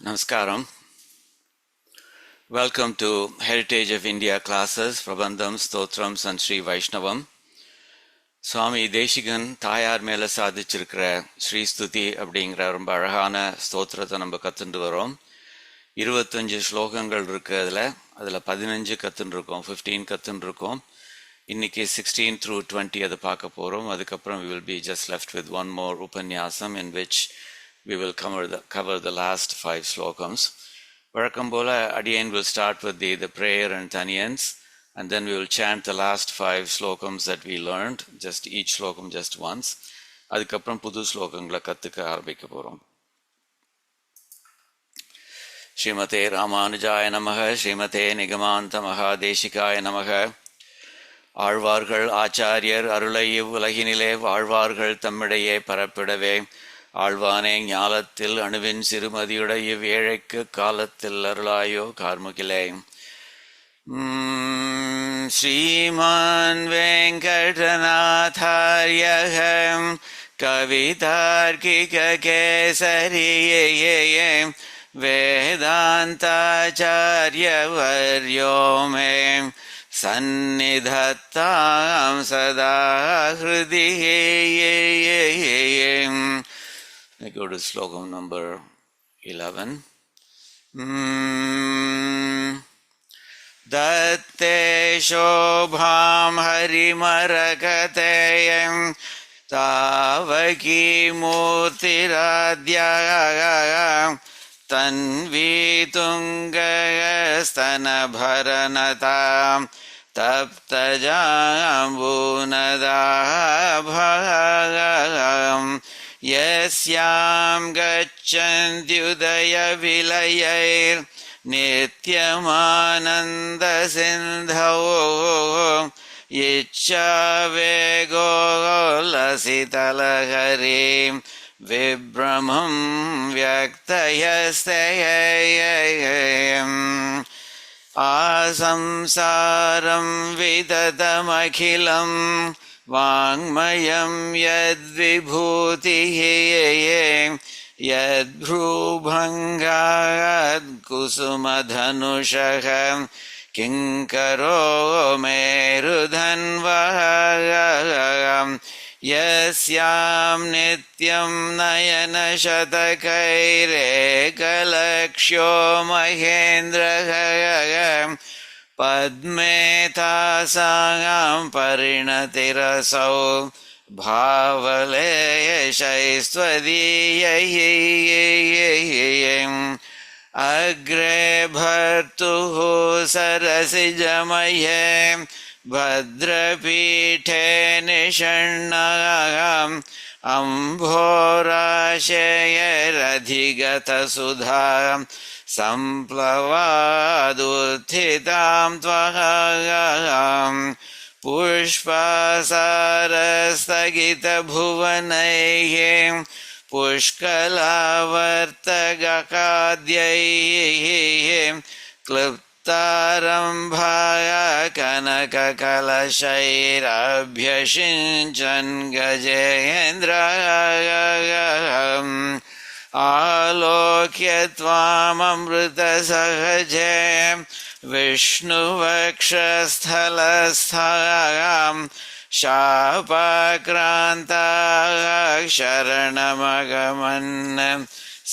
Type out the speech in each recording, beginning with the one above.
Namaskaram. Welcome to Heritage of India classes, Prabandham, Stotrams and Sri Vaishnavam. Swami Desikan தாயார் மேலே சாதிச்சிருக்கிற ஸ்ரீஸ்துதி அப்படிங்கிற ரொம்ப அழகான ஸ்தோத்திரத்தை நம்ம கற்றுட்டு வரோம். 25 ஸ்லோகங்கள் இருக்குது. அதில் 15 கற்றுன்னு இருக்கோம், 15 கற்றுன்னு இருக்கோம். இன்னைக்கு 16 through 20 அதை பார்க்க போகிறோம். அதுக்கப்புறம் we will be just left with one more உபன்யாசம் in which we will cover the last 5 slokams. வழக்கம் போல Adiyan will start with the prayer and Taniyans, and then we will chant the last 5 slokams that we learned, just each slokam just once. அதுக்கப்புறம் புது ஸ்லோகங்களை கற்றுக்க ஆரம்பிக்க போகிறோம். ஸ்ரீமதே ராமானுஜாய நமக, ஸ்ரீமதே நிகமாந்த மகாதேசிகாய நமக. ஆழ்வார்கள் ஆச்சாரியர் அருளை இவ்வுலகினிலே வாழ்வார்கள் தம்மிடையே பரப்பிடவே, ஆழ்வானே ஞாலத்தில் அணுவின் சிறுமதியுடைய இவ்வேழைக்கு காலத்தில் அருளாயோ கார்முகிலே. ஸ்ரீமான் வெங்கடநாதார்யः கவிதார்க்கிக கேசரியே வேதாந்தாச்சார்யவர்யோ மே சந்நிதத்தாம் சதா ஹ்ருதி. I go to slokam number 11. Datte shobham harimarakateyam tavaki murtiradya tanvi tungastanabharanatam taptajambunadabhagam yasyam gachantyudaya vilayayir nityamananda sindhau ichchavego lasitalahari vibramam vyaktayastayayam asamsaram vidadamakhilam வாங்மயம் யத்விபூதிஹி யத்ப்ரூபங்காத் குசுமதனுஷः கிங்கரோ மேருதன்வஹ யஸ்யாம் நித்யம் நயனசதகைரேகலக்ஷ்யோ மகேந்திரः பத்மே தாசாம் பரிணதிரசௌ பாவலேயைஸ்வதீயைம் அக்ரே பர்த்துः சரசிஜமயே பத்ரபீఠே நிஷண்ணாம் அம்போராசேயரதிகதசுதாம் சம்ப்ளவாதுத்திதாம் த்வஹாம் புஷ்பசாரஸ்தகிதபுவனைः புஷ்கலாவர்த்தகாத்யைः க்ளுப்தாரம்பாய கனககலசைரभ्यषिञ्चन् கஜேந்திரம் ஆலோக்ய த்வாமம்ருதசஹஜே விஷ்ணுவக்ஷஸ்தலஸ்தாம் சாபாக்ராந்தாः சரணமகமன்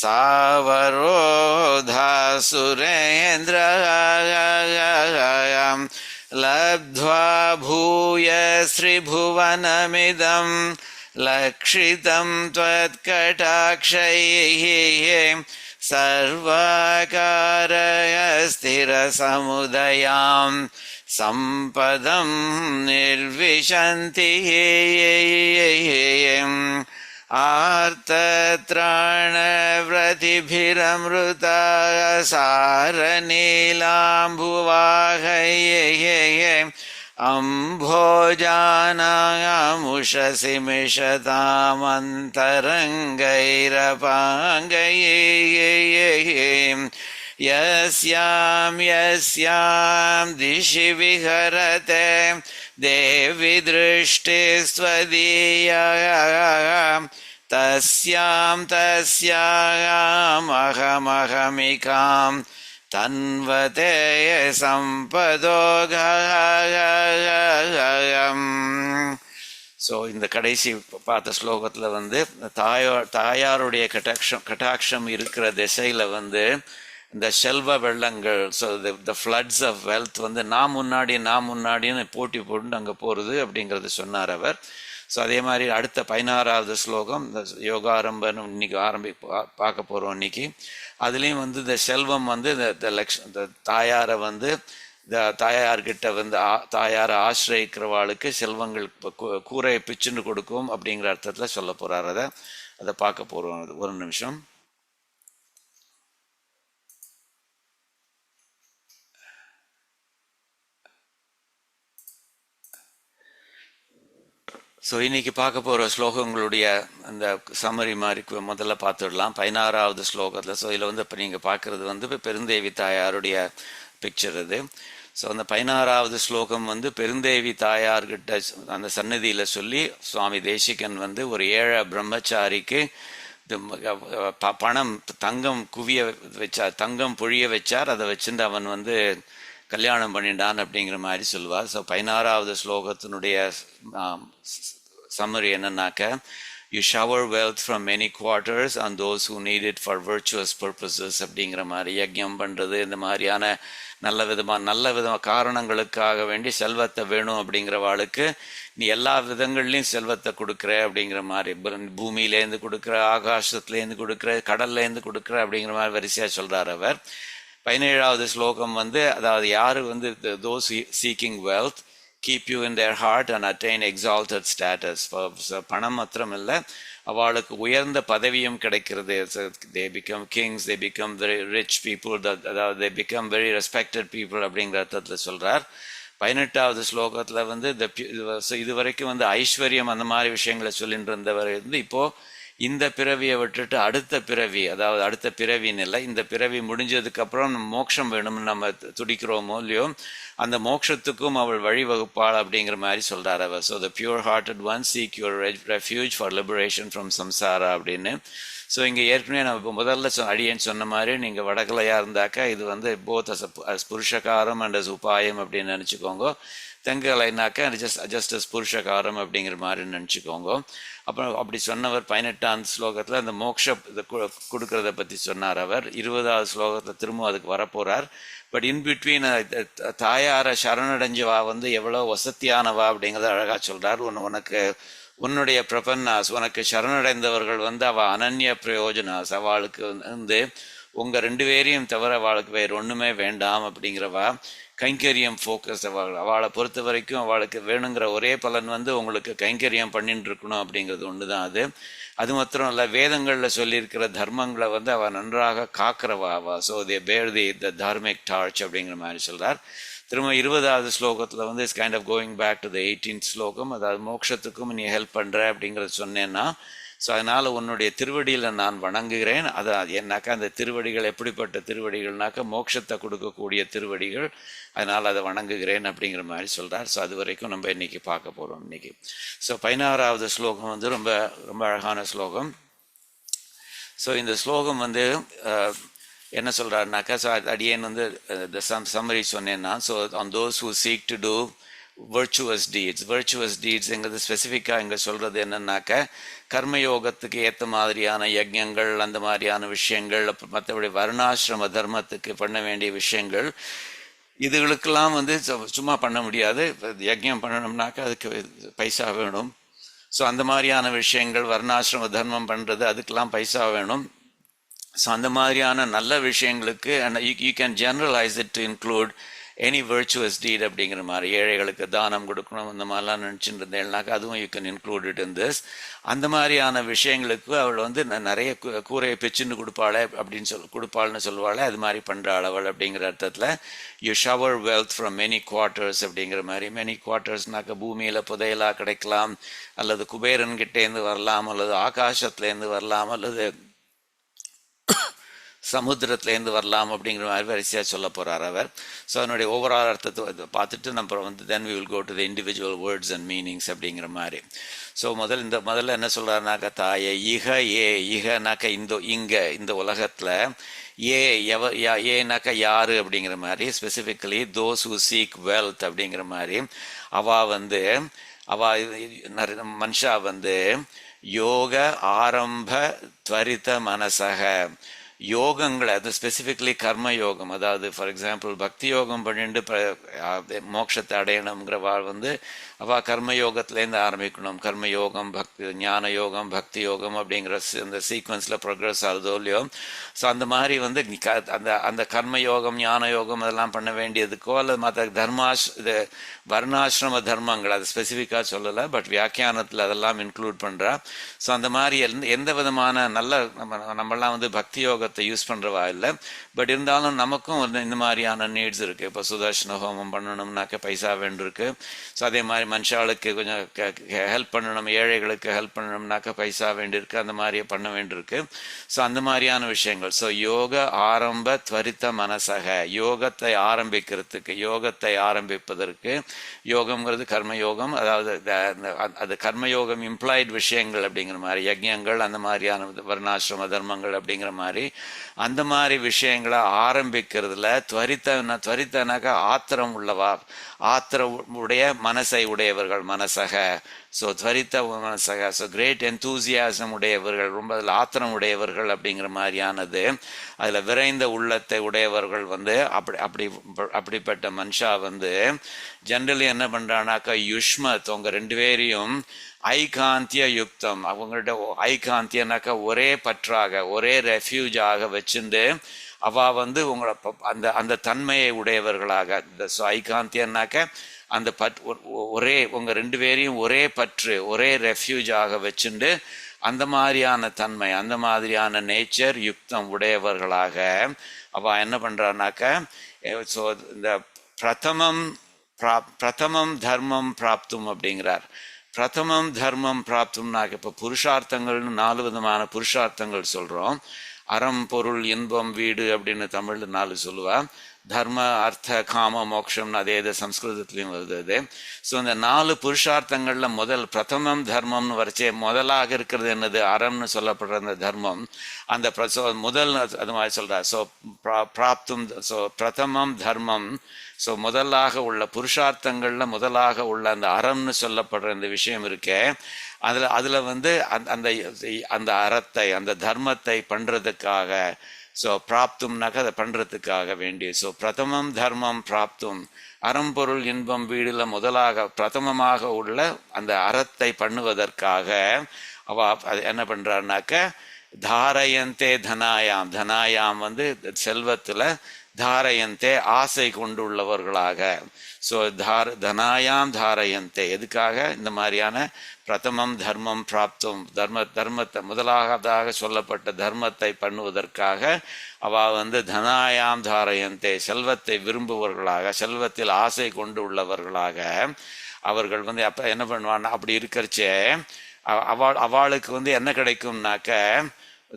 சாவரோதாசுரேந்திரம் லப்த்வா பூயஸ்ரீபுவனமிதம் லக்ஷிதம் த்வத்கடாக்ஷைः சர்வகாரய ஸ்திரசமுதயாம் சம்பதம் நிர்விஷந்தி ஆர்த்தத்ராணவ்ரதிபிரம்ருதா சாரநீலாம்புவாஹைः அம்போஜானாமுஷசி மிஷதாமந்தரங்கைரபாங்கைः யஸ்யாம் திஷி விஹரதே தேவி திருஷ்டிஸ்வதீயா தஸ்யாம் தஸ்யாம் அகமகமிகாம் தன்வதே சம்பதோகம். ஸோ இந்த கடைசி பார்த்த ஸ்லோகத்தில் வந்து தாயாருடைய கட்டாட்சம் இருக்கிற திசையில் வந்து இந்த செல்வ வெள்ளங்கள், so the floods of wealth வந்து நான் முன்னாடின்னு போட்டி போட்டு அங்கே போகிறது அப்படிங்கிறது சொன்னார் அவர். ஸோ அதே மாதிரி அடுத்த 16வது ஸ்லோகம் இந்த யோகாரம்பன்னு இன்னைக்கு பார்க்க போகிறோம் இன்னைக்கு. அதுலேயும் வந்து இந்த செல்வம் வந்து இந்த தாயாரை வந்து இந்த தாயார்கிட்ட வந்து தாயாரை ஆசிரியக்கிறவாளுக்கு செல்வங்கள் கூரையை பிச்சுன்னு கொடுக்கும் அப்படிங்கிற அர்த்தத்தில் சொல்ல போகிறார். அதை பார்க்க போகிறோம். ஒரு நிமிஷம். ஸோ இன்னைக்கு பார்க்க போகிற ஸ்லோகங்களுடைய அந்த சம்மரி மாதிரி முதல்ல பார்த்துடலாம். 16வது ஸ்லோகத்தில். ஸோ இதில் வந்து இப்போ நீங்கள் பார்க்குறது வந்து இப்போ பெருந்தேவி தாயாருடைய பிக்சர் இது. ஸோ அந்த 16வது ஸ்லோகம் வந்து பெருந்தேவி தாயார்கிட்ட அந்த சன்னதியில் சொல்லி சுவாமி தேசிகன் வந்து ஒரு ஏழை பிரம்மச்சாரிக்கு பணம் தங்கம் குவிய வச்சார், தங்கம் பொழிய வச்சார். அதை வச்சுட்டு அவன் வந்து கல்யாணம் பண்ணிட்டான் அப்படிங்கிற மாதிரி சொல்லுவார். ஸோ 16வது ஸ்லோகத்தினுடைய சம்மரி என்னன்னாக்க, you shower wealth from many quarters and those who need it for virtuous purposes அப்படிங்கிற மாதிரி யஜ்யம் பண்ணுறது, இந்த மாதிரியான நல்ல விதமாக காரணங்களுக்காக வேண்டி செல்வத்தை வேணும் அப்படிங்கிறவாளுக்கு நீ எல்லா விதங்கள்லையும் செல்வத்தை கொடுக்குற அப்படிங்கிற மாதிரி, பூமியிலேருந்து கொடுக்குற, ஆகாசத்துலேருந்து கொடுக்குற, கடல்லேருந்து கொடுக்குற அப்படிங்கிற மாதிரி வரிசையாக சொல்கிறார் அவர். 17வது ஸ்லோகம் வந்து அதாவது யார் வந்து those seeking wealth keep you in their heart and attain exalted status. பணம் மாத்திரம் இல்லை, அவளுக்கு உயர்ந்த பதவியும் கிடைக்கிறது. they become kings, they become very rich people, அதாவது they become very respected people அப்படிங்கிற அர்த்தத்தில் சொல்கிறார். 18வது ஸ்லோகத்தில் வந்து இது வரைக்கும் வந்து ஐஸ்வர்யம் அந்த மாதிரி விஷயங்களை சொல்லிட்டு இருந்தவர் வந்து இப்போது இந்த பிறவியை விட்டுட்டு அடுத்த பிறவி, அதாவது அடுத்த பிறவின்னு இல்லை, இந்த பிறவி முடிஞ்சதுக்கப்புறம் மோட்சம் வேணும்னு நம்ம துடிக்கிறோமோ இல்லையோ, அந்த மோட்சத்துக்கும் அவள் வழிவகுப்பாள் அப்படிங்கிற மாதிரி சொல்கிறார் அவர். So the pure hearted one seek your refuge for liberation from samsara அப்படின்னு. ஸோ இங்கே ஏற்கனவே நம்ம இப்போ முதல்ல அடியேன்னு சொன்ன மாதிரி நீங்கள் வடகலையாக இருந்தாக்கா இது வந்து போத் அஸ் புருஷகாரம் அண்ட் அஸ் உபாயம் அப்படின்னு நினச்சிக்கோங்க. தெங்கலைனாக்கா ஜஸ்ட் அஸ் புருஷகாரம் அப்படிங்கிற மாதிரி நினச்சிக்கோங்க. அப்புறம் அப்படி சொன்னவர் 18வது ஸ்லோகத்தில் அந்த மோட்ச இதை கொடுக்கறத பற்றி சொன்னார் அவர். 20வது ஸ்லோகத்தில் திரும்ப அதுக்கு வரப்போகிறார். பட் இன்பிட்வீன் தாயார சரணடைஞ்சவா வந்து எவ்வளோ வசதியானவா அப்படிங்கிறத அழகாக சொல்கிறார். உனக்கு உன்னுடைய பிரபன்னாஸ், உனக்கு சரணடைந்தவர்கள் வந்து அவள் அனன்ய பிரயோஜனாஸ், அவளுக்கு வந்து உங்கள் 2 பேரையும் தவிர அவளுக்கு வேறு ஒன்றுமே வேண்டாம் அப்படிங்கிறவா கைங்கரியம் ஃபோக்கஸ். அவளை பொறுத்த வரைக்கும் அவளுக்கு வேணுங்கிற ஒரே பலன் வந்து உங்களுக்கு கைங்கரியம் பண்ணிட்டு இருக்கணும் அப்படிங்கிறது ஒன்று தான். அது மாத்திரம் இல்லை, வேதங்களில் சொல்லியிருக்கிற தர்மங்களை வந்து அவள் நன்றாக காக்கிறவா அவா. ஸோ தே பேர் தி தார்மிக் டார்ச் அப்படிங்கிற மாதிரி சொல்கிறார். திரும்ப 20வது ஸ்லோகத்தில் வந்து it's kind of going back to the 18th ஸ்லோகம். அதாவது மோட்சத்துக்கும் நீ ஹெல்ப் பண்ணுற அப்படிங்கிறது சொன்னேன்னா, ஸோ அதனால் உன்னுடைய திருவடியில் நான் வணங்குகிறேன். அது ஏன்னாக்கா அந்த திருவடிகள் எப்படிப்பட்ட திருவடிகள்னாக்கா மோட்சத்தை கொடுக்கக்கூடிய திருவடிகள், அதனால் அதை வணங்குகிறேன் அப்படிங்கிற மாதிரி சொல்கிறார். ஸோ அது வரைக்கும் நம்ம இன்றைக்கி பார்க்க போகிறோம் இன்றைக்கி. ஸோ 16வது ஸ்லோகம் வந்து ரொம்ப ரொம்ப அழகான ஸ்லோகம். ஸோ இந்த ஸ்லோகம் வந்து என்ன சொல்கிறாருனாக்கா, ஸோ அடியேன் வந்து இந்த சம்மரி சொன்னேன்னா, so on those who seek to do virtuous டீட்ஸுங்கிறது ஸ்பெசிஃபிக்காக இங்கே சொல்கிறது என்னன்னாக்க, கர்மயோகத்துக்கு ஏற்ற மாதிரியான யஜ்ஞங்கள், அந்த மாதிரியான விஷயங்கள், அப்புறம் மற்றபடி வர்ணாசிரம தர்மத்துக்கு பண்ண வேண்டிய விஷயங்கள், இதுகளுக்கெல்லாம் வந்து சும்மா பண்ண முடியாது. யஜ்ஞம் பண்ணணும்னாக்கா அதுக்கு பைசா வேணும். ஸோ அந்த மாதிரியான விஷயங்கள், வர்ணாசிரம தர்மம் பண்ணுறது, அதுக்கெல்லாம் பைசா வேணும். ஸோ அந்த மாதிரியான நல்ல விஷயங்களுக்கு you can generalise it to include any virtuous deed அப்படிங்கிற மாதிரி. ஏழைகளுக்கு தானம் கொடுக்கணும் இந்த மாதிரிலாம் நினச்சிட்டு இருந்தேன்னாக்கா அதுவும் you can include it in this. அந்த மாதிரியான விஷயங்களுக்கு அவள் வந்து நிறைய கூரையை பிச்சுன்னு கொடுப்பாள்னு சொல்லுவாள். அது மாதிரி பண்ணுறாள் அவள் அப்படிங்கிற அர்த்தத்தில். You shower wealth from many quarters அப்படிங்கிற மாதிரி. மெனி குவார்ட்டர்ஸ்னாக்கா பூமியில் புதையலாக கிடைக்கலாம், அல்லது குபேரன்கிட்டேருந்து வரலாம், அல்லது ஆகாசத்துலேருந்து வரலாம், அல்லது சமுத்திரத்துலேருந்து வரலாம் அப்படிங்கிற மாதிரி வரிசையாக சொல்ல போகிறார் அவர். ஸோ அதனுடைய ஓவரால் அர்த்தத்தை பார்த்துட்டு நம்ம வந்து then we will go to the individual words and meanings அப்படிங்கிற மாதிரி. ஸோ முதல்ல என்ன சொல்கிறாருனாக்கா, தாயே ஈகனாக்கா இந்த உலகத்தில் ஏனாக்கா யாரு அப்படிங்கிற மாதிரி, specifically those who seek wealth அப்படிங்கிற மாதிரி. மனுஷா யோக ஆரம்ப துவரித மனசக யோகங்களை, அது ஸ்பெசிஃபிக்லி கர்ம யோகம், அதாவது ஃபார் எக்ஸாம்பிள் பக்தி யோகம் பண்ணிட்டு மோட்சத்தை அடையணுங்கிற அவள் கர்மயோகத்திலேருந்து ஆரம்பிக்கணும். கர்மயோகம், ஞான யோகம், பக்தி யோகம் அப்படிங்கிற அந்த சீக்வன்ஸில் ப்ரோக்ரஸ் ஆகுதோ இல்லையோ. ஸோ அந்த மாதிரி அந்த கர்மயோகம், ஞான யோகம் அதெல்லாம் பண்ண வேண்டியதுக்கோ அல்லது மற்ற இது வர்ணாசிரம தர்மங்கள் அது ஸ்பெசிஃபிக்காக சொல்லலை, பட் வியாக்கியானத்தில் அதெல்லாம் இன்க்ளூட் பண்ணுறா. ஸோ அந்த மாதிரி எந்த விதமான நம்மளாம் பக்தி யோகத்தை யூஸ் பண்ணுறவா இல்லை. பட் இருந்தாலும் நமக்கும் இந்த மாதிரியான நீட்ஸ் இருக்குது. இப்போ சுதர்ஷன ஹோமம் பண்ணணும்னாக்க பைசா வேண்டியிருக்கு. ஸோ அதே மாதிரி மனுஷாளுக்கு கொஞ்சம் ஹெல்ப் பண்ணணும், ஏழைகளுக்கு ஹெல்ப் பண்ணணும்னாக்க பைசா வேண்டியிருக்கு, அந்த மாதிரியே பண்ண வேண்டியிருக்கு. ஸோ அந்த மாதிரியான விஷயங்கள். ஸோ யோக ஆரம்ப துவரித்த மனசக, யோகத்தை ஆரம்பிப்பதற்கு, யோகம்ங்கிறது கர்மயோகம், அதாவது அது கர்மயோகம் இம்ப்ளாய்டு விஷயங்கள் அப்படிங்கிற மாதிரி, யஜ்யங்கள் அந்த மாதிரியான வர்ணாசிரம தர்மங்கள் அப்படிங்கிற மாதிரி அந்த மாதிரி விஷயங்களை ஆரம்பிக்கிறதுல துவரித்தனாக்கா ஆத்திரம் உள்ளவா, ஆத்திரமுடைய மனசை உடையவர்கள், மனசக. ஸோ துவரித்த மனசக, ஸோ கிரேட் என்தூசியாசம் உடையவர்கள், ரொம்ப அதில் ஆத்திரம் உடையவர்கள் அப்படிங்கிற மாதிரியானது. அதில் விரைந்த உள்ளத்தை உடையவர்கள் அப்படிப்பட்ட மனுஷா ஜென்ரலி என்ன பண்ணுறானாக்கா, யுஷ்மத் அவங்க ரெண்டு பேரையும் ஐகாந்திய யுக்தம், அவங்கள்ட்ட ஐகாந்தியனாக்கா ஒரே பற்றாக, ஒரே ரெஃப்யூஜாக வச்சுட்டு அவ உங்களை அந்த தன்மையை உடையவர்களாக, ஸோ ஐகாந்தியனாக்க அந்த ஒரே உங்க ரெண்டு பேரையும் ஒரே பற்று, ஒரே ரெஃப்யூஜாக வச்சுட்டு அந்த மாதிரியான தன்மை, அந்த மாதிரியான நேச்சர் யுக்தம் உடையவர்களாக அவ என்ன பண்றானாக்க, ஸோ இந்த பிரதமம் தர்மம் பிராப்தும் அப்படிங்கிறார். பிரதமம் தர்மம் பிராப்தும்னாக்க இப்போ புருஷார்த்தங்கள்னு 4 விதமான புருஷார்த்தங்கள் சொல்கிறோம். அறம், பொருள், இன்பம், வீடு அப்படின்னு தமிழில் 4 சொல்லுவா. தர்ம, அர்த்த, காம, மோட்சம்னு அதே இது சம்ஸ்கிருதத்துலேயும் வருது அது. ஸோ இந்த 4 புருஷார்த்தங்களில் பிரதமம் தர்மம்னு வரைச்சே முதலாக இருக்கிறது என்னது, அறம்னு சொல்லப்படுற அந்த தர்மம். அந்த முதல் அது மாதிரி சொல்கிறார். ஸோ பிராப்தும், ஸோ பிரதமம் தர்மம், ஸோ முதலாக உள்ள புருஷார்த்தங்களில் முதலாக உள்ள அந்த அறம்னு சொல்லப்படுற இந்த விஷயம் இருக்கே, அதில் அந்த அறத்தை, அந்த தர்மத்தை பண்ணுறதுக்காக, ஸோ பிராப்தும்னாக்க அதை பண்ணுறதுக்காக வேண்டிய, ஸோ பிரதமம் தர்மம் பிராப்தும், அறம்பொருள் இன்பம் வீடுல முதலாக பிரதமமாக உள்ள அந்த அறத்தை பண்ணுவதற்காக அவ அது என்ன பண்ணுறாருனாக்க, தாரயந்தே தனாயாம், தனாயாம் செல்வத்தில், தாரயந்தே ஆசை கொண்டுள்ளவர்களாக. ஸோ தனாயாம் தாரயந்தே, எதுக்காக, இந்த மாதிரியான பிரதமம் தர்மம் பிராப்தும், தர்மத்தை முதலாவதாக சொல்லப்பட்ட தர்மத்தை பண்ணுவதற்காக அவ தனாயாம் தாரயந்தே, செல்வத்தை விரும்புவர்களாக, செல்வத்தில் ஆசை கொண்டு உள்ளவர்களாக அவர்கள் அப்போ என்ன பண்ணுவான்னா, அப்படி இருக்கிறச்சே அவளுக்கு என்ன கிடைக்கும்னாக்க,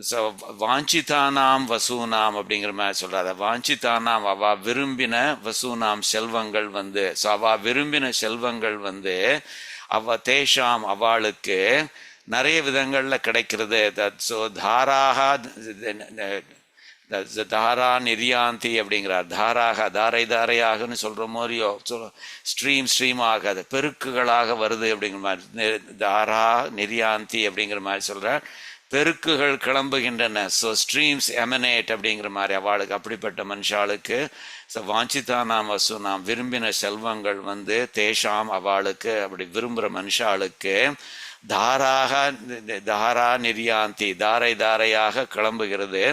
ஸோ வாஞ்சிதானாம் வசூனாம் அப்படிங்கிற மாதிரி சொல்றாரு. வாஞ்சிதானாம் அவ விரும்பின, வசூனாம் செல்வங்கள் ஸோ அவ விரும்பின செல்வங்கள் தேஷாம் அவளுக்கு நிறைய விதங்கள்ல கிடைக்கிறது. ஸோ தாரா நிரியாந்தி அப்படிங்கிறார். தாரையாகன்னு சொல்ற மாதிரியோ, ஸ்ட்ரீமாக அது பெருக்குகளாக வருது அப்படிங்கிற மாதிரி, தாரா நிரியாந்தி அப்படிங்கிற மாதிரி சொல்றார். பெருக்குகள் கிளம்புகின்றன. ஸோ ஸ்ட்ரீம்ஸ் எமனேட் அப்படிங்கிற மாதிரி அவளுக்கு, அப்படிப்பட்ட மனுஷாளுக்கு வாஞ்சிதானாம் வசூனாம் விரும்பின செல்வங்கள் தேஷாம் அவளுக்கு, அப்படி விரும்புகிற மனுஷாளுக்கு தாரா நிரியாந்தி, தாரையாக கிளம்புகிறது.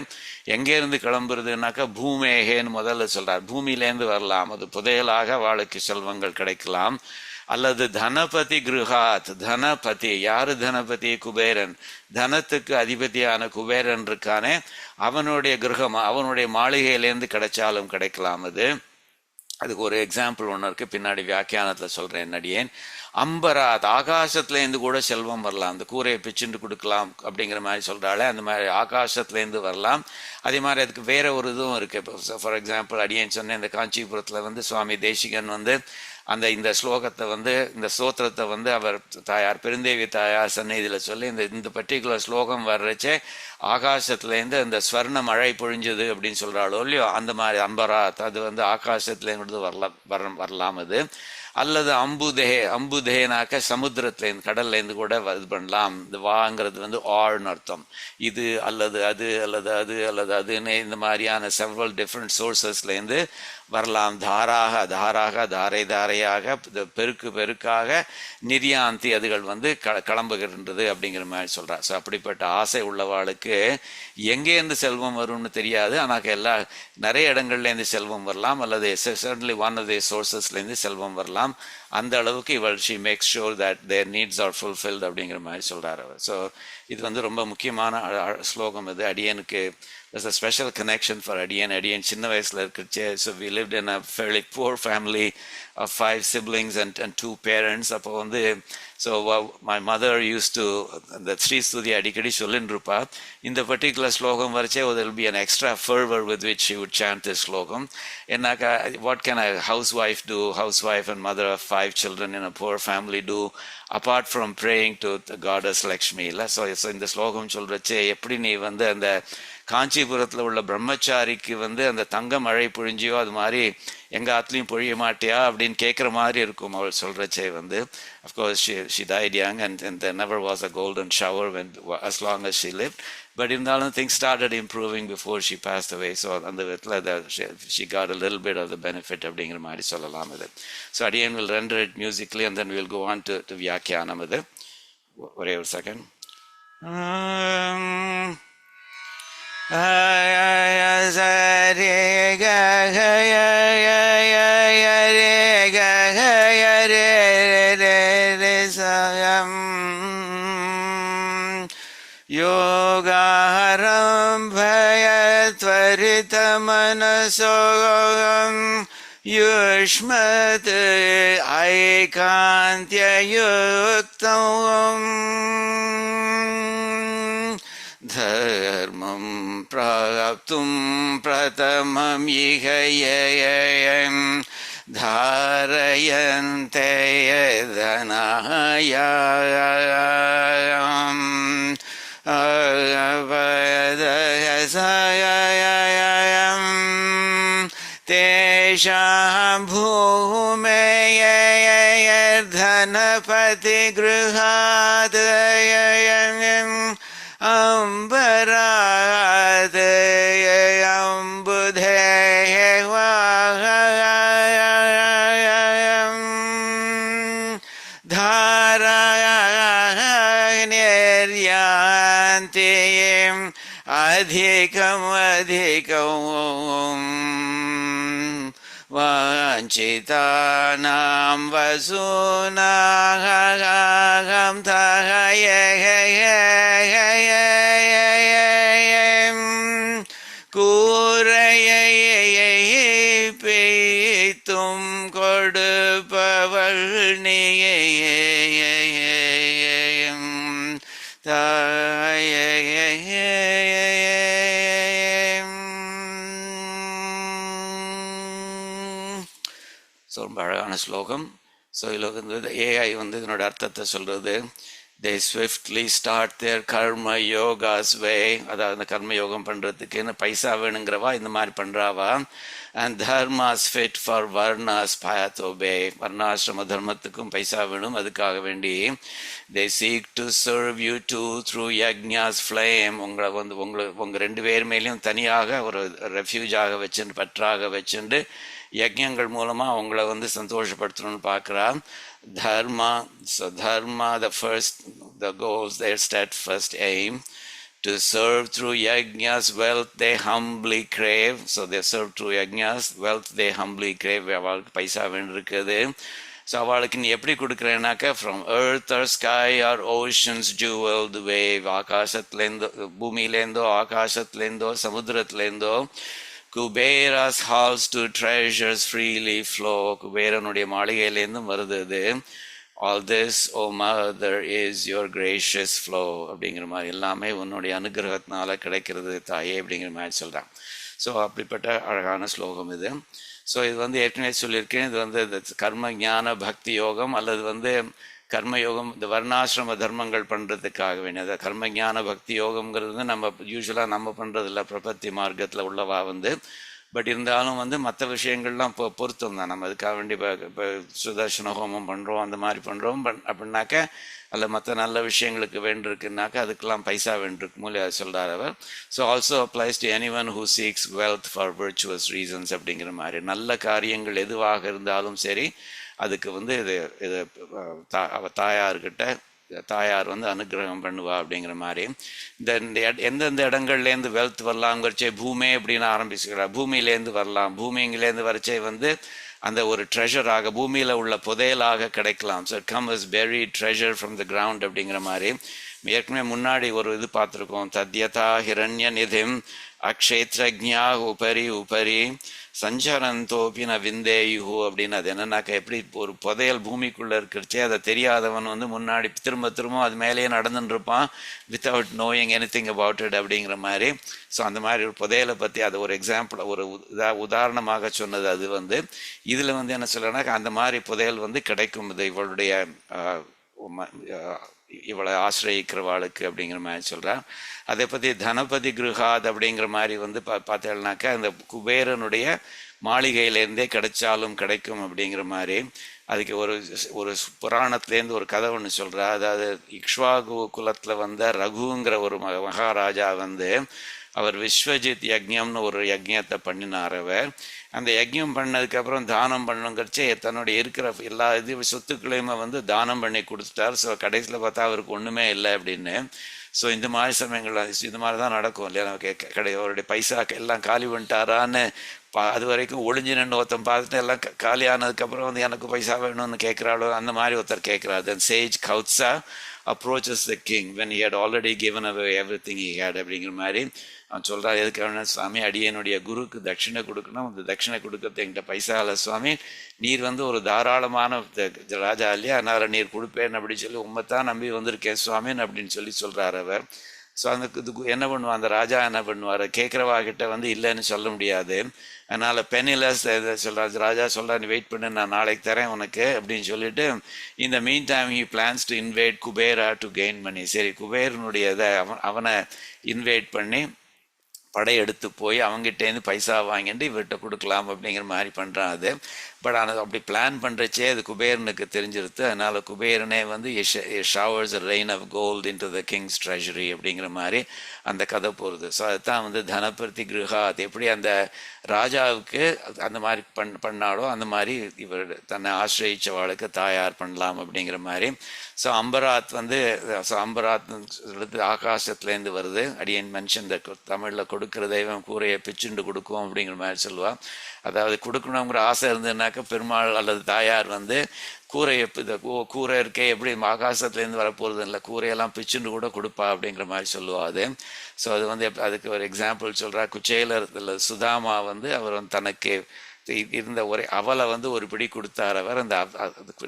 எங்கேருந்து கிளம்புறதுனாக்கா, பூமேகேன்னு முதல்ல சொல்றார். பூமியிலேருந்து வரலாம், அது புதையலாக அவளுக்கு செல்வங்கள் கிடைக்கலாம். அல்லது தனபதி கிருஹாத், தனபதி யாரு, தனபதி குபேரன், தனத்துக்கு அதிபதியான குபேரன் இருக்கானே, அவனுடைய கிரகம், அவனுடைய மாளிகையிலேருந்து கிடைச்சாலும் கிடைக்கலாம் அது. அதுக்கு ஒரு எக்ஸாம்பிள் ஒன்று இருக்குது, பின்னாடி வியாக்கியானத்தில் சொல்கிறேன் நடிகேன். அம்பராத், ஆகாசத்துலேருந்து கூட செல்வம் வரலாம், அந்த கூரையை பிச்சுட்டு கொடுக்கலாம் அப்படிங்கிற மாதிரி சொல்கிறாள். அந்த மாதிரி ஆகாசத்துலேருந்து வரலாம். அதே மாதிரி அதுக்கு வேற ஒரு இதுவும் இருக்குது. இப்போ ஃபார் எக்ஸாம்பிள் அடியேன்னு சொன்னேன், இந்த காஞ்சிபுரத்தில் சுவாமி தேசிகன் இந்த ஸ்லோகத்தை இந்த ஸ்தோத்திரத்தை அவர் தாயார் பெருந்தேவி தாயார் சந்நிதியில் சொல்லி இந்த பர்டிகுலர் ஸ்லோகம் வர்றச்சே ஆகாசத்துலேருந்து அந்த ஸ்வர்ண மழை பொழிஞ்சது அப்படின்னு சொல்கிறாளோ இல்லையோ, அந்த மாதிரி அம்பராத் அது ஆகாசத்துலேருந்து வரலாம் அது. அல்லது அம்புதேனாக்க சமுத்திரத்துலேருந்து கடல்லேருந்து கூட இது பண்ணலாம். இந்த வாங்கிறது ஆழ்னு அர்த்தம். இது அல்லது அது அல்லது அது அல்லது அதுன்னு இந்த மாதிரியான செவரல் டிஃப்ரெண்ட் சோர்சஸ்லேருந்து வரலாம். தாரை தாரையாக பெருக்காக நிர்யாந்தி அதுகள் கிளம்புகின்றது அப்படிங்கிற மாதிரி சொல்கிறார். ஸோ அப்படிப்பட்ட ஆசை உள்ளவாளுக்கு எங்கேருந்து செல்வம் வரும்னு தெரியாது, ஆனால் நிறைய இடங்கள்லேருந்து செல்வம் வரலாம், அல்லது சர்டன்லி ஒன் ஆஃப் தி சோர்சஸ்லேருந்து செல்வம் வரலாம். அந்த அளவுக்கு she makes sure that their needs are fulfilled அப்படிங்கிற மாதிரி சொல்கிறார் அவர். ஸோ இது ரொம்ப முக்கியமான ஸ்லோகம். இது அடியனுக்கு there's a special connection for Adiyan சின்ன வயசுல இருக்குச்சே. So we lived in a fairly poor family of 5 siblings and 2 parents. அப்போ so my mother used to the Sri Stuti அடிக்கடி சொல்லின்றுப்பா. இந்த பர்டிகுலர் ஸ்லோகம் வரைச்சே there will be an extra fervor with which she would chant this ஸ்லோகம். என்னக்கா, what can a housewife and mother of 5 children in a poor family do apart from praying to the goddess Lakshmi? So இந்த ஸ்லோகம் சொல்றச்சே எப்படி நீ அந்த காஞ்சிபுரத்தில் உள்ள பிரம்மச்சாரிக்கு அந்த தங்க மழை பொழிஞ்சியோ அது மாதிரி எங்கள் ஆத்துலையும் பொழிய மாட்டியா அப்படின்னு கேட்குற மாதிரி இருக்கும் அவள் சொல்கிறச்சே. Of course she died young and there never was a golden shower as long as she lived. But இருந்தாலும் things started improving before she passed away. So அந்த விதத்தில் she got a little bit of the benefit அப்படிங்கிற மாதிரி சொல்லலாம் இது. So Adiyan will render it musically and then we'll go on to வியாக்கியானம் இது. ஒரே ஒரு செகண்ட். யோகாரம்பயத்வரிதமனசோகம் யுஷ்மத் ஐகாந்த்யயுக்தம் தர்மம் प्राप्तुं प्रथमं इह ययं धारयन्ते धनायाम् तेषां भूमेर्धनपति गृहात् अम्बरात् अम्बुधे धारानिर्यान्ति अधिकम् वाञ्छितानां वसूनां பேத்தும் கொடுப்பவள் நீயும் தாயே. ஸோ ரொம்ப அழகான ஸ்லோகம். ஸோ இதில் ஏஐ இதனோட அர்த்தத்தை சொல்கிறது. they swiftly start their karma yogas way, அதாவது இந்த கர்ம யோகம் பண்ணுறதுக்குன்னு பைசா வேணுங்கிறவா இந்த மாதிரி பண்ணுறாவா. and dharmas fit for varnas payatobe, வர்ணாசிரம தர்மத்துக்கும் பைசா வேணும், அதுக்காக வேண்டி they seek to serve you too through yajna's flame, உங்களை உங்கள் 2 பேர் மேலேயும் தனியாக ஒரு ரெஃப்யூஜாக வச்சுட்டு பற்றாக வச்சுட்டு யஜ்ஞங்கள் மூலமாக உங்களை சந்தோஷப்படுத்தணும்னு பார்க்குறான். Dharma, so dharma, the goals, their steadfast aim, to serve through yajnas, wealth they humbly crave. So they serve through yajnas, wealth they humbly crave. அவளுக்கு பைசா வேண்டியிருக்குது. ஸோ அவளுக்கு நீ எப்படி கொடுக்குறேன்னாக்கா, from earth or sky or oceans jeweled wave, ஆகாசத்துலேருந்தோ பூமியிலேருந்தோ ஆகாசத்துலேருந்தோ சமுத்திரத்துலேருந்தோ Kubera's halls to treasures freely flow. குபேரனுடைய மாளிகையிலேருந்தும் வருது இது. All this, O mother, is your gracious flow அப்படிங்கிற மாதிரி எல்லாமே உன்னுடைய அனுகிரகத்தினால கிடைக்கிறது தாயே அப்படிங்கிற மாதிரி சொல்கிறான். ஸோ அப்படிப்பட்ட அழகான ஸ்லோகம் இது. ஸோ இது வந்து ஏற்கனவே சொல்லியிருக்கேன், இது வந்து கர்ம ஞான பக்தி யோகம் அல்லது கர்மயோகம், இந்த வர்ணாசிரம தர்மங்கள் பண்ணுறதுக்காக வேண்டியது. கர்ம ஞான பக்தி யோகம்ங்கிறது நம்ம யூஸ்வலாக நம்ம பண்ணுறதில்ல, பிரபத்தி மார்க்கத்தில் உள்ளவா பட் இருந்தாலும் மற்ற விஷயங்கள்லாம் பொருத்தம் தான். நம்ம அதுக்காக வேண்டி இப்போ சுதர்சன ஹோமம் பண்ணுறோம், அந்த மாதிரி பண்ணுறோம் அப்படின்னாக்க அதில் மற்ற நல்ல விஷயங்களுக்கு வேண்டியிருக்குனாக்கா அதுக்கெல்லாம் பைசா வேண்டியிருக்கு மூலியா சொல்கிறார் அவர். So also applies to any one who seeks wealth for virtuous reasons அப்படிங்கிற மாதிரி. நல்ல காரியங்கள் எதுவாக இருந்தாலும் சரி, அதுக்கு இது தாயார்கிட்ட தாயார் அனுகிரகம் பண்ணுவா அப்படிங்கிற மாதிரி. இந்த எந்தெந்த இடங்கள்லேருந்து வெல்த் வரலாங்கிறச்சே பூமே அப்படின்னு ஆரம்பிச்சுக்கிறார். பூமியிலேருந்து வரலாம், பூமிங்கிலேருந்து வரைச்சே அந்த ஒரு ட்ரெஷராக பூமியில் உள்ள புதையலாக கிடைக்கலாம். So come is buried treasure from the ground அப்படிங்கிற மாதிரி. ஏற்கனவே முன்னாடி ஒரு இது பார்த்துருக்கோம், தத்யதா ஹிரண்ய நிதிம் அக்ஷேத்ரஜ்ஞா உபரி உபரி சஞ்சரந்தோபின விந்தேயுஹு அப்படின்னு. அது என்னன்னாக்கா, எப்படி ஒரு புதையல் பூமிக்குள்ளே இருக்கிறச்சே அதை தெரியாதவன் முன்னாடி திரும்ப திரும்ப அது மேலேயே நடந்துன்னு இருப்பான் without knowing any thing about it அப்படிங்கிற மாதிரி. ஸோ அந்த மாதிரி ஒரு புதையலை பற்றி அது ஒரு எக்ஸாம்பிள், ஒரு உதாரணமாக சொன்னது. அது இதில் என்ன சொல்லனாக்கா, அந்த மாதிரி புதையல் கிடைக்கும் இது இவளுடைய இவளை ஆசிரியிக்கிறவாளுக்கு அப்படிங்கிற மாதிரி சொல்கிறான். அதை பற்றி தனபதி கிருஹாத் அப்படிங்கிற மாதிரி பார்த்தேன்னாக்கா, இந்த குபேரனுடைய மாளிகையிலேருந்தே கிடைச்சாலும் கிடைக்கும் அப்படிங்கிற மாதிரி. அதுக்கு ஒரு புராணத்துலேருந்து ஒரு கதை ஒன்று சொல்கிறா. அதாவது இக்ஷ்வாகு குலத்தில் ரகுங்கிற ஒரு மகாராஜா அவர் விஸ்வஜித் யஜ்யம்னு ஒரு யஜ்யத்தை பண்ணினார். அவர் அந்த யஜ்யம் பண்ணதுக்கப்புறம் தானம் பண்ணுங்கிறச்சே தன்னுடைய இருக்கிற எல்லா சொத்துக்களையுமே தானம் பண்ணி கொடுத்துட்டார். ஸோ கடைசியில் பார்த்தா அவருக்கு ஒன்றுமே இல்லை அப்படின்னு. ஸோ இந்த மாதிரி சமயங்கள் இது மாதிரி தான் நடக்கும் இல்லையா, நமக்கு அவருடைய பைசா எல்லாம் காலி பண்ணிட்டாரான்னு அது வரைக்கும் ஒளிஞ்சு நின்று ஒருத்தன் பார்த்துட்டு எல்லாம் காலி ஆனதுக்கப்புறம் எனக்கு பைசா வேணும்னு கேட்குறாளோ அந்த மாதிரி ஒருத்தர் கேட்குறாரு. தென் Sage கவுத்ஸா approaches the king when he had already given away everything he had அப்படிங்கிற மாதிரி அவன் சொல்கிறான். எதுக்காக, சுவாமி அடியனுடைய குருக்கு தட்சிணை கொடுக்கணும், அந்த தட்சிணை கொடுக்கறது என்கிட்ட பைசா இல்லை சுவாமி, நீர் ஒரு தாராளமான ராஜா இல்லையா, அதனால் நீர் கொடுப்பேன் அப்படின்னு சொல்லி உண்மைத்தான் நம்பி வந்திருக்கேன் சுவாமின்னு அப்படின்னு சொல்கிறார் அவர். ஸோ அந்த இதுக்கு என்ன பண்ணுவான், அந்த ராஜா என்ன பண்ணுவார், கேட்குறவா கிட்ட இல்லைன்னு சொல்ல முடியாது. அதனால் பெனிலஸ் சொல்கிறார், ராஜா சொல்கிறார், நீ வெயிட் பண்ணு, நான் நாளைக்கு தரேன் உனக்கு அப்படின்னு சொல்லிட்டு, இந்த meantime he plans to invite Kubera to gain money. சரி, குபேரனுடைய இதை அவனை இன்வைட் பண்ணி படையெடுத்து போய் அவங்ககிட்டேருந்து பைசா வாங்கிட்டு இவர்கிட்ட கொடுக்கலாம் அப்படிங்கிற மாதிரி பண்ணுறான் அது. பட் ஆனால் அப்படி பிளான் பண்ணுறச்சே அது குபேரனுக்கு தெரிஞ்சிருது. அதனால் குபேரனே showers rain of gold into the king's treasury அப்படிங்கிற மாதிரி அந்த கதை போகிறது. ஸோ அதுதான் தனபிரதி கிருஹாத், எப்படி அந்த ராஜாவுக்கு அந்த மாதிரி பண்ணாலோ அந்த மாதிரி இவர் தன்னை ஆசிரியிச்சவாளுக்கு தாயார் பண்ணலாம் அப்படிங்கிற மாதிரி. ஸோ அம்பராத் அம்பராத் ஆகாசத்துலேருந்து வருது. அடியன் மென்ஷன் இந்த தமிழில் கொடுக்குற தெய்வம் கூரையை பிச்சுண்டு கொடுக்கும் அப்படிங்கிற மாதிரி சொல்லுவாள். அதாவது கொடுக்கணுங்கிற ஆசை இருந்ததுனாக்கா பெருமாள் அல்லது தாயார் கூரை இருக்கே எப்படி ஆகாசத்துலேருந்து வரப்போகிறது இல்லை, கூரையெல்லாம் பிச்சுண்டு கூட கொடுப்பா அப்படிங்கிற மாதிரி சொல்லுவா அது. ஸோ அது அதுக்கு ஒரு எக்ஸாம்பிள் சொல்கிறா. குச்சேலர் சுதாமா அவர் தனக்கு இருந்த அவலை ஒரு பிடி கொடுத்தார். அவர்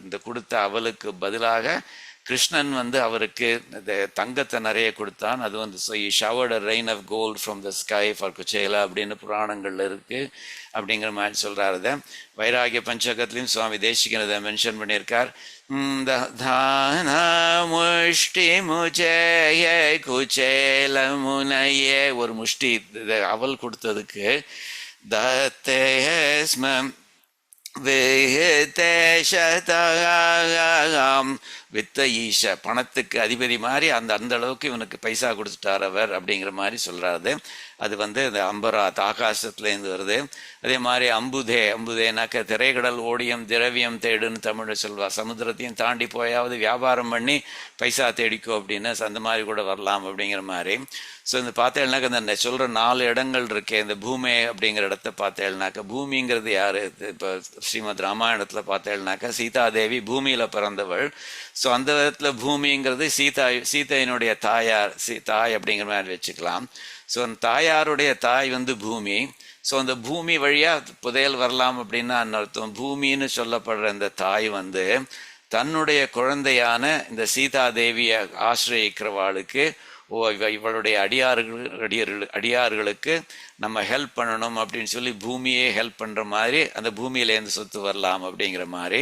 இந்த கொடுத்த அவலுக்கு பதிலாக கிருஷ்ணன் அவருக்கு இந்த தங்கத்தை நிறைய கொடுத்தான். அது so he showered a rain of gold from the sky for Kuchela அப்படின்னு புராணங்கள்ல இருக்கு அப்படிங்கிற மாதிரி சொல்றாரு. அதை வைராகிய பஞ்சகத்திலையும் சுவாமி தேசிகன் இதை மென்ஷன் பண்ணியிருக்கார். முஷ்டி முஜய குச்சேல முனையே, ஒரு முஷ்டி அவல் கொடுத்ததுக்கு தத்தேஸ்மம் வித்த ஈஷ, பணத்துக்கு அதிபதி மாதிரி அந்த அளவுக்கு இவனுக்கு பைசா கொடுத்துட்டார் அவர் அப்படிங்கிற மாதிரி சொல்றாரு. அது இந்த அம்பராத் ஆகாசத்துலேருந்து வருது. அதே மாதிரி அம்புதேனாக்க திரைக்கடல் ஓடியம் திரவியம் தேடுன்னு தமிழ் சொல்வா. சமுத்திரத்தையும் தாண்டி போயாவது வியாபாரம் பண்ணி பைசா தேடிக்கோ அப்படின்னு அந்த மாதிரி கூட வரலாம் அப்படிங்கிற மாதிரி. ஸோ இந்த பார்த்தேன்னாக்கா இந்த சொல்கிற 4 இடங்கள் இருக்கே, இந்த பூமி அப்படிங்கிற இடத்த பார்த்தேன்னாக்கா, பூமிங்கிறது யார்? இப்போ ஸ்ரீமத் ராமாயணத்தில் பார்த்தேன்னாக்கா சீதாதேவி பூமியில் பிறந்தவள். ஸோ அந்த விதத்தில் பூமிங்கிறது சீதையினுடைய தாயார், தாய் அப்படிங்கிற மாதிரி வச்சுக்கலாம். ஸோ அந்த தாயாருடைய தாய் வந்து பூமி. ஸோ அந்த பூமி வழியாக புதையல் வரலாம் அப்படின்னா அர்த்தம். பூமின்னு சொல்லப்படுற இந்த தாய் வந்து தன்னுடைய குழந்தையான இந்த சீதாதேவியை ஆசிரியக்கிறவாளுக்கு, இவளுடைய அடியார்களுக்கு நம்ம ஹெல்ப் பண்ணணும் அப்படின்னு சொல்லி பூமியே ஹெல்ப் பண்ணுற மாதிரி அந்த பூமியிலேருந்து சொத்து வரலாம் அப்படிங்கிற மாதிரி.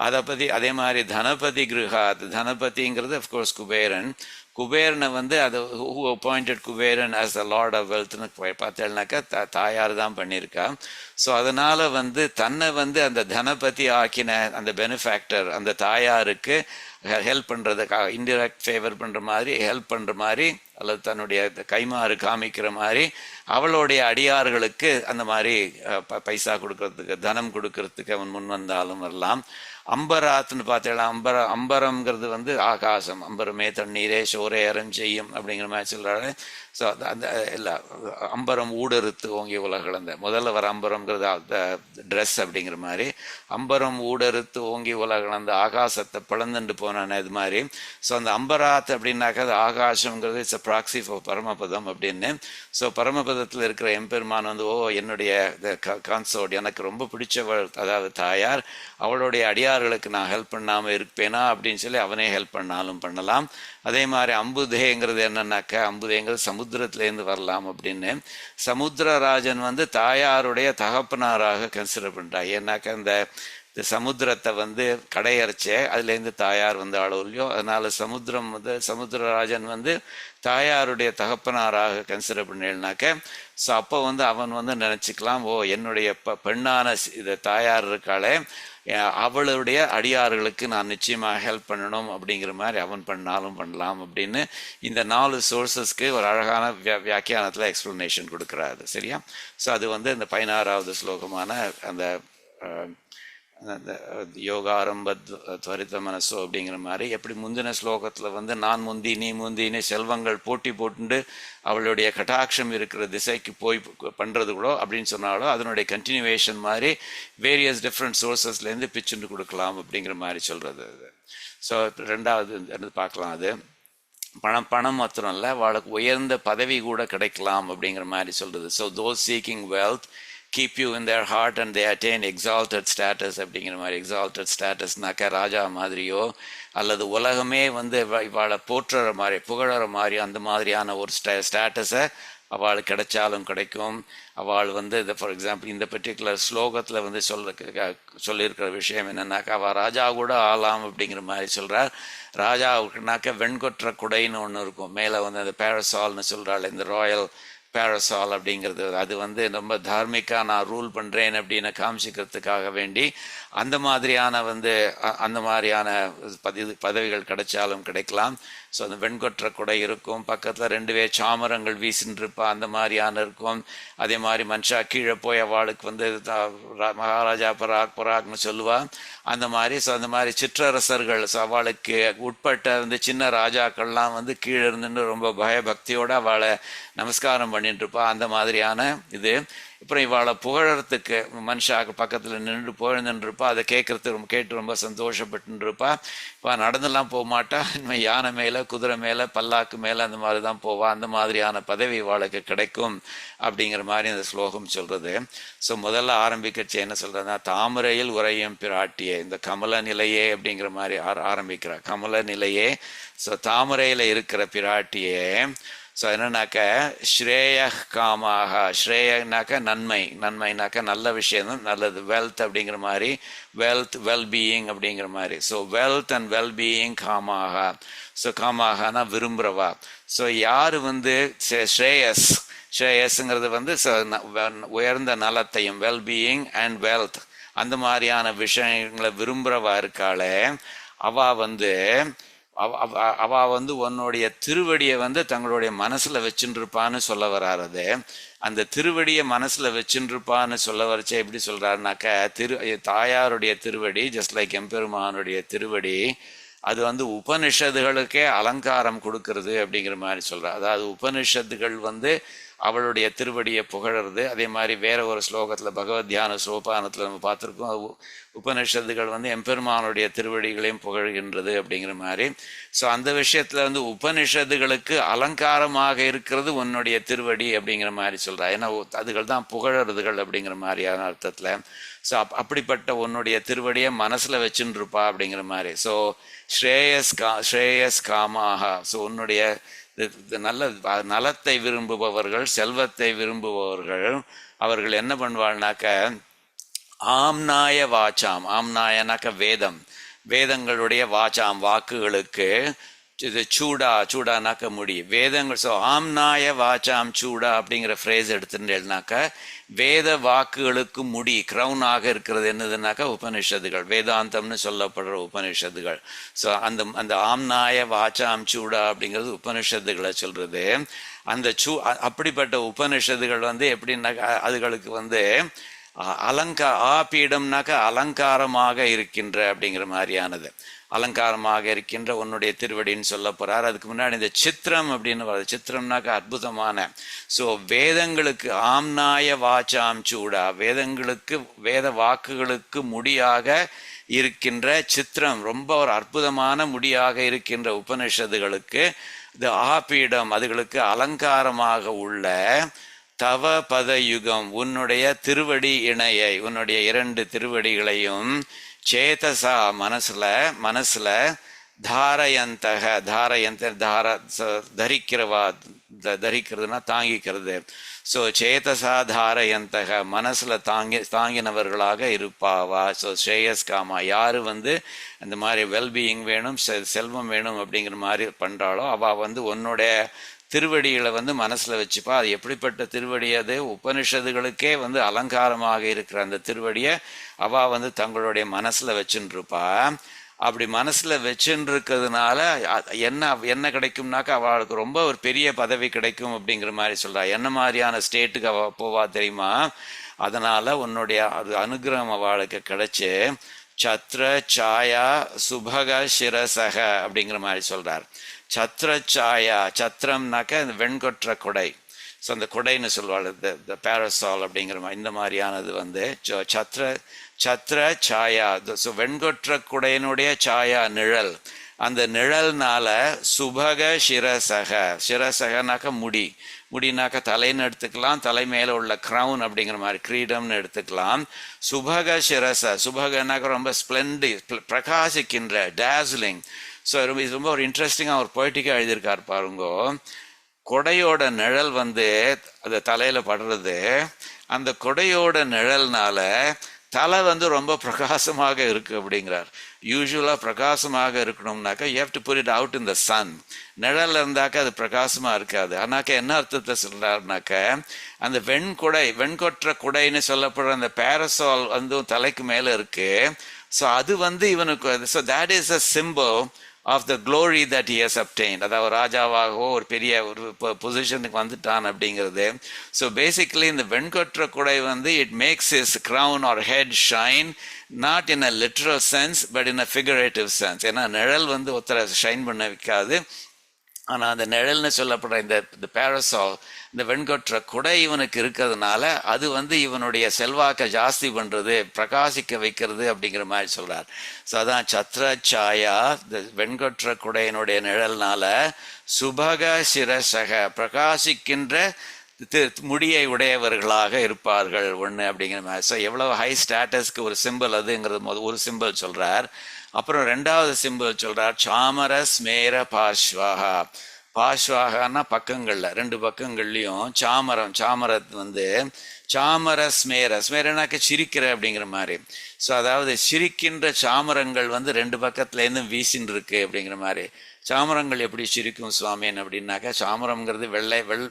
அதை பற்றி அதே மாதிரி தனபதி கிருஹாத், தனபதிங்கிறது அஃப்கோர்ஸ் குபேரன். குபேரனை வந்து அது who appointed Kuberan as the lord of வெல்த்னு பார்த்தேன்னாக்கா தாயார் தான் பண்ணியிருக்கா. ஸோ அதனால் வந்து தன்னை வந்து அந்த தனபதி ஆக்கின அந்த பெனிஃபேக்டர் அந்த தாயாருக்கு ஹெல்ப் பண்ணுறதுக்காக, இன்டிரெக்ட் ஃபேவர் பண்ணுற மாதிரி, ஹெல்ப் பண்ணுற மாதிரி, அல்லது தன்னுடைய கைமாறு காமிக்கிற மாதிரி அவளுடைய அடியார்களுக்கு அந்த மாதிரி பைசா கொடுக்கறதுக்கு, தனம் கொடுக்கறதுக்கு அவன் முன் வந்தாலும் வரலாம். அம்பராத்னு பார்த்தேன்னா அம்பரம்ங்கிறது வந்து ஆகாசம். அம்பரமே தண்ணீரே சோரே அறம் செய்யும் அப்படிங்கிற மாதிரி சொல்கிறாரு. ஸோ அந்த இல்லை, அம்பரம் ஊடறுத்து ஓங்கி உலகளந்த, முதல்ல வர அம்பரம்ங்கிறது ட்ரெஸ் அப்படிங்கிற மாதிரி, அம்பரம் ஊடறுத்து ஓங்கி உலகளந்த ஆகாசத்தை பிளந்துட்டு போனானே இது மாதிரி. ஸோ அந்த அம்பராத் அப்படின்னாக்கா அது ஆகாசம்ங்கிறது இட்ஸ் அ ப்ராக்சி ஃபார் பரமபதம் அப்படின்னு. ஸோ பரமபதத்தில் இருக்கிற எம்பெருமான் வந்து என்னுடைய கான்சோர்ட், எனக்கு ரொம்ப பிடிச்சவள், அதாவது தாயார், அவளுடைய அடியார்களுக்கு நான் ஹெல்ப் பண்ணாமல் இருப்பேனா அப்படின்னு சொல்லி அவனே ஹெல்ப் பண்ணாலும் பண்ணலாம். அதே மாதிரி அம்புதேங்கிறது என்னன்னாக்கா, அம்புதேங்கிறது சமுத்திரத்திலேருந்து வரலாம் அப்படின்னு. சமுத்திரராஜன் வந்து தாயாருடைய தகப்பனாராக கன்சிடர் பண்ணுறா. ஏன்னாக்கா இந்த சமுத்திரத்தை வந்து கடையரைச்சே அதுலேருந்து தாயார் வந்து ஆளவில்லையோ, அதனால சமுத்திரம் வந்து சமுத்திரராஜன் வந்து தாயாருடைய தகப்பனாராக கன்சிடர் பண்ணேன்னாக்க. ஸோ அப்போ வந்து அவன் வந்து நினச்சிக்கலாம், என்னுடைய பெண்ணான இது தாயார் இருக்காளே, அவளுடைய அடியார்களுக்கு நான் நிச்சயமாக ஹெல்ப் பண்ணணும் அப்படிங்கிற மாதிரி அவன் பண்ணாலும் பண்ணலாம் அப்படின்னு இந்த 4 சோர்சஸ்க்கு ஒரு அழகான வியாக்கியானத்தில் எக்ஸ்பிளனேஷன் கொடுக்குறாரு. சரியா? ஸோ அது வந்து இந்த 16வது ஸ்லோகமான அந்த அந்த யோகாரம்ப துவரித மனசோ அப்படிங்கிற மாதிரி, எப்படி முந்தின ஸ்லோகத்தில் வந்து நான் முந்தி நீ முந்தின்னு செல்வங்கள் போட்டி போட்டுண்டு அவளுடைய கட்டாட்சம் இருக்கிற திசைக்கு போய் பண்ணுறது கூட அப்படின்னு சொன்னாலும் அதனுடைய கண்டினியூவேஷன் மாதிரி வேரியஸ் டிஃப்ரெண்ட் சோர்சஸ்லேருந்து பிச்சுண்டு கொடுக்கலாம் அப்படிங்கிற மாதிரி சொல்கிறது அது. ஸோ 2வது பார்க்கலாம், அது பணம் மாத்திரம் இல்லை, அவளுக்கு உயர்ந்த பதவி கூட கிடைக்கலாம் அப்படிங்கிற மாதிரி சொல்கிறது. So those seeking wealth keep you in their heart and they attain exalted status அப்படிங்கிற மாதிரி. எக்ஸால்டட் ஸ்டேட்டஸ்னாக்கா ராஜா மாதிரியோ அல்லது உலகமே வந்து இவாளை போற்றுற மாதிரி புகழற மாதிரி அந்த மாதிரியான ஒரு ஸ்டேட்டஸை அவளுக்கு கிடைச்சாலும் கிடைக்கும். அவள் வந்து இந்த ஃபார் எக்ஸாம்பிள் இந்த பர்டிகுலர் ஸ்லோகத்தில் வந்து சொல்லியிருக்கிற விஷயம் என்னன்னாக்கா, அவள் ராஜா கூட ஆலாம் அப்படிங்கிற மாதிரி சொல்கிறார். ராஜாவுக்குனாக்கா வெண்கொற்ற குடைன்னு ஒன்று இருக்கும், மேலே வந்து அந்த பேரசால்னு சொல்கிறாள், இந்த ராயல் பேரசால் அப்படிங்கிறது. அது வந்து ரொம்ப தார்மிக்காக நான் ரூல் பண்ணுறேன் அப்படின்னு காமிச்சிக்கிறதுக்காக வேண்டி அந்த மாதிரியான வந்து அந்த மாதிரியான பதவிகள் கிடைச்சாலும் கிடைக்கலாம். ஸோ அந்த வெண்கொற்ற குடை இருக்கும், பக்கத்தில் 2 சாமரங்கள் வீசின்னு இருப்பா, அந்த மாதிரியான இருக்கும். அதே மாதிரி மனுஷா கீழே போய் அவளுக்கு வந்து மகாராஜா பராக்னு சொல்லுவாள் அந்த மாதிரி. ஸோ அந்த மாதிரி சிற்றரசர்கள், ஸோ அவளுக்கு உட்பட்ட வந்து சின்ன ராஜாக்கள்லாம் வந்து கீழே இருந்துன்னு ரொம்ப பயபக்தியோடு அவளை நமஸ்காரம் பண்ணிட்டு இருப்பா, அந்த மாதிரியான இது. அப்புறம் இவாளை புகழறதுக்கு மனுஷாக்கு பக்கத்தில் நின்று புகழ்ந்துருப்பா, அதை கேட்டு ரொம்ப சந்தோஷப்பட்டுருப்பா. இப்போ நடந்துலாம் போக மாட்டா, இனிமேல் யானை மேலே குதிரை மேலே பல்லாக்கு மேலே அந்த மாதிரி தான் போவா, அந்த மாதிரியான பதவி இவாளுக்கு கிடைக்கும் அப்படிங்கிற மாதிரி இந்த ஸ்லோகம் சொல்கிறது. ஸோ முதல்ல ஆரம்பிக்கச்சு என்ன சொல்கிறதுனா, தாமரையில் உரையும் பிராட்டியே, இந்த கமல நிலையே அப்படிங்கிற மாதிரி ஆரம்பிக்கிறார். கமல நிலையே, ஸோ தாமரையில் இருக்கிற பிராட்டியே. ஸோ என்னன்னாக்க ஸ்ரேய காமாக, ஸ்ரேயனாக்க நன்மைனாக்க நல்ல விஷயம், நல்லது, வெல்த் அப்படிங்கிற மாதிரி, வெல்த் வெல்பீயிங் அப்படிங்கிற மாதிரி. ஸோ வெல்த் அண்ட் வெல்பீயிங் காமாக. ஸோ காமாகனா விரும்புகிறவா. ஸோ யார் வந்து ஸ்ரேயஸ்ங்கிறது வந்து உயர்ந்த நலத்தையும், வெல்பீயிங் அண்ட் வெல்த் அந்த மாதிரியான விஷயங்களை விரும்புகிறவா இருக்காளே, அவ வந்து உன்னுடைய திருவடியை வந்து தங்களுடைய மனசுல வச்சுருப்பான்னு சொல்ல வராது. அந்த திருவடியை மனசுல வச்சுருப்பான்னு சொல்ல வரைச்ச எப்படி சொல்றாருனாக்க, தாயாருடைய திருவடி ஜஸ்ட் லைக் எம்பெருமானுடைய திருவடி, அது வந்து உபனிஷத்துகளுக்கே அலங்காரம் கொடுக்கறது அப்படிங்கிற மாதிரி சொல்கிறார். அதாவது உபனிஷத்துகள் வந்து அவளுடைய திருவடியை புகழறது. அதே மாதிரி வேற ஒரு ஸ்லோகத்தில் பகவத் தியான சோபானத்தில் நம்ம பார்த்துருக்கோம், உபனிஷத்துகள் வந்து எம்பெருமானுடைய திருவடிகளையும் புகழ்கின்றது அப்படிங்கிற மாதிரி. ஸோ அந்த விஷயத்தில் வந்து உபனிஷத்துகளுக்கு அலங்காரமாக இருக்கிறது உன்னுடைய திருவடி அப்படிங்கிற மாதிரி சொல்கிறா. ஏன்னா அதுகள் தான் புகழறதுகள் அப்படிங்கிற மாதிரியான அர்த்தத்தில். ஸோ அப்படிப்பட்ட உன்னுடைய திருவடியை மனசில் வச்சுன்னு இருப்பா அப்படிங்கிற மாதிரி. ஸோ ஸ்ரேயஸ் காமாக, ஸோ உன்னுடைய நல்ல நலத்தை விரும்புபவர்கள், செல்வத்தை விரும்புபவர்கள், அவர்கள் என்ன பண்ணுவாள்னாக்க ஆம்நாய வாச்சாம், ஆம்நாயனாக்க வேதம், வேதங்களுடைய வாச்சாம் வாக்குகளுக்கு இது சூடானாக்க முடி வேதங்கள். ஸோ ஆம்நாய வாச்சாம் சூடா அப்படிங்கிற ஃப்ரேஸ் எடுத்துட்டேன்னாக்க வேத வாக்குகளுக்கு முடி க்ரௌனாக இருக்கிறது என்னதுன்னாக்கா உபனிஷத்துகள், வேதாந்தம்னு சொல்லப்படுற உபனிஷத்துகள். ஸோ அந்த ஆம்நாய வாச்சாம் சூடா அப்படிங்கிறது உபனிஷத்துகளை சொல்றது. அந்த அப்படிப்பட்ட உபனிஷத்துகள் வந்து எப்படின்னாக்கா அதுகளுக்கு வந்து ஆபீடம்னாக்க அலங்காரமாக இருக்கின்ற அப்படிங்கிற மாதிரியானது, அலங்காரமாக இருக்கின்ற உன்னுடைய திருவடின்னு சொல்ல போறார். அதுக்கு முன்னாடி இந்த சித்திரம் அப்படின்னு வருது. சித்திரம்னாக்க அற்புதமான. ஸோ வேதங்களுக்கு ஆம்நாய வாச்சாம் சூடா, வேதங்களுக்கு வேத வாக்குகளுக்கு முடியாக இருக்கின்ற சித்திரம், ரொம்ப ஒரு அற்புதமான முடியாக இருக்கின்ற உபனிஷத்துகளுக்கு இந்த ஆபீடம், அதுகளுக்கு அலங்காரமாக உள்ள தவ பத யுகம், உன்னுடைய திருவடி இணையை, உன்னுடைய 2 திருவடிகளையும் சேதசா மனசுல தாரயந்தக, தரிக்கிறவா, தரிக்கிறதுனா தாங்கிக்கிறது. ஸோ சேதசா தாரயந்தக, மனசுல தாங்கினவர்களாக இருப்பாவா. ஸோ ஸ்ரேயஸ் காமா, யாரு வந்து அந்த மாதிரி வெல்பீயிங் வேணும், செல்வம் வேணும் அப்படிங்கிற மாதிரி பண்றாளோ அவ வந்து உன்னுடைய திருவடிகளை வந்து மனசுல வச்சுப்பா. அது எப்படிப்பட்ட திருவடி? அது உபனிஷத்துகளுக்கே வந்து அலங்காரமாக இருக்கிற அந்த திருவடியை அவ வந்து தங்களுடைய மனசுல வச்சுட்டு இருப்பா. அப்படி மனசுல வச்சுட்டு இருக்கிறதுனால என்ன கிடைக்கும்னாக்கா அவளுக்கு ரொம்ப ஒரு பெரிய பதவி கிடைக்கும் அப்படிங்கிற மாதிரி சொல்றா. என்ன மாதிரியான ஸ்டேட்டுக்கு அவ போவா தெரியுமா? அதனால உன்னுடைய அனுகிரகம் அவளுக்கு கிடைச்சு சத்ர சாயா சுபக சிரசக அப்படிங்கிற மாதிரி சொல்றார். சத்ர சாயா, சத்திரம்னாக்க இந்த வெண்கொற்ற கொடை. ஸோ அந்த கொடைன்னு சொல்லுவாள், இந்த பேரசால் அப்படிங்கிற மாதிரி, இந்த மாதிரியானது வந்து சத்ர சாயா. ஸோ வெண்கொற்ற குடையினுடைய சாயா நிழல், அந்த நிழல்னால சுபக சிரசக, சிரசகனாக்க முடினாக்க தலைன்னு எடுத்துக்கலாம், தலை மேல உள்ள கிரவுன் அப்படிங்கிற மாதிரி கிரீடம்னு எடுத்துக்கலாம். சுபக சிரச, சுபகனாக்க ரொம்ப பிரகாசிக்கின்ற, டேஸ்லிங். ஸோ இது ரொம்ப ஒரு இன்ட்ரெஸ்டிங்காக ஒரு பொய்டிக்காக எழுதியிருக்கார் பாருங்கோ. கொடையோட நிழல் வந்து அது தலையில படுறது, அந்த கொடையோட நிழல்னால தலை வந்து ரொம்ப பிரகாசமாக இருக்கு அப்படிங்கிறார். யூஸ்வலாக பிரகாசமாக இருக்கணும்னாக்கா you have to put it out in the sun. நிழல் இருந்தாக்கா அது பிரகாசமா இருக்காது. ஆனாக்கா என்ன அர்த்தத்தை சொல்றாருனாக்க அந்த வெண்கொற்ற குடைன்னு சொல்லப்படுற அந்த பேரசால் வந்து தலைக்கு மேல இருக்கு. ஸோ அது வந்து இவனுக்கு, so that is a simple of the glory that he has obtained. அதாவது ராஜாவாகவோ ஒரு பெரிய ஒரு பொசிஷனுக்கு வந்துட்டான் அப்படிங்கிறது. ஸோ பேசிக்கலி இந்த வெண்கொற்ற குடை வந்து it makes his crown or head shine not in a literal sense but in a figurative sense. ஏன்னா நிழல் வந்து ஒருத்தரை ஷைன் பண்ண வைக்காது. ஆனால் அந்த நிழல்னு சொல்லப்படுற இந்த பேரசால், இந்த வெண்கொற்ற குடை இவனுக்கு இருக்கிறதுனால அது வந்து இவனுடைய செல்வாக்கை ஜாஸ்தி பண்றது, பிரகாசிக்க வைக்கிறது அப்படிங்கிற மாதிரி சொல்றார். ஸோ அதான் சத்ர சாயா, இந்த வெண்கொற்ற குடையினுடைய நிழல்னால சுபக சிரசக, பிரகாசிக்கின்ற முடியை உடையவர்களாக இருப்பார்கள் ஒன்று அப்படிங்கிற மாதிரி. ஸோ எவ்வளவு ஹை ஸ்டேட்டஸ்க்கு ஒரு சிம்பிள் அதுங்கிறது ஒரு சிம்பிள் சொல்றார். அப்புறம் 2வது சிம்பிள் சொல்றார், சாமர ஸ்மேர பாஸ்வாகா. பாஸ்வாகான்னா பக்கங்கள்ல 2 பக்கங்கள்லயும் சாமரம் வந்து சாமர ஸ்மேரனாக்க சிரிக்கிற அப்படிங்கிற மாதிரி. ஸோ அதாவது சிரிக்கின்ற சாமரங்கள் வந்து 2 பக்கத்துல வீசின்னு இருக்கு அப்படிங்கிற மாதிரி. சாமரங்கள் எப்படி சிரிக்கும் சுவாமின்னு அப்படின்னாக்கா, சாமரம்ங்கிறது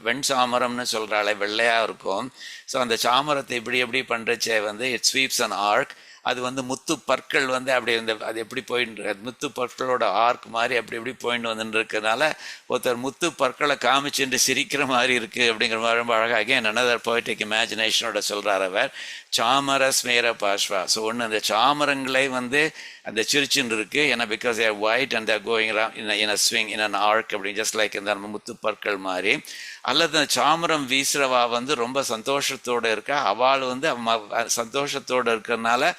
வெண் சாமரம்னு சொல்றாளே, வெள்ளையா இருக்கும். ஸோ அந்த சாமரத்தை இப்படி எப்படி பண்றச்சே வந்து இட் ஸ்வீப்ஸ் அன் ஆர்க். அது வந்து முத்து பற்கள் வந்து அப்படி அது எப்படி போயின்னு முத்து பற்களோட ஆர்க் மாதிரி அப்படி எப்படி போயிட்டு வந்துட்டு இருக்கிறதுனால ஒருத்தர் முத்து பற்களை காமிச்சுட்டு சிரிக்கிற மாதிரி இருக்கு அப்படிங்கிற மாதிரி ரொம்ப அழகாக அகேன் another poetic இமேஜினேஷனோட சொல்றார் அவர். சாமர ஸ்மேர பாஷ்வா. ஸோ ஒன்று அந்த சாமரங்களை வந்து அந்த சிரிச்சுன்னு இருக்கு, ஏன்னா because they're white and they're going in a swing in an arc அப்படின்னு ஜஸ்ட் லைக் இந்த நம்ம முத்து பற்கள் மாதிரி. அல்லது அந்த சாமரம் வீசுறவா வந்து ரொம்ப சந்தோஷத்தோடு இருக்கா, அவள் வந்து சந்தோஷத்தோடு இருக்கிறதுனால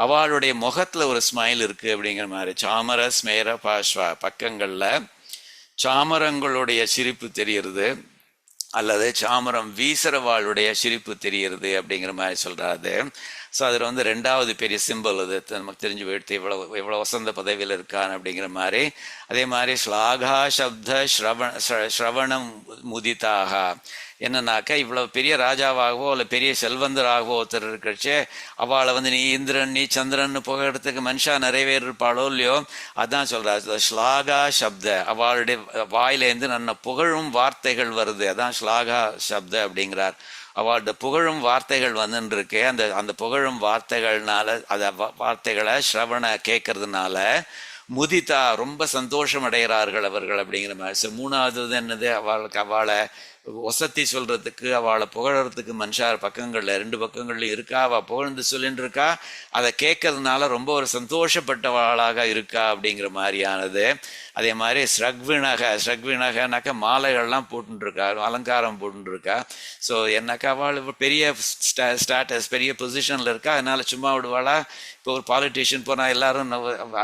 அவளுடைய முகத்துல ஒரு ஸ்மைல் இருக்கு அப்படிங்கிற மாதிரி. சாமர ஸ்மேர பாஷ்வா பக்கங்கள்ல சாமரங்களுடைய சிரிப்பு தெரிகிறது அல்லது சாமரம் வீசறவாளுடைய சிரிப்பு தெரிகிறது அப்படிங்கிற மாதிரி சொல்றாரு. ஸோ அதில் வந்து ரெண்டாவது பெரிய சிம்பிள் அது நமக்கு தெரிஞ்சு போயிடுத்து எவ்வளோ வசந்த பதவியில் இருக்கான் அப்படிங்கிற மாதிரி. அதே மாதிரி ஸ்லாகா சப்த ஸ்ரவணம் முதிதாக, என்னன்னாக்கா இவ்வளோ பெரிய ராஜாவாகவோ இல்லை பெரிய செல்வந்தராகவோ ஒருத்தர் இருக்கிறச்சே அவளை வந்து நீ இந்திரன் நீ சந்திரன் புகழத்துக்கு மனுஷா நிறைவேறிருப்பாளோ இல்லையோ, அதான் சொல்கிறார் ஸ்லாகா சப்த, அவளுடைய வாயிலேருந்து நல்ல புகழும் வார்த்தைகள் வருது, அதான் ஸ்லாகா சப்த அப்படிங்கிறார். அவளோட புகழும் வார்த்தைகள் வந்துன்னு இருக்கு, அந்த புகழும் வார்த்தைகள்னால அந்த வார்த்தைகளை ஸ்ரவண கேட்கறதுனால முதிதா ரொம்ப சந்தோஷம் அடைகிறார்கள் அவர்கள் அப்படிங்கிற மாதிரி. ஸோ மூணாவது என்னது, அவளை வசத்தி சொல்றதுக்கு அவளை புகழறதுக்கு மனுஷார் பக்கங்கள்ல ரெண்டு பக்கங்கள்லையும் இருக்கா, அவள் புகழ்ந்து சொல்லின்னு இருக்கா, அதை கேட்கறதுனால ரொம்ப ஒரு சந்தோஷப்பட்டவளாக இருக்கா அப்படிங்கிற மாதிரியானது. அதே மாதிரி ஸ்ரக்விணகனாக்கா மாலைகள்லாம் போட்டுருக்கா, அலங்காரம் போட்டுருக்கா. ஸோ என்னக்கா அவள் பெரிய ஸ்டாட்டஸ் பெரிய பொசிஷனில் இருக்கா, அதனால சும்மா விடுவாளா. இப்போ ஒரு பாலிட்டிஷியன் போனால் எல்லாரும்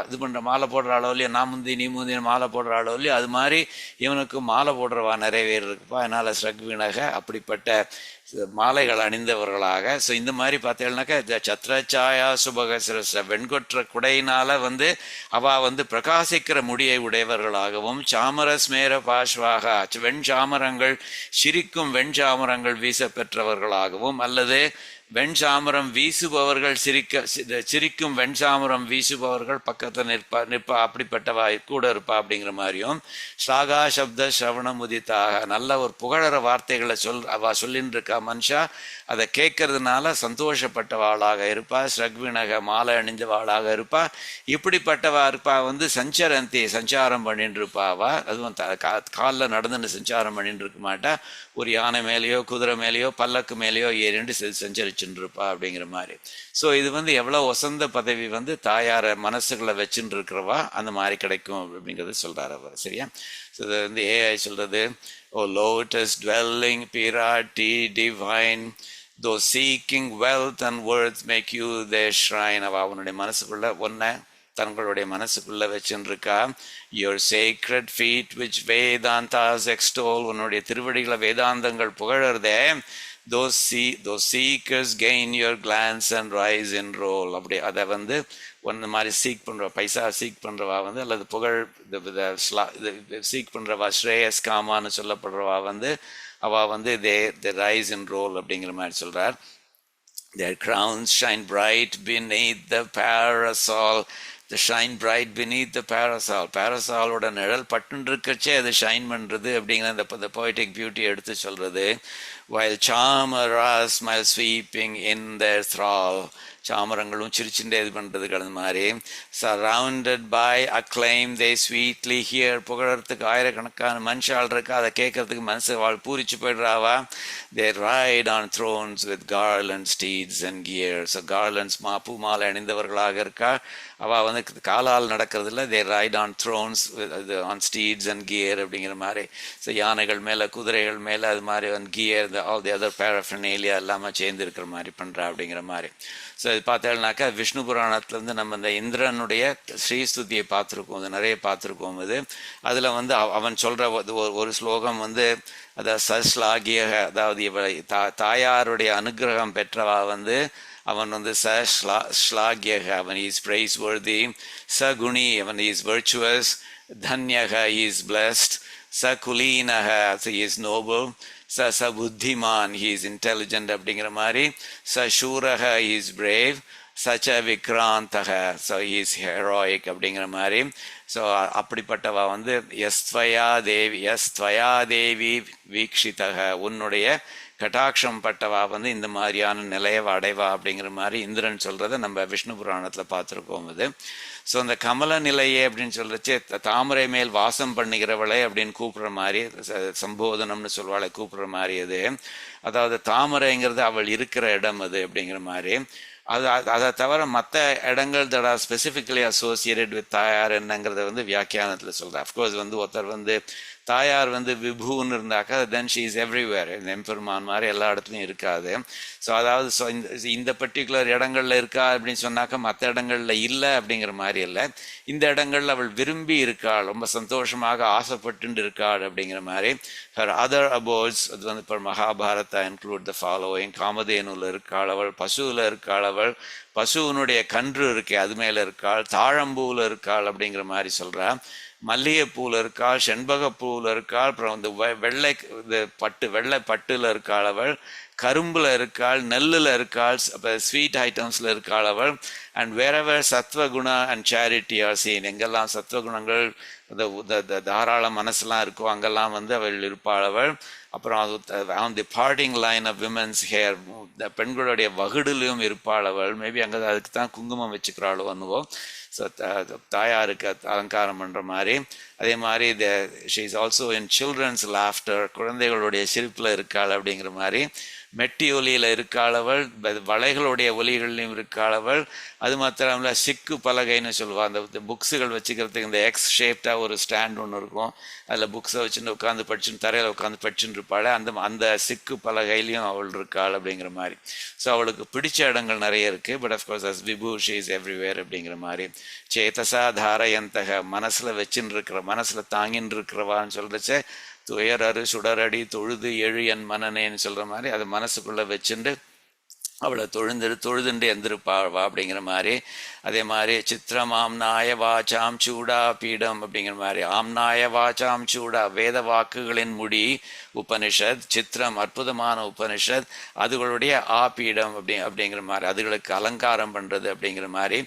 இது பண்ணுற மாலை போடுற ஆளோ இல்லையோ, நான் முந்தி நீ முந்தி மாலை போடுற ஆளோ இல்லையோ, அது மாதிரி இவனுக்கு மாலை போடுறவா நிறைய பேர் இருக்குப்பா. அதனால ஸ்ரக்விணக அப்படிப்பட்ட மாலைகள் அணிந்தவர்களாக. ஸோ இந்த மாதிரி பார்த்தீங்கன்னாக்கா இந்த சத்ரச்சாயா சுபகசிரச வெண்கொற்ற குடையினால வந்து அவ வந்து பிரகாசிக்கிற முடியை உடையவர்களாகவும், சாமரஸ்மேர பாஷ்வாக வெண்சாமரங்கள் சிரிக்கும் வெண்சாமரங்கள் வீச பெற்றவர்களாகவும், அல்லது வெண்சாமரம் வீசுபவர்கள் சிரிக்கும் வெண்சாமரம் வீசுபவர்கள் பக்கத்தில் நிற்பா அப்படிப்பட்டவா கூட இருப்பா அப்படிங்கிற மாதிரியும். ஸ்லாகா சப்த ஸ்ரவண முதித்தாக, நல்ல ஒரு புகழற வார்த்தைகளை அவ சொல்லின்னு இருக்கா மனுஷா, அதை கேட்கறதுனால சந்தோஷப்பட்டவாளாக இருப்பா. ஸ்ரக்விணக மாலை அணிந்தவாளாக இருப்பா. இப்படிப்பட்டவா இருப்பா வந்து சஞ்சாரம் பண்ணிட்டு இருப்பாவா. அதுவும் காலில் நடந்துன்னு சஞ்சாரம் பண்ணிட்டு இருக்க மாட்டா, ஒரு யானை மேலேயோ குதிரை மேலேயோ பல்லக்கு மேலேயோ ஏறிண்டு சஞ்சரிச்சுட்டு இருப்பா அப்படிங்கிற மாதிரி. ஸோ இது வந்து எவ்வளோ வசந்த பதவி வந்து தாயார மனசுகளை வச்சுட்டு இருக்கிறவா அந்த மாதிரி கிடைக்கும் அப்படிங்கிறது சொல்றாரு அவர். சரியா? ஸோ இது வந்து ஏஐ சொல்றது, ஓ lotus dwelling pirati divine, though seeking wealth and worth make you their shrine. அவனுடைய மனசுக்குள்ள ஒன்ன தங்களுடைய மனசுக்குள்ள வச்சுருக்கா. your sacred feet which Vedantas extol, உன்னுடைய திருவடிகளை வேதாந்தங்கள் புகழறதே. those seekers gain your glance and rise in roll. அப்படி அதை வந்து ஒன்று மாதிரி சீக் பண்ணுறவா, பைசா சீக் பண்ணுறவா வந்து, அல்லது புகழ் சீக் பண்ணுறவா, ஸ்ரேயஸ் காமான்னு சொல்லப்படுறவா வந்து அவள் வந்து they rise in roll அப்படிங்கிற மாதிரி சொல்கிறார். their crowns shine bright beneath the parasol. The shine bright beneath the parasol. பாரசாலோட நிழல் பட்டுன்னு இருக்கச்சே அது ஷைன் பண்ணுறது அப்படிங்கிற அந்த poetic beauty எடுத்து சொல்கிறது. while charmers smile sweeping in their thrall, சாமரங்களும் சிரிச்சுட்டே இது பண்ணுறதுக்கு அந்த மாதிரி. Surrounded by acclaim they sweetly hear, புகழறதுக்கு ஆயிரக்கணக்கான மனுஷால் இருக்கா, அதை கேட்கறதுக்கு மனசு வாழ் பூரிச்சு போயிடுறாவா. They ride on thrones with garland steeds and gear. So garlands பூ மாலை அணிந்தவர்களாக இருக்கா. அவள் வந்து காலால் நடக்கிறதுல they ride on thrones on steeds and gear அப்படிங்கிற மாதிரி. ஸோ யானைகள் மேலே குதிரைகள் மேலே அது மாதிரி வந்து கியர் ஆல் தி அதர் பேரஃபர்னேலியா எல்லாமே சேர்ந்து இருக்கிற மாதிரி பண்ணுறா அப்படிங்கிற மாதிரி. ஸோ இது பார்த்தேன்னாக்கா விஷ்ணு புராணத்துலேருந்து நம்ம இந்த இந்திரனுடைய ஸ்ரீஸ்துதியை பார்த்துருக்கோம், அது நிறைய பார்த்துருக்கோம். இது அதில் வந்து அவன் சொல்கிற ஒரு ஸ்லோகம் வந்து அதை சஸ்லாகிய, அதாவது இவளை தாயாருடைய அனுகிரகம் பெற்றவா வந்து அவன் வந்து ஸ்லாகியக, அவன் இஸ் பிரைஸ் வர்தி, சகுணி, அவன் இஸ் வர்ச்சுவஸ், தன்யக இஸ் பிளஸ்ட், சகுலீனக இஸ் நோபல், ச புத்திமான் he is intelligent அப்படிங்கிற மாதிரி, சூரக he is brave, சச்ச விக்ராந்தக so he is heroic அப்படிங்கிற மாதிரி. ஸோ அப்படிப்பட்டவா வந்து யஸ்த்வயா தேவி வீக்ஷிதக, உன்னுடைய கட்டாட்சம் பட்டவா வந்து இந்த மாதிரியான நிலையை அடைவா அப்படிங்கிற மாதிரி இந்திரன் சொல்கிறத நம்ம விஷ்ணு புராணத்தில் பார்த்துருக்கோம். இது ஸோ அந்த கமல நிலையே அப்படின்னு சொல்லிச்சு தாமரை மேல் வாசம் பண்ணுகிறவளை அப்படின்னு கூப்பிடுற மாதிரி சம்போதனம்னு சொல்வாளை கூப்பிடுற மாதிரி அது. அதாவது தாமரைங்கிறது அவள் இருக்கிற இடம் அது அப்படிங்கிற மாதிரி. அதை தவிர மற்ற இடங்கள் that R specifically associated with தாயார் என்னங்கிறத வந்து வியாக்கியானத்தில் சொல்கிறேன். அஃப்கோர்ஸ் வந்து ஒருத்தர் வந்து தாயார் வந்து விபுன்னு இருந்தாக்கா தென் ஷீ இஸ் எவ்ரிவேர், இந்த எம்பெருமான் மாதிரி எல்லா இடத்துலையும் இருக்காது. ஸோ அதாவது இந்த பர்டிகுலர் இடங்கள்ல இருக்கா அப்படின்னு சொன்னாக்கா மற்ற இடங்கள்ல இல்லை அப்படிங்கிற மாதிரி இல்லை. இந்த இடங்கள்ல அவள் விரும்பி இருக்காள், ரொம்ப சந்தோஷமாக ஆசைப்பட்டு இருக்காள் அப்படிங்கிற மாதிரி. ஹர் அதர் அபோர்ட்ஸ் அது வந்து இப்போ மகாபாரதா இன்க்ளூட் த ஃபாலோயிங். காமதேனுல இருக்காள் அவள், பசுவில் இருக்காள் அவள், பசுவனுடைய கன்று இருக்கே அது மேலே இருக்காள், தாழம்பூவில் இருக்காள் அப்படிங்கிற மாதிரி சொல்கிறா. மல்லிகைப்பூவில் இருக்காள், செண்பகப்பூவில் இருக்காள், அப்புறம் இந்த வெள்ளை வெள்ளை பட்டுல இருக்காள் அவள், கரும்புல இருக்காள், நெல்லில் இருக்காள், அப்போ ஸ்வீட் ஐட்டம்ஸில் இருக்காள் அவள். அண்ட் வேறவர் சத்வகுணா அண்ட் சேரிட்டி ஆர் சீன், எங்கெல்லாம் சத்வகுணங்கள் இந்த தாராள மனசுலாம் இருக்கோ அங்கெல்லாம் வந்து அவள் இருப்பாள் அவள். அப்புறம் on the parting line of women's hair, இந்த பெண்களுடைய வகுடுலையும் இருப்பாள் அவள். மேபி அங்கே அதுக்கு தான் குங்குமம் வச்சுக்கிறாளோ அனுபவம். ஸோ தாயாருக்கு அலங்காரம் பண்ணுற மாதிரி. அதே மாதிரி she is also in children's laughter, குழந்தைகளுடைய சிரிப்பில் இருக்காள் அப்படிங்கிற மாதிரி. மெட்டி ஒலியில் இருக்காளவள், வளைகளுடைய ஒலிகள்லையும் இருக்காளவள். அது மாத்திரமில்ல சிக்கு பலகைன்னு சொல்லுவாள், அந்த புக்ஸுகள் வச்சுக்கிறதுக்கு இந்த எக்ஸ் ஷேப்டாக ஒரு ஸ்டாண்ட் ஒன்று இருக்கும், அதில் புக்ஸை வச்சுட்டு உட்காந்து படிச்சுன்னு தரையில் உட்காந்து படிச்சுட்டு இருப்பாள். அந்த சிக்கு பலகையிலையும் அவள் இருக்காள் அப்படிங்கிற மாதிரி. ஸோ அவளுக்கு பிடிச்ச இடங்கள் நிறைய இருக்குது. பட் அஃப்கோர்ஸ் அஸ் விபு ஷீ இஸ் எவ்ரிவேர் அப்படிங்கிற மாதிரி. சேதசா தாரயந்தக, மனசில் வச்சுன்னு இருக்கிற, மனசில் தாங்கின்னு இருக்கிறவான்னு சொல்கிறச்சே துயரறு சுடரடி தொழுது எழு என் மனநேன்னு சொல்கிற மாதிரி அதை மனசுக்குள்ளே வச்சுட்டு அவளை தொழுதுண்டு எந்திருப்பாவா அப்படிங்கிற மாதிரி. அதே மாதிரி சித்திரம் ஆம்நாய வாச்சாம் சூடா பீடம் அப்படிங்கிற மாதிரி. ஆம்நாய வாச்சாம் சூடா, வேத வாக்குகளின் முடி உபனிஷத், சித்திரம் அற்புதமான உபனிஷத், அதுகளுடைய ஆபீடம் அப்படிங்கிற மாதிரி, அதுகளுக்கு அலங்காரம் பண்ணுறது அப்படிங்கிற மாதிரி.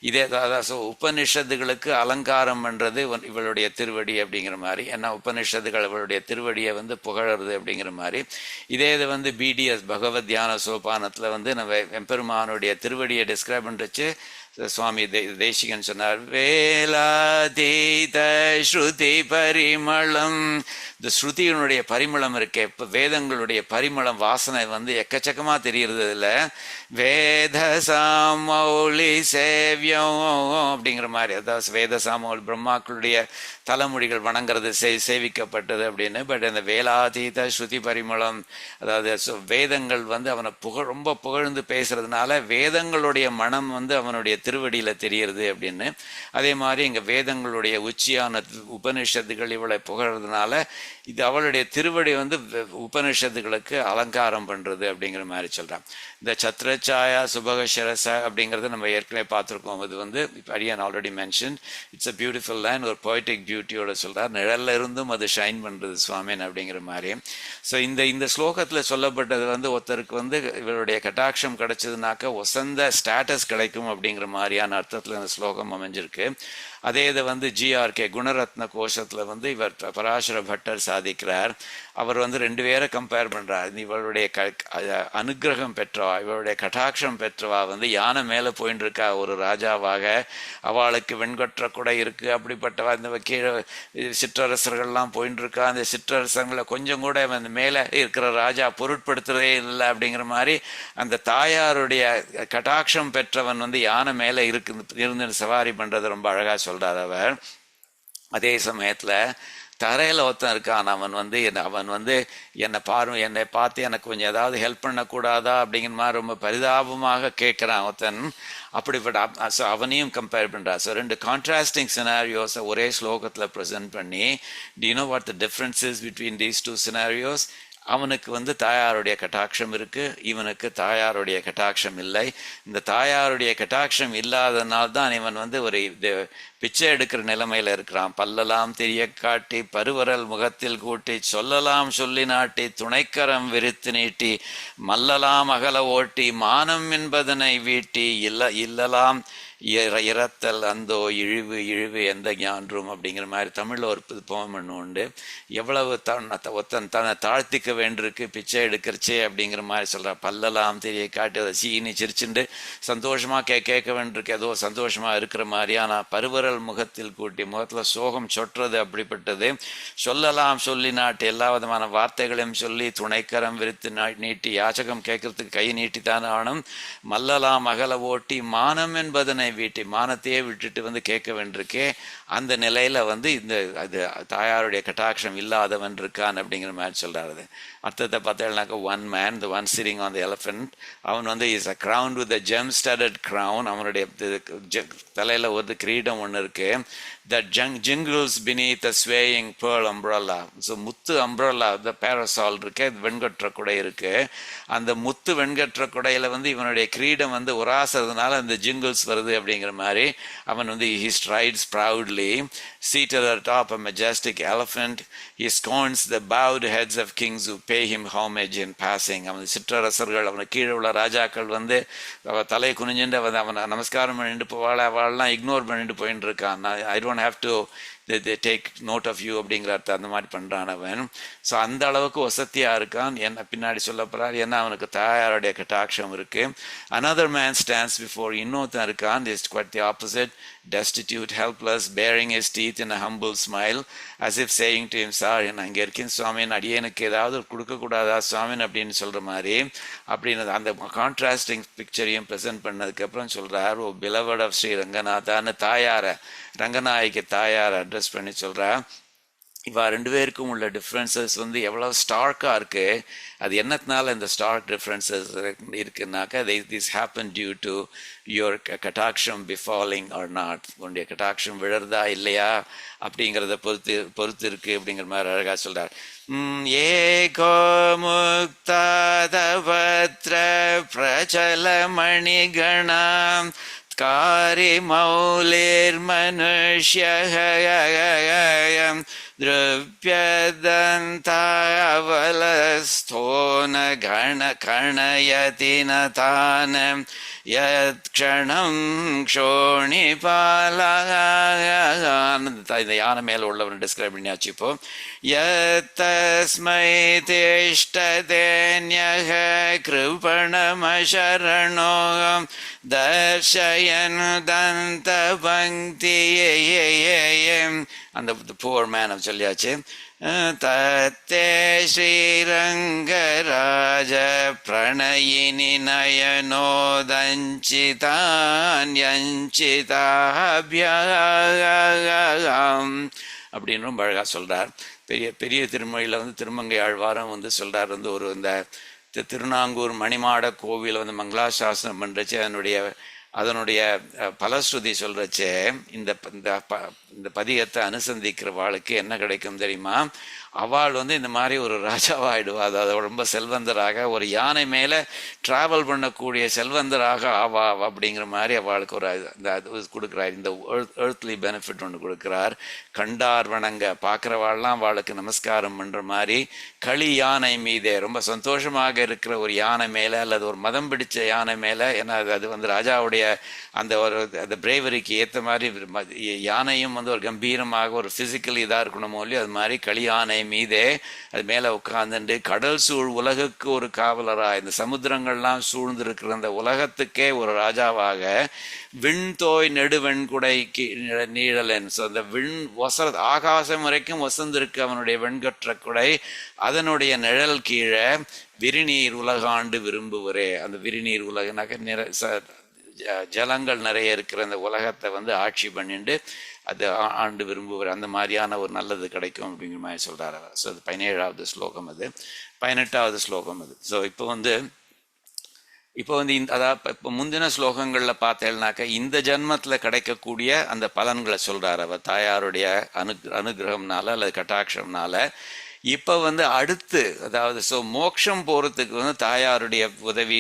இதே ஸோ உபனிஷத்துகளுக்கு அலங்காரம் பண்ணுறது இவளுடைய திருவடி அப்படிங்கிற மாதிரி. ஏன்னா உபனிஷத்துகள் இவளுடைய திருவடியை வந்து புகழறது அப்படிங்கிற மாதிரி. இதே இது வந்து பிடிஎஸ் பகவத் தியான சோபானத்தில் வந்து நம்ம எம்பெருமானுடைய திருவடியை டிஸ்கிரைப் பண்ணுறச்சு சுவாமி தேசிகன் சொன்னார், வேலாதீத ஸ்ருதி பரிமளம். இந்த ஸ்ருதியினுடைய பரிமளம் இருக்கே, இப்போ வேதங்களுடைய பரிமளம் வாசனை வந்து எக்கச்சக்கமாக தெரிகிறது. இல்லை வேத சாமௌலி சேவியம் அப்படிங்கிற மாதிரி. அதாவது வேத சாமௌலி பிரம்மாக்களுடைய தலைமொழிகள் வணங்குறது சேவிக்கப்பட்டது அப்படின்னு. பட் அந்த வேலாதீத ஸ்ருதி பரிமளம், அதாவது வேதங்கள் வந்து அவனை ரொம்ப புகழ்ந்து பேசுறதுனால வேதங்களுடைய மனம் வந்து அவனுடைய திருவடியில் தெரிகிறது அப்படின்னு. அதே மாதிரி இங்கே வேதங்களுடைய உச்சியான உபனிஷத்துகள் இவளை புகழ்றதுனால இது அவளுடைய திருவடி வந்து உபனிஷத்துகளுக்கு அலங்காரம் பண்ணுறது அப்படிங்கிற மாதிரி சொல்கிறான். இந்த சத்ரச்சாயா சுபகசரச அப்படிங்கிறத நம்ம ஏற்கனவே பார்த்துருக்கோம். இது வந்து அடியான் already mention. It's a beautiful line, ஒரு பொய்டிக் பியூட்டியோட சொல்கிறார். நிழல்ல இருந்தும் அது ஷைன் பண்ணுறது சுவாமின் அப்படிங்கிற மாதிரி. ஸோ இந்த ஸ்லோகத்தில் சொல்லப்பட்டது வந்து ஒருத்தருக்கு வந்து இவருடைய கட்டாட்சம் கிடைச்சதுனாக்க ஒசந்த ஸ்டேட்டஸ் கிடைக்கும் அப்படிங்கிற மாதிரியான அர்த்தத்தில் இந்த ஸ்லோகம் அமைஞ்சிருக்கு. அதே இதை வந்து ஜிஆர்கே குணரத்ன கோஷத்தில் வந்து இவர் பராசர பட்டர் சாதிக்கிறார். அவர் வந்து ரெண்டு பேரை கம்பேர் பண்ணுறார். இவருடைய அனுகிரகம் பெற்றவா, இவருடைய கட்டாட்சம் பெற்றவா வந்து யானை மேலே போயின்னு இருக்கா ஒரு ராஜாவாக, அவளுக்கு வெண்கொற்ற கூட இருக்குது, அப்படிப்பட்டவா இந்த கீழே சிற்றரசர்கள்லாம் போயின்னு இருக்கா. அந்த சிற்றரசர்களை கொஞ்சம் கூட அந்த மேலே இருக்கிற ராஜா பொருட்படுத்துறதே இல்லை அப்படிங்கிற மாதிரி அந்த தாயாருடைய கட்டாட்சம் பெற்றவன் வந்து யானை மேலே இருந்து சவாரி பண்ணுறது ரொம்ப அழகாக சொல்கிறார் அவர். அதே சமயத்தில் தரையில் ஒருத்தன் இருக்கான், அவன் வந்து என்னை பார்த்து எனக்கு கொஞ்சம் ஏதாவது ஹெல்ப் பண்ணக்கூடாதா அப்படிங்கிற மாதிரி ரொம்ப பரிதாபமாக கேட்குறான் ஒருத்தன். அப்படிப்பட்ட அவனையும் கம்பேர் பண்ணுறான். ஸோ ரெண்டு கான்ட்ராஸ்டிங் சினாரியோஸை ஒரே ஸ்லோகத்தில் ப்ரெசென்ட் பண்ணி, do you know what the differences between these two scenarios? அவனுக்கு வந்து தாயாருடைய கட்டாட்சம் இருக்குது, இவனுக்கு தாயாருடைய கட்டாட்சம் இல்லை. இந்த தாயாருடைய கட்டாட்சம் இல்லாதனால்தான் இவன் வந்து ஒரு பிச்சை எடுக்கிற நிலைமையில் இருக்கிறான். பல்லலாம் தெரிய காட்டி பருவரல் முகத்தில் கூட்டி சொல்லலாம் சொல்லி நாட்டி துணைக்கரம் விரித்து நீட்டி மல்லலாம் அகல ஓட்டி மானம் என்பதனை வீட்டி இல்லலாம் இறத்தல் அந்தோ இழிவு இழிவு எந்த ஞான்றும் அப்படிங்கிற மாதிரி தமிழில் ஒரு போம் ஒன்று உண்டு. எவ்வளவு ஒத்தன் தன்னை தாழ்த்திக்க வேண்டியிருக்கு பிச்சை எடுக்கிறச்சே அப்படிங்கிற மாதிரி சொல்கிறார். பல்லெல்லாம் தெரிய காட்டி அதை சீனி சிரிச்சுண்டு சந்தோஷமாக கேட்க வேண்டியிருக்கு, ஏதோ சந்தோஷமாக இருக்கிற மாதிரியான பருவரல் முகத்தில் கூட்டி முகத்தில் சோகம் சொட்டுறது அப்படிப்பட்டது. சொல்லலாம் சொல்லி நாட்டு எல்லா விதமான வார்த்தைகளையும் சொல்லி துணைக்கரம் விரித்து நீட்டி யாச்சகம் கேட்கறதுக்கு கை நீட்டித்தானே ஆனும். மல்லலாம் அகல ஓட்டி மானம் என்பதனை வீட்டி மானத்தையே விட்டுட்டு வந்து கேட்க வேண்டியிருக்கே. அந்த நிலையில வந்து இந்த அது தாயாருடைய கட்டாட்சம் இல்லாதவன் இருக்கான் அப்படிங்கிற மாதிரி சொல்றாரு. அர்த்தத்தை பார்த்தேன்னாக்கா one man the one sitting on the elephant, அவன் வந்து is a crown with a gem studded crown, அவனுடைய தலையில ஒரு கிரீடம் ஒன்று இருக்கு. that jingles beneath a swaying pearl umbrella. So முத்து அம்ப்ரல்லா த பேரசால் இருக்கு, வெண்கற்ற குடை இருக்கு. அந்த முத்து வெண்கற்ற குடையில வந்து இவனுடைய கிரீடம் வந்து உராசறதுனால அந்த ஜிங்கிள்ஸ் வருது அப்படிங்கிற மாதிரி அவன் வந்து he strides proudly seated atop a majestic elephant. He scorns the bowed heads of kings who pay him homage in passing. அவன் சிற்றரசர்கள் அவனை கீழே உள்ள ராஜாக்கள் வந்து தலை குனிஞ்சுட்டு அவனை நமஸ்காரம் பண்ணிட்டு போவாள், அவள்லாம் இக்னோர் பண்ணிட்டு போயிட்டு இருக்கான். I don't have to they take note of you அப்படிங்கிற அர்த்தம் அந்த மாதிரி பண்ணுறான் அவன். ஸோ அந்த அளவுக்கு வசதியாக இருக்கான். என்ன பின்னாடி சொல்ல போகிறார், ஏன்னா அவனுக்கு தாயாருடைய கட்டாட்சம் இருக்கு. another man stands before, இன்னொருத்தன் இருக்கான், is quite the opposite, destitute, helpless, baring his teeth in a humble smile as if saying to him, sir நான் இங்கே இருக்கேன் சுவாமின், அடியனுக்கு ஏதாவது கொடுக்கக்கூடாதா சுவாமின் அப்படின்னு சொல்கிற மாதிரி. அப்படின்னு அந்த கான்ட்ராஸ்டிங் பிக்சரையும் ப்ரெசென்ட் பண்ணதுக்கப்புறம் சொல்கிறார், ஓ beloved of ஸ்ரீ ரங்கநாதான்னு தாயாரை ரங்கநாயகி தாயார் அட்ரஸ் பண்ணி சொல்கிறா. இவா ரெண்டு பேருக்கும் உள்ள டிஃப்ரென்சஸ் வந்து எவ்வளோ ஸ்டார்க்காக இருக்குது. அது என்னத்தினால இந்த ஸ்டார்க் டிஃப்ரென்சஸ் இருக்குன்னாக்கா this happen due to your கட்டாட்சம் பிஃபாலிங் ஆர் நாட், உன்னுடைய கட்டாட்சம் விழறதா இல்லையா அப்படிங்கிறத பொறுத்து இருக்குது அப்படிங்கிற மாதிரி அழகாக சொல்கிறார். ஏகோ முக்தாதவத்ர பிரச்சல மணிகணம் காரி மௌலிர் மனுஷ்யம் द्रव्यदन्तावलस्थोन गणयतिनतान யத்க்ஷணம் க்ஷோணிபாலான். இந்த யானை மேலே உள்ளவன் டிஸ்கிரைப் பண்ணியாச்சு. இப்போ யத்தஸ்மை திஷ்டதேன்யஹ கிருபணமசரணோ தர்ஷயன் தந்த பங்கியம். அந்த புவர் மேன் சொல்லியாச்சு. தத்தே ஸ்ரீரங்கராஜ பிரணயினி நயனோதஞ்சிதான்யஞ்சிதாபியம் அப்படின்னு ரொம்ப அழகாக சொல்கிறார். பெரிய திருமொழியில் வந்து திருமங்கை ஆழ்வாரம் வந்து சொல்கிறார், வந்து ஒரு இந்த திருநாங்கூர் மணிமாட கோவில் வந்து மங்களாசாசனம் பண்ணுறச்சு அதனுடைய பலஸ்ருதி சொல்கிறச்சே இந்த பதிகத்தை அனுசந்திக்கிற வாளுக்கு என்ன கிடைக்கும் தெரியுமா? அவள் வந்து இந்த மாதிரி ஒரு ராஜாவாகிடுவா. அதாவது ரொம்ப செல்வந்தராக ஒரு யானை மேலே ட்ராவல் பண்ணக்கூடிய செல்வந்தராக ஆவா அப்படிங்கிற மாதிரி அவளுக்கு ஒரு அது கொடுக்குறார். இந்த எர்த்லி பெனிஃபிட் ஒன்று கொடுக்குறார். கண்டார் வணங்க பார்க்குறவாள்லாம் அவளுக்கு நமஸ்காரம் பண்ணுற மாதிரி களி யானை மீதே ரொம்ப சந்தோஷமாக இருக்கிற ஒரு யானை மேலே அல்லது ஒரு மதம் பிடிச்ச யானை மேலே, ஏன்னா அது வந்து ராஜாவுடைய அந்த ஒரு அந்த பிரேவரிக்கு ஏற்ற மாதிரி யானையும் வந்து ஒரு கம்பீரமாக ஒரு ஃபிசிக்கல் இதாக இருக்கணுமோ இல்லையோ, அது மாதிரி களி யானை மீதே அது மேலே உட்காந்துட்டு கடல் சூழ் உலகுக்கு ஒரு காவலராக இந்த சமுத்திரங்கள்லாம் சூழ்ந்திருக்கிற அந்த உலகத்துக்கே ஒரு ராஜாவாக விண்தோய் நெடுவெண்குடைக்கு நீழலன். ஸோ அந்த ஆகாசம் வரைக்கும் வசந்திருக்கு அவனுடைய வெண்கற்ற குடை, அதனுடைய நிழல் கீழே விரிநீர் உலகாண்டு விரும்புவரே. அந்த விரிநீர் உலகனாக்க ஜலங்கள் நிறைய இருக்கிற அந்த உலகத்தை வந்து ஆட்சி பண்ணிட்டு அது ஆண்டு விரும்புவார். அந்த மாதிரியான ஒரு நல்லது கிடைக்கும் அப்படிங்கிற மாதிரி சொல்கிறார் அவர். ஸோ அது 17வது ஸ்லோகம், அது 18வது ஸ்லோகம் அது. ஸோ இப்போ வந்து இப்போ முந்தின ஸ்லோகங்களில் பார்த்தேன்னாக்கா இந்த ஜென்மத்தில் கிடைக்கக்கூடிய அந்த பலன்களை சொல்கிறார் அவர் தாயாருடைய அனுகிரகம்னால அல்லது கட்டாட்சம்னால. இப்போ வந்து அடுத்து அதாவது மோட்சம் போகிறதுக்கு வந்து தாயாருடைய உதவி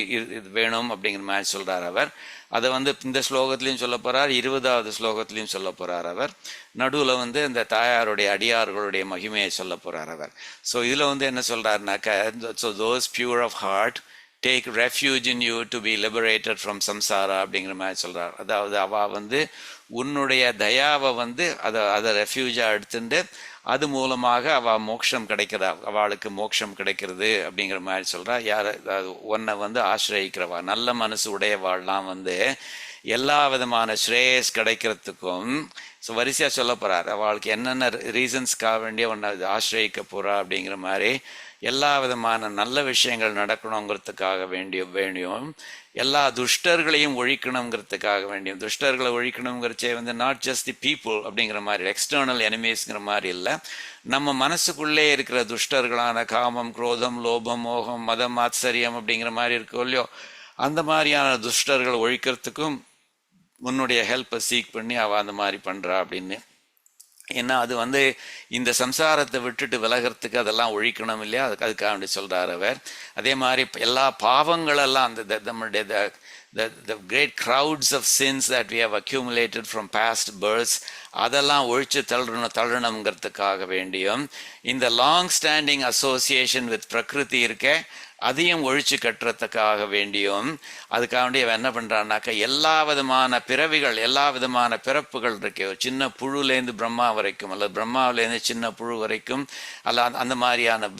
வேணும் அப்படிங்கிற மாதிரி சொல்கிறார் அவர். அதை வந்து இந்த ஸ்லோகத்திலையும் சொல்ல போகிறார், 20வது ஸ்லோகத்திலையும் சொல்ல போகிறார் அவர். நடுவில் வந்து இந்த தாயாருடைய அடியார்களுடைய மகிமையை சொல்ல போகிறார் அவர். ஸோ இதில் வந்து என்ன சொல்கிறாருனாக்கா, so those pure of heart take refuge in you to be liberated from samsara அப்படிங்கிற மாதிரி சொல்கிறார். அதாவது அவள் வந்து உன்னுடைய தயாவை வந்து அதை ரெஃப்யூஜாக எடுத்துட்டு அது மூலமாக அவள் மோட்சம் கிடைக்கிறதா, அவளுக்கு மோட்சம் கிடைக்கிறது அப்படிங்கிற மாதிரி சொல்கிறா. யார் உன்னை வந்து ஆசிரியிக்கிறவா, நல்ல மனசு உடையவாள்லாம் வந்து எல்லா விதமான ஸ்ரேயஸ் கிடைக்கிறதுக்கும் வரிசையாக சொல்ல போகிறார். அவளுக்கு என்னென்ன ரீசன்ஸ்க்காக வேண்டிய ஒன்றை ஆசிரியிக்க போகிறா அப்படிங்கிற மாதிரி எல்லா விதமான நல்ல விஷயங்கள் நடக்கணுங்கிறதுக்காக வேண்டியும் எல்லா துஷ்டர்களையும் ஒழிக்கணுங்கிறதுக்காக வேண்டியும், துஷ்டர்களை ஒழிக்கணுங்கிறச்சே வந்து நாட் ஜஸ்ட் தி பீப்புள் அப்படிங்கிற மாதிரி எக்ஸ்டர்னல் எனிமீஸ்ங்கிற மாதிரி இல்லை, நம்ம மனசுக்குள்ளே இருக்கிற துஷ்டர்களான காமம், குரோதம், லோபம், மோகம், மதம், ஆச்சரியம் அப்படிங்கிற மாதிரி இருக்கோ இல்லையோ, அந்த மாதிரியான துஷ்டர்களை ஒழிக்கிறதுக்கும் உன்னுடைய ஹெல்ப்பை சீக் பண்ணி அவள் அந்த மாதிரி பண்ணுறா அப்படின்னு. ஏன்னா அது வந்து இந்த சம்சாரத்தை விட்டுட்டு விலகிறதுக்கு அதெல்லாம் ஒழிக்கணும் இல்லையா, அதுக்காக வேண்டி சொல்கிறார் அவர். அதே மாதிரி எல்லா பாவங்களெல்லாம் அந்த நம்மளுடைய the great crowds of sins that we have accumulated from past births அதெல்லாம் ஒழிச்சு தள்ளணுங்கிறதுக்காக வேண்டியும் இந்த லாங் ஸ்டாண்டிங் அசோசியேஷன் வித் பிரகிருதி இருக்க அதையும் ஒழிச்சு கட்டுறதுக்காக வேண்டியும் அதுக்காக வேண்டிய என்ன பண்ணுறான்னாக்கா எல்லா விதமான பிறவிகள், எல்லா விதமான பிறப்புகள் இருக்கு, ஒரு சின்ன புழுலேருந்து பிரம்மா வரைக்கும் அல்லது பிரம்மாவிலேருந்து சின்ன புழு வரைக்கும் அல்ல அந்த மாதிரியான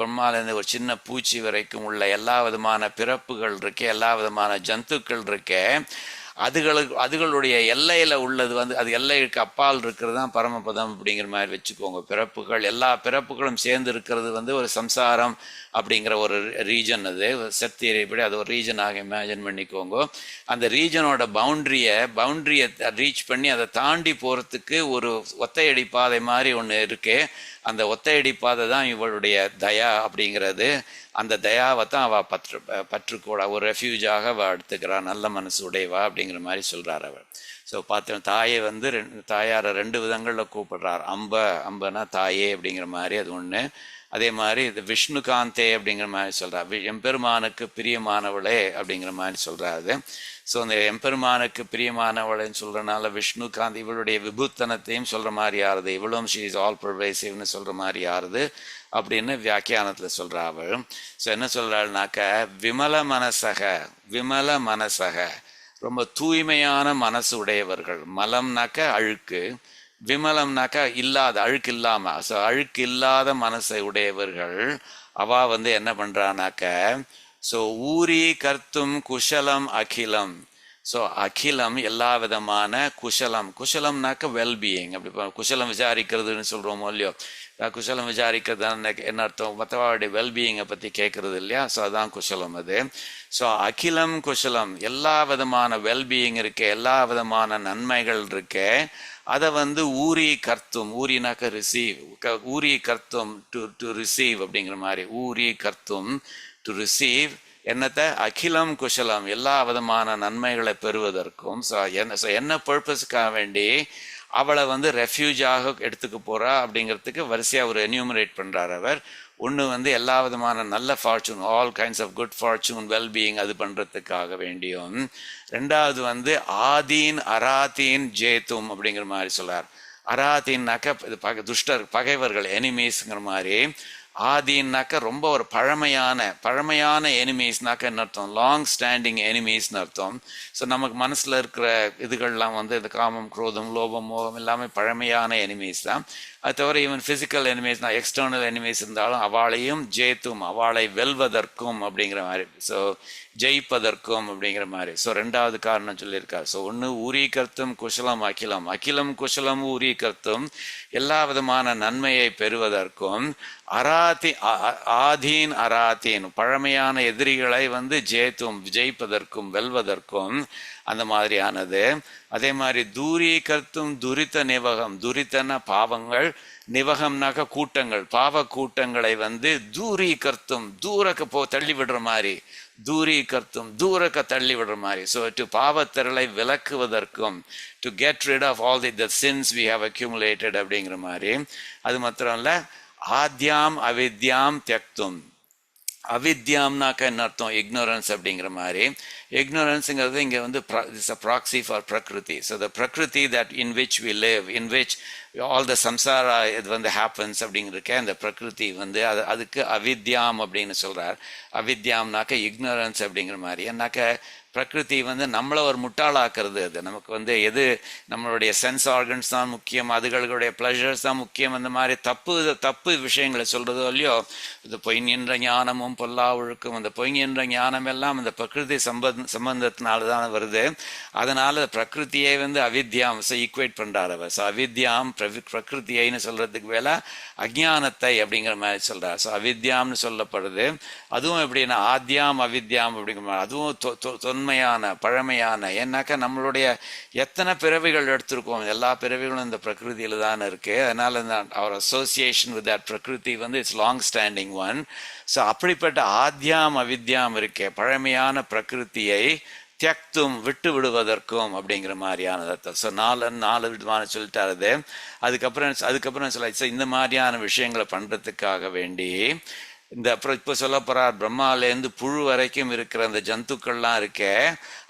பிரம்மாலேருந்து ஒரு சின்ன பூச்சி வரைக்கும் உள்ள எல்லா விதமான பிறப்புகள் இருக்கு, எல்லா விதமான ஜந்துக்கள் இருக்கு. அதுகளுடைய எல்லையில் உள்ளது வந்து அது எல்லைக்கு அப்பால் இருக்கிறது தான் பரமபதம் அப்படிங்கிற மாதிரி வச்சுக்கோங்க. பிறப்புகள் எல்லா பிறப்புகளும் சேர்ந்து இருக்கிறது வந்து ஒரு சம்சாரம் அப்படிங்கிற ஒரு ரீஜன், அது செட் தியரிப்படி அது ஒரு ரீஜனாக இமேஜின் பண்ணிக்கோங்க. அந்த ரீஜனோட பவுண்ட்ரியை ரீச் பண்ணி அதை தாண்டி போகிறதுக்கு ஒரு ஒத்தையடி பாதை மாதிரி ஒன்று இருக்கு. அந்த ஒத்தையடி பாதை தான் இவளுடைய தயா அப்படிங்கிறது. அந்த தயாவை தான் அவள் பற்றுக்கூட ஒரு ரெஃப்யூஜாக அவள் எடுத்துக்கிறாள், நல்ல மனசு உடையவா அப்படிங்கிற மாதிரி சொல்கிறார் அவர். ஸோ பார்த்தோம் தாயை வந்து தாயாரை 2 விதங்களில் கூப்பிடுறார். அம்பனா தாயே அப்படிங்கிற மாதிரி அது ஒன்று. அதே மாதிரி இது விஷ்ணுகாந்தே அப்படிங்கிற மாதிரி சொல்கிறார், எம்பெருமானுக்கு பிரியமானவளே அப்படிங்கிற மாதிரி சொல்கிறாரு. ஸோ அந்த எம்பெருமானுக்கு பிரியமானவளைன்னு சொல்கிறனால விஷ்ணுகாந்த் இவளுடைய விபுத்தனத்தையும் சொல்கிற மாதிரி யாருது, இவளும் ஷீ இஸ் ஆல் பர்வைசிவ்னு சொல்கிற மாதிரி யாருது அப்படின்னு வியாக்கியானத்தில் சொல்கிறா அவள். ஸோ என்ன சொல்கிறாள்னாக்க விமல மனசக ரொம்ப தூய்மையான மனசு உடையவர்கள். மலம்னாக்க அழுக்கு, விமலம்னாக்கா இல்லாத அழுக்கு இல்லாமல், ஸோ அழுக்கு இல்லாத மனசை உடையவர்கள். அவள் வந்து என்ன பண்ணுறானாக்க ஸோ ஊரி கர்த்தும் குஷலம் அகிலம். ஸோ அகிலம் எல்லா விதமான குஷலம்னாக்க வெல்பீயிங். அப்படி குஷலம் விசாரிக்கிறதுன்னு சொல்கிறோமோ இல்லையோ, குஷலம் விசாரிக்கிறது என்ன அர்த்தம், மற்றவாளுடைய வெல்பீயிங்கை பற்றி கேட்குறது இல்லையா, ஸோ அதுதான் குஷலம் அது. ஸோ அகிலம் குஷலம் எல்லா விதமான வெல்பீயிங் இருக்கு, எல்லா விதமான நன்மைகள் இருக்கு. அதை வந்து ஊரி கர்த்தும், ஊரினாக்க ரிசீவ், ஊரி கர்த்தும் டு ரிசீவ் அப்படிங்கிற மாதிரி, ஊரி கர்த்தும் டு ரிசீவ் என்னத்தை அகிலம் குஷலம் எல்லா விதமான நன்மைகளை பெறுவதற்கும். ஸோ என்ன பர்பஸுக்காக வேண்டி அவளை வந்து ரெஃப்யூஜாக எடுத்துக்க போறா அப்படிங்கிறதுக்கு வரிசையாக ஒரு என்யூமரேட் பண்ணுறார் அவர். ஒன்று வந்து எல்லா விதமான நல்ல fortune, all kinds of good fortune, wellbeing அது பண்ணுறதுக்காக வேண்டியும். ரெண்டாவது வந்து ஆதீன் அராதீன் ஜேத்தும் அப்படிங்கிற மாதிரி சொல்றார். அராதீன்னாக்க துஷ்டர், பகைவர்கள், எனிமீஸ்ங்கிற மாதிரி. ஆதீன்னாக்க ரொம்ப ஒரு பழமையான எனிமீஸ்னாக்க என்ன அர்த்தம், லாங் ஸ்டாண்டிங் எனிமீஸ்னு அர்த்தம். ஸோ நமக்கு மனசில் இருக்கிற இதுகள்லாம் வந்து இந்த காமம், குரோதம், லோபம், மோகம் எல்லாமே பழமையான எனிமீஸ் தான். அது தவிர ஈவன் ஃபிசிக்கல் எனிமீஸ் தான், எக்ஸ்டர்னல் எனிமீஸ் இருந்தாலும் அவளையும் ஜெயித்தும் அவளை வெல்வதற்கும் அப்படிங்கிற மாதிரி, ஸோ ஜெயிப்பதற்கும் அப்படிங்கிற மாதிரி. ஸோ 2வது காரணம் சொல்லியிருக்காரு. ஸோ ஒன்று ஊரீகர்த்தும் குஷலம் அகிலம், அகிலம் குஷலம் ஊரீகர்த்தும் எல்லா விதமான நன்மையை பெறுவதற்கும், ஆதீன் அராதீன் பழமையான எதிரிகளை வந்து ஜெயிப்பதற்கும் வெல்வதற்கும் அந்த மாதிரியானது. அதே மாதிரி தூரீகர்த்தும் துரித நிவகம், துரிதன பாவங்கள், நிவகம்னாக்க கூட்டங்கள், பாவ கூட்டங்களை வந்து தூரீகர்த்தும் தூரக்க தள்ளி விடுற மாதிரி, தூரீகர்த்தும் தூரக்க தள்ளி விடுற மாதிரி. ஸோ டு பாவத்திரளை விலக்குவதற்கும், to get rid of all the sins we have accumulated அப்படிங்கிற மாதிரி. அது மாத்திரம் இல்லை, ஆத்யாம் அவித்யாம் தியக்தும், அவித்யாம்னாக்க என்ன அர்த்தம், இக்னோரன்ஸ் அப்படிங்கிற மாதிரி. ignoranceங்கிறது இங்கே வந்து it's a proxy for prakriti. So the prakriti that in which we live, in which all the samsara இது வந்து ஹேப்பன்ஸ் அப்படிங்கிறக்க அந்த பிரகிருதி வந்து அதுக்கு அவித்யாம் அப்படின்னு சொல்கிறார். அவித்யாம்னாக்க இக்னரன்ஸ் அப்படிங்கிற மாதிரி. ஏன்னாக்க பிரகிருதி வந்து நம்மளை ஒரு முட்டாளாக்குறது. அது நமக்கு வந்து எது நம்மளுடைய சென்ஸ் ஆர்கன்ஸ் தான் முக்கியம், அதுகளுடைய ப்ளஷர்ஸ் தான் முக்கியம், அந்த மாதிரி தப்பு விஷயங்களை சொல்கிறதோ இல்லையோ. இந்த பொய்கின்ற ஞானமும் பொல்லா ஒழுக்கும், அந்த பொய்கின்ற ஞானம் எல்லாம் அந்த பிரகிருதி சம்பந்தத்தினால தான் வருது. அதனால பிரகிருத்தியை வந்து அவித்யாம் ஈக்குவேட் பண்ணுறார் அவர். ஸோ அவித்யாம் பிரகிருத்தியைன்னு சொல்கிறதுக்கு வேலை அஜ்ஞானத்தை அப்படிங்கிற மாதிரி சொல்கிறார். ஸோ அவித்யாம்னு சொல்லப்படுது. அதுவும் எப்படின்னா ஆத்யாம் அவித்யாம் அப்படிங்கிற மாதிரி, அதுவும் தொன்மையான பழமையான. ஏன்னாக்கா நம்மளுடைய எத்தனை பிறவிகள் எடுத்திருக்கோம், எல்லா பிறவிகளும் இந்த பிரகிருதியில தான் இருக்கு. அதனால அவர் அசோசியேஷன் வித் தட் பிரகிருதி வந்து it's long standing one. So அப்படிப்பட்ட ஆத்யாம் அவித்யாம் இருக்கே, பழமையான பிரகிருத்தியை தியக்தும் விட்டு விடுவதற்கும் அப்படிங்கிற மாதிரியான அர்த்தம். ஸோ நாலு விதமான சொல்லிட்டாரு. அதுக்கப்புறம் சொல்ல இந்த மாதிரியான விஷயங்களை பண்றதுக்காக வேண்டி இந்த அப்புறம் இப்போ சொல்ல போறார், பிரம்மாலேருந்து புழு வரைக்கும் இருக்கிற அந்த ஜந்துக்கள்லாம் இருக்க,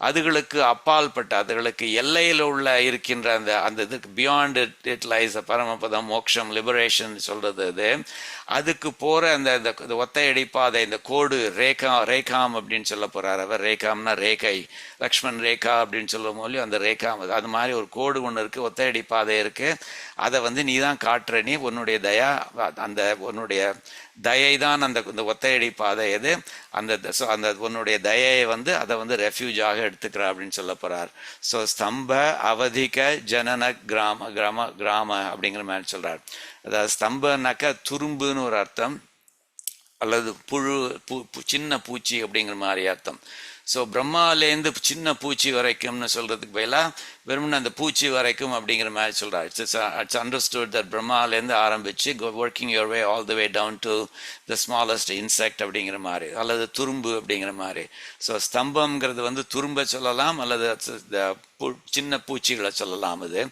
அதுகளுக்கு அப்பால்பட்ட, அதுகளுக்கு எல்லையில் உள்ள இருக்கின்ற அந்த இதுக்கு பியாண்ட் இட் லைஸ் பரமபதம், மோக்ஷம், லிபரேஷன் சொல்றது. அது அதுக்கு போற அந்த ஒத்தையடிப்பாதை, இந்த கோடு ரேகாம் அப்படின்னு சொல்ல போறார் அவர். ரேகாம்னா ரேகை, லக்ஷ்மண் ரேகா அப்படின்னு சொல்லும் போது அந்த ரேகாம் அது மாதிரி ஒரு கோடு ஒன்று இருக்கு, ஒத்தையடிப்பாதை இருக்கு. அதை வந்து நீ தான் காட்டுற, நீ உன்னுடைய தயா, அந்த உன்னுடைய தயை தான் அந்த ஒத்தையடி பாதை. எது அந்த உன்னுடைய தயையை வந்து அதை வந்து ரெஃப்யூஜாக எடுத்துக்கிறா அப்படின்னு சொல்ல போறார். ஸோ ஸ்தம்ப அவதிக ஜனன கிராம அப்படிங்கிற மாதிரி சொல்றார். அதாவது ஸ்தம்பனாக்கா துரும்புன்னு ஒரு அர்த்தம், அல்லது புழு சின்ன பூச்சி அப்படிங்கிற மாதிரி அர்த்தம். ஸோ பிரம்மாலேருந்து சின்ன பூச்சி வரைக்கும்னு சொல்றதுக்கு பதிலாக வெறும்னு அந்த பூச்சி வரைக்கும் அப்படிங்கிற மாதிரி சொல்றாரு. இட்ஸ் அண்டர்ஸ்டுட் தட் பிரம்மாலேருந்து ஆரம்பிச்சு working your way all the way down to the smallest insect அப்படிங்கிற மாதிரி, அல்லது துரும்பு அப்படிங்கிற மாதிரி. ஸோ ஸ்தம்பம்ங்கிறது வந்து துரும்ப சொல்லலாம், அல்லது சின்ன பூச்சிகளை சொல்லலாம் அது.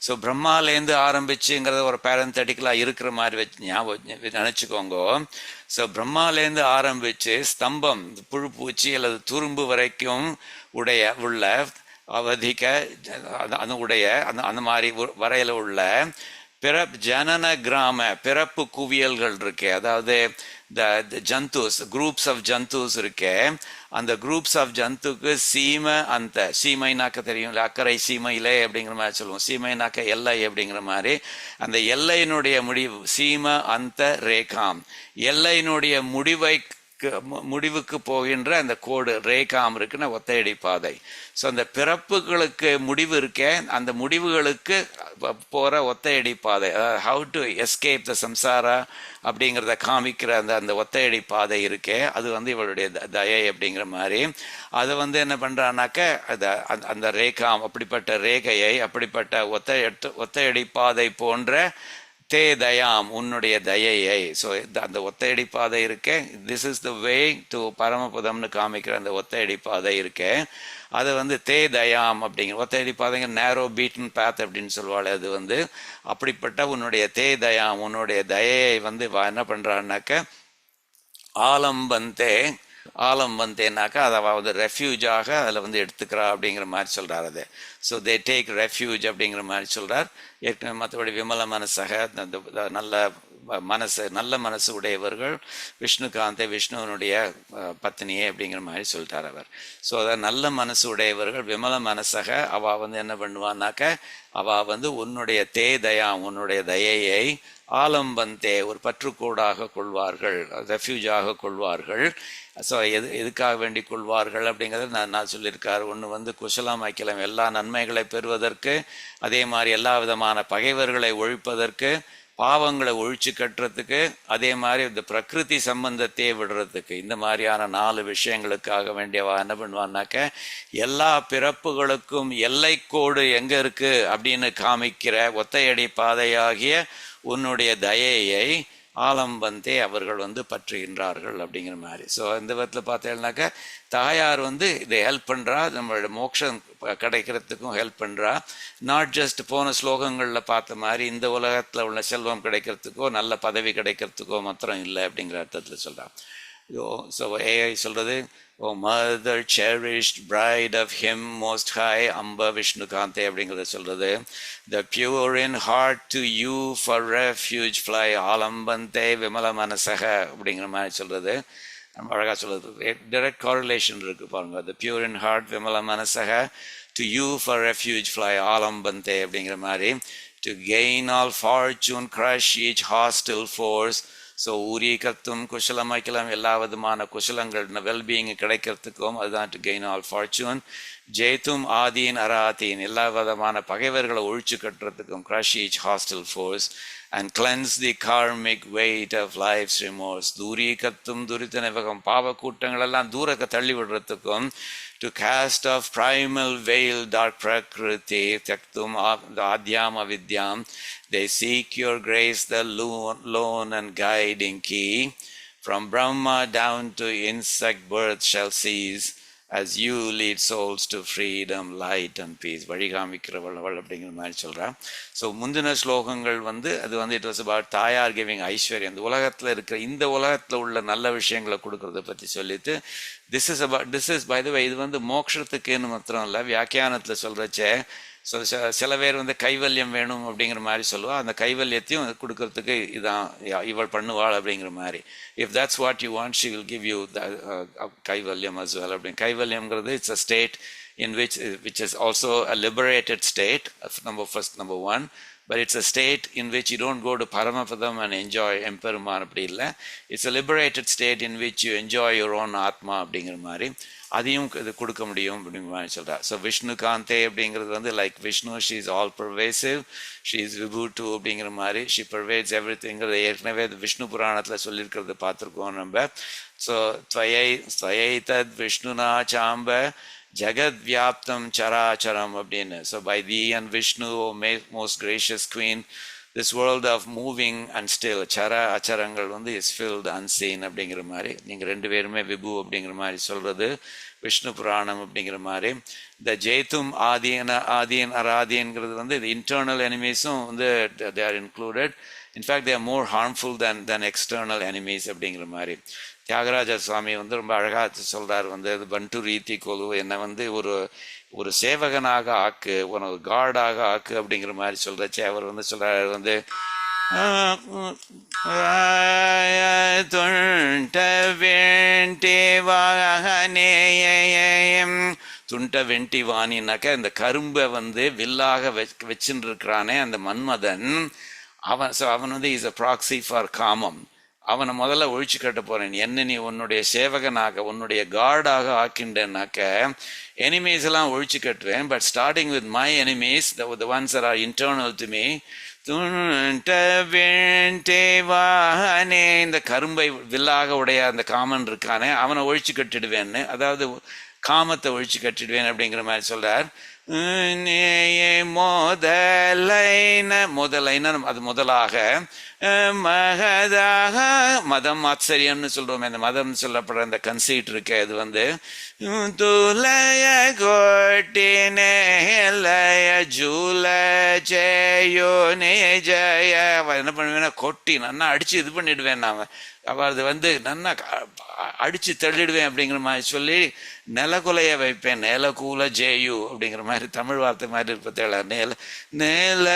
ஸோ பிரம்மாலேருந்து ஆரம்பிச்சுங்கிறத ஒரு பேரந்தட்டிக்கலாக இருக்கிற மாதிரி வச்சு ஞாபகம் நினச்சிக்கோங்க. ஸோ பிரம்மாலேருந்து ஆரம்பிச்சு ஸ்தம்பம் புழு பூச்சி அல்லது துரும்பு வரைக்கும் உள்ள அவதிக்க அந்த மாதிரி வரையில உள்ள ஜனன கிராம பிறப்பு குவியல்கள் இருக்கு. அதாவது ஜந்தூஸ், குரூப்ஸ் ஆஃப் ஜந்தூஸ் இருக்கு. அந்த குரூப்ஸ் ஆஃப் ஜந்துக்கு சீமைனாக்க தெரியும், அக்கறை சீமையிலே அப்படிங்கிற மாதிரி சொல்லுவோம். சீமைனாக்க எல்லை அப்படிங்கிற மாதிரி. அந்த எல்லையினுடைய முடிவு சீம அந்த ரேகாம், எல்லையினுடைய முடிவுக்கு போகின்ற அந்த கோடு ரேகாம் இருக்குன்னா ஒத்தையடி பாதை. ஸோ அந்த பிறப்புகளுக்கு முடிவு இருக்கே, அந்த முடிவுகளுக்கு போற ஒத்தையடி பாதை, ஹவு டு எஸ்கேப் த சம்சாரா அப்படிங்கிறத காமிக்கிற அந்த ஒத்தையடி பாதை இருக்கே, அது வந்து இவளுடைய தயை அப்படிங்கிற மாதிரி. அதை வந்து என்ன பண்றான்னாக்க அந்த ரேகாம், அப்படிப்பட்ட ரேகையை, அப்படிப்பட்ட ஒத்தையடி பாதை போன்ற தே தயாம், உன்னுடைய தயையை. ஸோ அந்த ஒத்தையடி பாதை இருக்கே, this is the way to பரமபதம்னு காமிக்கிற அந்த ஒத்தையடி பாதை இருக்கே, அதை வந்து தே தயாம் அப்படிங்கிற ஒத்தையடி பாதைங்க நேரோ பீட்டன் பேத் அப்படின்னு சொல்லுவாள். அது வந்து அப்படிப்பட்ட உன்னுடைய தே தயாம், உன்னுடைய தயையை வந்து என்ன பண்றான்னாக்க ஆலம்பந்தேனாக்கா அதாவது ரெஃப்யூஜாக அதில் வந்து எடுத்துக்கிறா அப்படிங்கிற மாதிரி சொல்றார் அது. ஸோ தே டேக் ரெஃப்யூஜ் அப்படிங்கிற மாதிரி சொல்றார். ஏற்கனவே மற்றபடி விமல மனசக, நல்ல மனசு உடையவர்கள், விஷ்ணுவனுடைய பத்னியே அப்படிங்கிற மாதிரி சொல்லிட்டார் அவர். ஸோ அதை நல்ல மனசு உடையவர்கள், விமல மனசக, அவ வந்து என்ன பண்ணுவான்னாக்க அவ வந்து உன்னுடைய தே தயா, உன்னுடைய தயையை ஆலம்பந்தே ஒரு பற்றுக்கோடாக கொள்வார்கள், ரெஃப்யூஜாக கொள்வார்கள். ஸோ எதுக்காக வேண்டி கொள்வார்கள் அப்படிங்கிறத நான் சொல்லியிருக்காரு. ஒன்று வந்து குசலம் ஐக்கியம், எல்லா நன்மைகளை பெறுவதற்கு, அதே மாதிரி எல்லா விதமான பகைவர்களை ஒழிப்பதற்கு, பாவங்களை ஒழிச்சு கட்டுறதுக்கு, அதே மாதிரி இந்த பிரகிருதி சம்பந்தத்தையே விடுறதுக்கு, இந்த மாதிரியான 4 விஷயங்களுக்காக வேண்டியவா என்ன பண்ணுவான்னாக்க எல்லா பிறப்புகளுக்கும் எல்லைக்கோடு எங்க இருக்கு அப்படின்னு காமிக்கிற ஒத்தையடி பாதையாகிய உன்னுடைய தயையை ஆலம்பந்தே அவர்கள் வந்து பற்றுகின்றார்கள் அப்படிங்கிற மாதிரி. ஸோ இந்த விதத்தில் பார்த்தேன்னாக்கா தாயார் வந்து இதை ஹெல்ப் பண்ணுறா, நம்மளோட மோட்சம் கிடைக்கிறதுக்கும் ஹெல்ப் பண்ணுறா. நாட் ஜஸ்ட் போன ஸ்லோகங்களில் பார்த்த மாதிரி இந்த உலகத்தில் உள்ள செல்வம் கிடைக்கிறதுக்கோ நல்ல பதவி கிடைக்கிறதுக்கோ மாத்திரம் இல்லை அப்படிங்கிற அர்த்தத்தில் சொல்கிறான். ஸோ ஏஐ சொல்கிறது, ஓ mother cherished bride of him most high அம்ப விஷ்ணுகாந்தே அப்படிங்கிறத சொல்கிறது. The pure in heart to you for refuge fly ஆலம்பந்தே விமல மனசக அப்படிங்கிற மாதிரி சொல்கிறது. நம்ம அழகாக சொல்கிறது, direct correlation இருக்குது பாருங்கள். The pure in heart Vimala மனசக to you for refuge fly ஆலம்பந்தே அப்படிங்கிற மாதிரி. To gain all fortune crush each hostile force. So ஊரி கத்தும் குஷலம் வைக்கலாம், எல்லா விதமான குஷலங்கள் வெல்பீயிங் கிடைக்கிறதுக்கும் அதுதான் டு கெயின் ஆல் ஃபார்ச்சூன். ஜெய்தும் ஆதீன் அராதீன், எல்லா விதமான பகைவர்களை ஒழிச்சு கட்டுறதுக்கும் crush each hostile force and cleanse the karmic weight of life's remorse. தூரி கத்தும் துரித நிவகம், பாவ கூட்டங்கள் எல்லாம் தூரக்க தள்ளி விடுறதுக்கும் to cast off primal veil dark prakriti tyaktum adyam avidyam. They seek your grace, the lone and guiding key. From Brahma down to insect birth shall cease as you lead souls to freedom, light and peace. வழிகாமிக்கிறவள் அப்படிங்கிற மாதிரி சொல்கிறான். So முந்தின ஸ்லோகங்கள் அது it was about தாயார் giving ஐஸ்வர்யம், அந்த உலகத்தில் இருக்கிற இந்த உலகத்தில் உள்ள நல்ல விஷயங்களை கொடுக்கறத பற்றி சொல்லிட்டு, திஸ் இஸ் பை த வே, இது மோட்சத்துக்குன்னு மாத்திரம் இல்லை, வியாக்கியானத்தில் சொல்கிறச்சே சில பேர் கைவல்யம் வேணும் அப்படிங்கிற மாதிரி சொல்லுவா, அந்த கைவல்யத்தையும் கொடுக்கறதுக்கு இதான் இவள் பண்ணுவாள் அப்படிங்கிற மாதிரி. If that's what you want she will give you கைவல்யம் அஸ் வெல் அப்படின்னு. கைவல்யம்ங்கிறது it's a state in which is also a liberated state, number one, but it's a state in which you don't go to Paramapadam and enjoy எம்பெருமான் அப்படி இல்லை. It's a liberated state in which you enjoy your own ஆத்மா அப்படிங்கிற மாதிரி. அதையும் இது கொடுக்க முடியும் அப்படிங்கிற மாதிரி சொல்கிறார். ஸோ விஷ்ணுகாந்தே அப்படிங்கிறது like Vishnu, she is all pervasive, she is விபூட்டு அப்படிங்கிற மாதிரி, ஷீ பர்வேட்ஸ் எவ்ரி திங்கிறது ஏற்கனவே விஷ்ணு புராணத்தில் சொல்லியிருக்கிறது பார்த்துருக்கோம் நம்ம. ஸோ ஸ்வயை தத் விஷ்ணுனா சாம்ப ஜகத் வியாப்தம் சராச்சரம் அப்படின்னு. So by the and Vishnu, oh most gracious queen, this world of moving and still, சர அச்சரங்கள் is filled unseen அப்படிங்கிற மாதிரி. நீங்கள் ரெண்டு பேருமே விபு அப்படிங்கிற மாதிரி சொல்கிறது விஷ்ணு புராணம் அப்படிங்கிற மாதிரி. இந்த ஜெய்தும் Aadhiyan அராதியன்கிறது the internal enemies-உம் they are included. In fact, they are more harmful than external enemies அப்படிங்கிற மாதிரி. தியாகராஜ சுவாமி ரொம்ப அழகாக சொல்கிறார், அது பண்டு ரீதி கொலு, என்னை ஒரு சேவகனாக ஆக்கு, உனக்கு கார்டாக ஆக்கு அப்படிங்கிற மாதிரி சொல்கிறச்சே அவர் சொல்கிறார், துண்ட வேண்டி வாகனேயம், துண்ட வெண்டி வாணினாக்க இந்த கரும்பை வில்லாக வச்சுட்டு இருக்கிறானே அந்த மன்மதன், அவன் இஸ் அ ப்ராக்சி ஃபார் காமம். அவனை முதல்ல ஒழிச்சு கட்ட போறேன். என்ன நீ உன்னுடைய சேவகனாக உன்னுடைய கார்டாக ஆக்கின்றனாக்க எனிமீஸ் எல்லாம் ஒழிச்சு கட்டுவேன். But starting with my enemies, the ones that are internal to me, இந்த கரும்பை வில்லாக உடைய அந்த காமன் இருக்கானே அவனை ஒழிச்சு கட்டிடுவேன்னு, அதாவது காமத்தை ஒழிச்சு கட்டிடுவேன் அப்படிங்கிற மாதிரி சொல்றார். முதலைன அது முதலாக, மகதாக மதம் ஆச்சரியம்னு சொல்றோம். இந்த மதம் சொல்லப்படுற அந்த கன்சீட் இருக்கு, அது துலய கோட்டினேலய ஜூல ஜெயோ நே ஜய. என்ன பண்ணுவேன்னா கொட்டி நன்னா அடிச்சு இது பண்ணிடுவேன். நான் அது நன்னா அடிச்சு தள்ளிடுவேன் அப்படிங்கிற மாதிரி சொல்லி நிலகுலைய வைப்பேன். நிலகூல ஜெயு அப்படிங்கிற மாதிரி தமிழ் வார்த்தை மாதிரி இருப்பதேல. நேல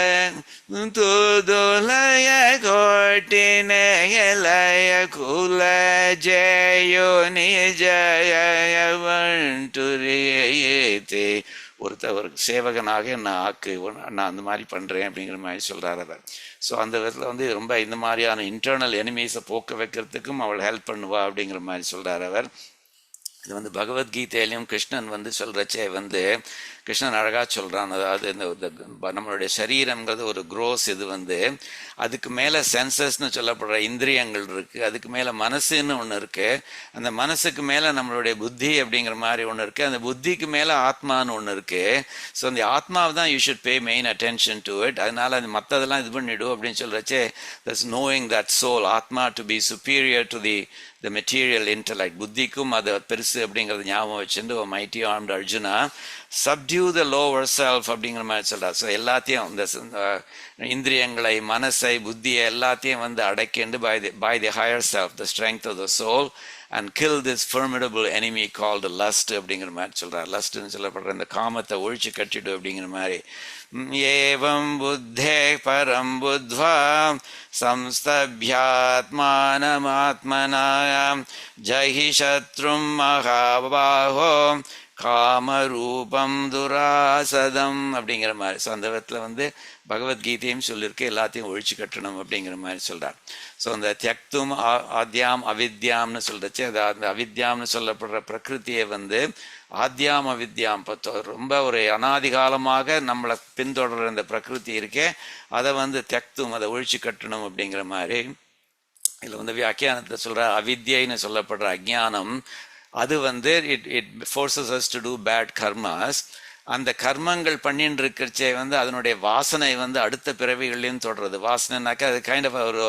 தூதுலய கோட்டினேலய குல ஜெயோ நி ஜயவன்துரியேதே. ஒரு சேவகனாக நான் ஆக்கு, நான் அந்த மாதிரி பண்ணுறேன் அப்படிங்கிற மாதிரி சொல்கிறார் அவர். ஸோ அந்த விதத்தில் ரொம்ப இந்த மாதிரியான இன்டர்னல் எனிமீஸை போக்க வைக்கிறதுக்கும் அவள் ஹெல்ப் பண்ணுவா அப்படிங்கிற மாதிரி சொல்கிறார் அவர். இது பகவத்கீதையிலையும் கிருஷ்ணன் சொல்கிறச்சே கிருஷ்ணன் அழகாக சொல்கிறான். அதாவது இந்த நம்மளுடைய சரீரங்கிறது ஒரு க்ரோஸ். இது அதுக்கு மேலே சென்சஸ்ன்னு சொல்லப்படுற இந்திரியங்கள் இருக்குது, அதுக்கு மேலே மனசுன்னு ஒன்று இருக்குது, அந்த மனசுக்கு மேலே நம்மளுடைய புத்தி அப்படிங்கிற மாதிரி ஒன்று இருக்குது, அந்த புத்திக்கு மேலே ஆத்மான்னு ஒன்று இருக்குது. ஸோ அந்த ஆத்மாவை தான் you should pay main attention to it. அதனால் அது மற்றதெல்லாம் இது பண்ணிவிடும் அப்படின்னு சொல்கிறச்சே, தட்ஸ் நோயிங் தட் சோல் ஆத்மா to be superior to the material intellect. புத்திக்கும் அது பெருசு அப்படிங்கிறது ஞாபகம் வச்சுட்டு oh mighty armed Arjuna subdue the lower self அப்படிங்கிற மாதிரி சொல்கிறார். ஸோ எல்லாத்தையும் இந்த இந்திரியங்களை, மனசை, புத்தியை எல்லாத்தையும் அடக்கிண்டு by the higher self, the strength of the soul, and kill this formidable enemy called lust அப்படிங்கிற மாதிரி சொல்றார். லஸ்ட்னு சொல்லப்படுற இந்த காமத்தை ஒழிச்சு கட்டிடு அப்படிங்கிற மாதிரி. ஏவம் புத்தே பரம் புத்வா சம்ஸ்தப்யாத்மானமாத்மனா ஜஹி சத்ரும் மகாபாஹோ காமரூபம் துராசதம் அப்படிங்கிற மாதிரி. ஸோ அந்த விதத்தில் பகவத்கீதையும் சொல்லியிருக்கு, எல்லாத்தையும் ஒழிச்சு கட்டணும் அப்படிங்கிற மாதிரி சொல்கிறார். ஸோ அந்த தியக்தும் ஆத்யாம் அவித்யாம்னு சொல்கிறச்சு, அந்த அவித்யாம்னு சொல்லப்படுற பிரகிருத்தியை ஆத்யாம் அவித்யாம் ரொம்ப ஒரு அனாதிகாலமாக நம்மளை பின்தொடர்ற அந்த பிரகிருதி இருக்கே, அதை தியக்தும், அதை ஒழிச்சு கட்டணும் அப்படிங்கிற மாதிரி. இதில் வியாக்கியானத்தை சொல்கிற அவித்யைன்னு சொல்லப்படுற அஜ்ஞானம், அது it forces us to do bad karmas. அந்த கர்மங்கள் பண்ணின்னு இருக்கிறச்சே அதனுடைய வாசனை அடுத்த பிறவிகள்லையும் தொடருது. வாசனைனாக்கா அது கைண்ட் ஆஃப் ஒரு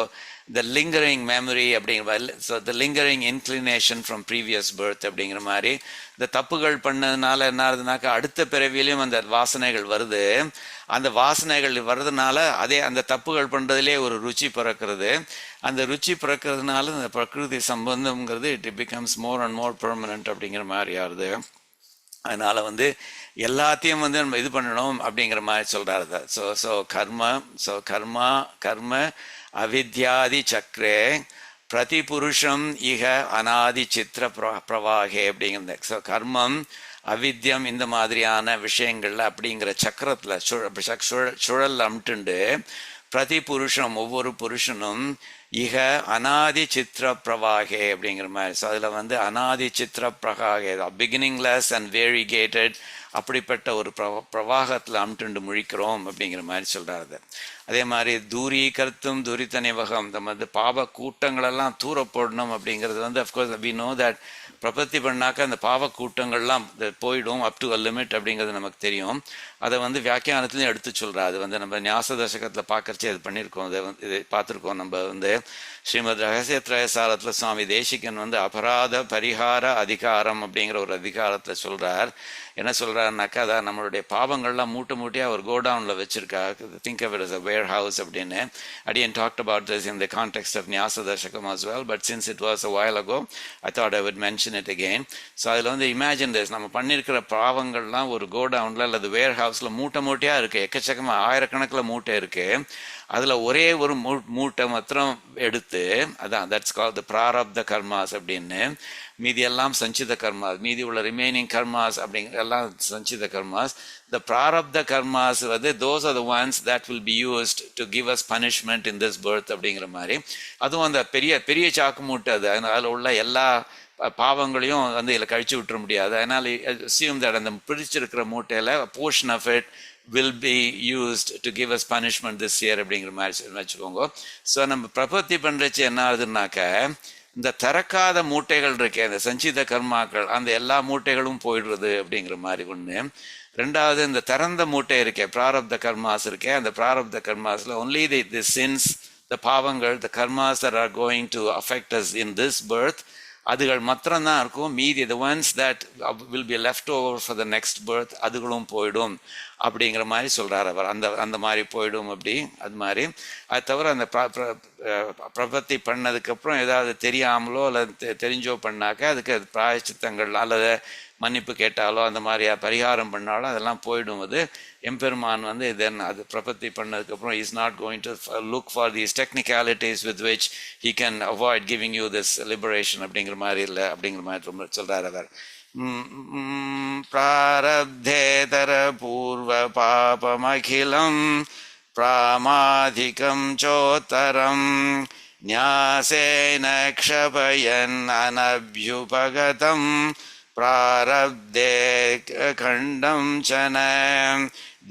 த லிங்கரிங் மெமரி அப்படிங்கிற, so the lingering inclination from previous birth அப்படிங்கிற மாதிரி. இந்த தப்புகள் பண்ணதுனால என்ன ஆகுதுனாக்கா அடுத்த பிறவிலையும் அந்த வாசனைகள் வருது. அந்த வாசனைகள் வர்றதுனால அதே அந்த தப்புகள் பண்ணுறதுலே ஒரு ருச்சி பிறக்கிறது. அந்த ருச்சி பிறக்கிறதுனால அந்த பிரகிருதி சம்பந்தம்ங்கிறது it becomes more and more permanent அப்படிங்கிற மாதிரி ஆகுது. அதனால் எல்லாத்தையும் நம்ம இது பண்ணணும் அப்படிங்கிற மாதிரி சொல்கிறாரு. கர்ம அவித்யாதி சக்கரே பிரதிபுருஷம் இக அநாதி சித்திர பிரவாகே அப்படிங்கிறது. ஸோ கர்மம் அவித்யம் இந்த மாதிரியான விஷயங்கள்ல அப்படிங்கிற சக்கரத்தில் சுழல் அம்ட்டுண்டு பிரதிபுருஷம் ஒவ்வொரு புருஷனும் இக அநாதி சித்திர பிரவாகே அப்படிங்கிற மாதிரி. ஸோ அதில் அநாதி சித்திர பிரகாகே, பிகினிங்லெஸ் அண்ட் வேரிகேட்டட், அப்படிப்பட்ட ஒரு பிரவாகத்தில் அம்ட்டுண்டு முழிக்கிறோம் அப்படிங்கிற மாதிரி சொல்கிறாரு. அதே மாதிரி தூரீகர்த்தும் துரித நிவகம், நம்ம பாவ கூட்டங்களெல்லாம் தூர போடணும் அப்படிங்கிறது அஃப்கோர்ஸ் வி நோ தட் பிரபத்தி பண்ணாக்க அந்த பாவ கூட்டங்கள்லாம் போயிடும் அப் டு அ லிமிட் அப்படிங்கிறது நமக்கு தெரியும். அதை வியாக்கியானத்துலையும் எடுத்து சொல்கிறா. அது நம்ம ஞாச தசகத்தில் பார்க்கறச்சே அது பண்ணியிருக்கோம், இது பார்த்துருக்கோம். நம்ம ஸ்ரீமத் ரகசியத்ரயசாரத்தில் சுவாமி தேசிகன் அபராத பரிகார அதிகாரம் அப்படிங்கிற ஒரு அதிகாரத்தில் சொல்கிறார். என்ன சொல்கிறாருனாக்கா, அதான் நம்மளுடைய பாவங்கள்லாம் மூட்டையாக ஒரு கோடவுனில் வச்சுருக்கா. Think of it as a warehouse அப்படின்னு. Again talked about this in the context of Nyasa Dashakam as well, but since it was a while ago, I thought I would mention it again. So அதில் imagine this, நம்ம பண்ணியிருக்கிற பாவங்கள்லாம் ஒரு கோடவுனில் அல்லது வேர் ஹவுஸில் மூட்டையாக இருக்குது, எக்கச்சக்கமாக ஆயிரக்கணக்கில் மூட்டை இருக்குது. அதில் ஒரே ஒரு மூட்டை மாத்திரம் எடுத்து, அதான் தட்ஸ் கால் த பிராரப்த கர்மாஸ் அப்படின்னு. மீதி எல்லாம் சஞ்சித கர்மாஸ், மீதி உள்ள ரிமைனிங் கர்மாஸ் அப்படிங்கிற எல்லாம் சஞ்சித karmas. The prarabdha karmas, those are the ones that will be used to give us punishment in this birth அப்படிங்கிற மாதிரி. அதுவும் அந்த பெரிய சாக்கு மூட்டை, அது அதில் உள்ள எல்லா பாவங்களையும் இதில் கழிச்சு விட்டுற முடியாது. அதனால் assume that அந்த பிரிச்சிருக்கிற மூட்டையில் a portion of it will be used to give us punishment this year அப்படிங்கிற மாதிரி வச்சுக்கோங்க. ஸோ நம்ம பிரபத்தி பண்ணுறச்சு என்ன ஆகுதுன்னாக்க, இந்த திறக்காத மூட்டைகள் இருக்கே, அந்த சஞ்சித கர்மாக்கள், அந்த எல்லா மூட்டைகளும் போயிடுறது அப்படிங்கிற மாதிரி ஒன்று. ரெண்டாவது, இந்த திறந்த மூட்டை இருக்கே, பிராரப்த கர்மாஸ் இருக்கே, அந்த பிராரப்த கர்மாஸில் ஒன்லி தி சின்ஸ், த பாவங்கள், த karmas that are going to affect us in this birth, அதுகள் மாத்திரம்தான் இருக்கும். மீதி the ones that will be left over for the next birth, அதுகளும் போயிடும் அப்படிங்கிற மாதிரி சொல்கிறார் அவர். அந்த மாதிரி போயிடும் அப்படி. அது மாதிரி அது தவிர அந்த பிரபத்தி பண்ணதுக்கப்புறம் ஏதாவது தெரியாமலோ அல்லது தெரிஞ்சோ பண்ணாக்க அதுக்கு பிராயச்சித்தங்கள் அல்லது மன்னிப்பு கேட்டாலோ அந்த மாதிரி பரிகாரம் பண்ணாலும் அதெல்லாம் போயிடும். அது எம்பெருமான் தென் அது பிரபத்தி பண்ணதுக்கப்புறம் is not going to look for these technicalities with which he can avoid giving you this liberation அப்படிங்கிற மாதிரி இல்லை அப்படிங்கிற மாதிரி ரொம்ப சொல்கிறார் அவர். பிராரப்தேதர பூர்வ பாபமகிலம் பிராமாதிகம் சோத்தரம் ஞாசேன க்ஷபயன் அனப்யுபகதம் பிராரப்தே கண்டம் சன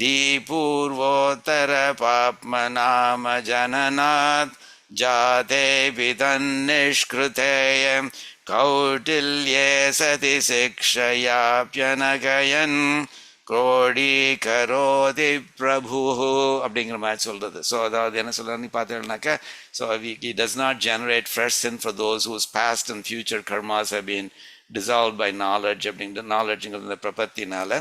தீபூர்வோத்தர பாப்மநாம ஜனநாத் ஜாதே விதன்னிஷ்கிருதேய கௌடில்யே சதி சிக்ஷயாப்யனகயன் கோடி கரோதி பிரபு அப்படிங்கிற மாதிரி சொல்கிறது. ஸோ அதாவது என்ன சொல்கிறாருன்னு பார்த்தீங்கன்னாக்கா, so he does not generate fresh sin for those whose past and future karmas have been dissolved by knowledge அப்படிங்கிற நாலெட்ஜுங்கிற இந்த பிரபத்தினால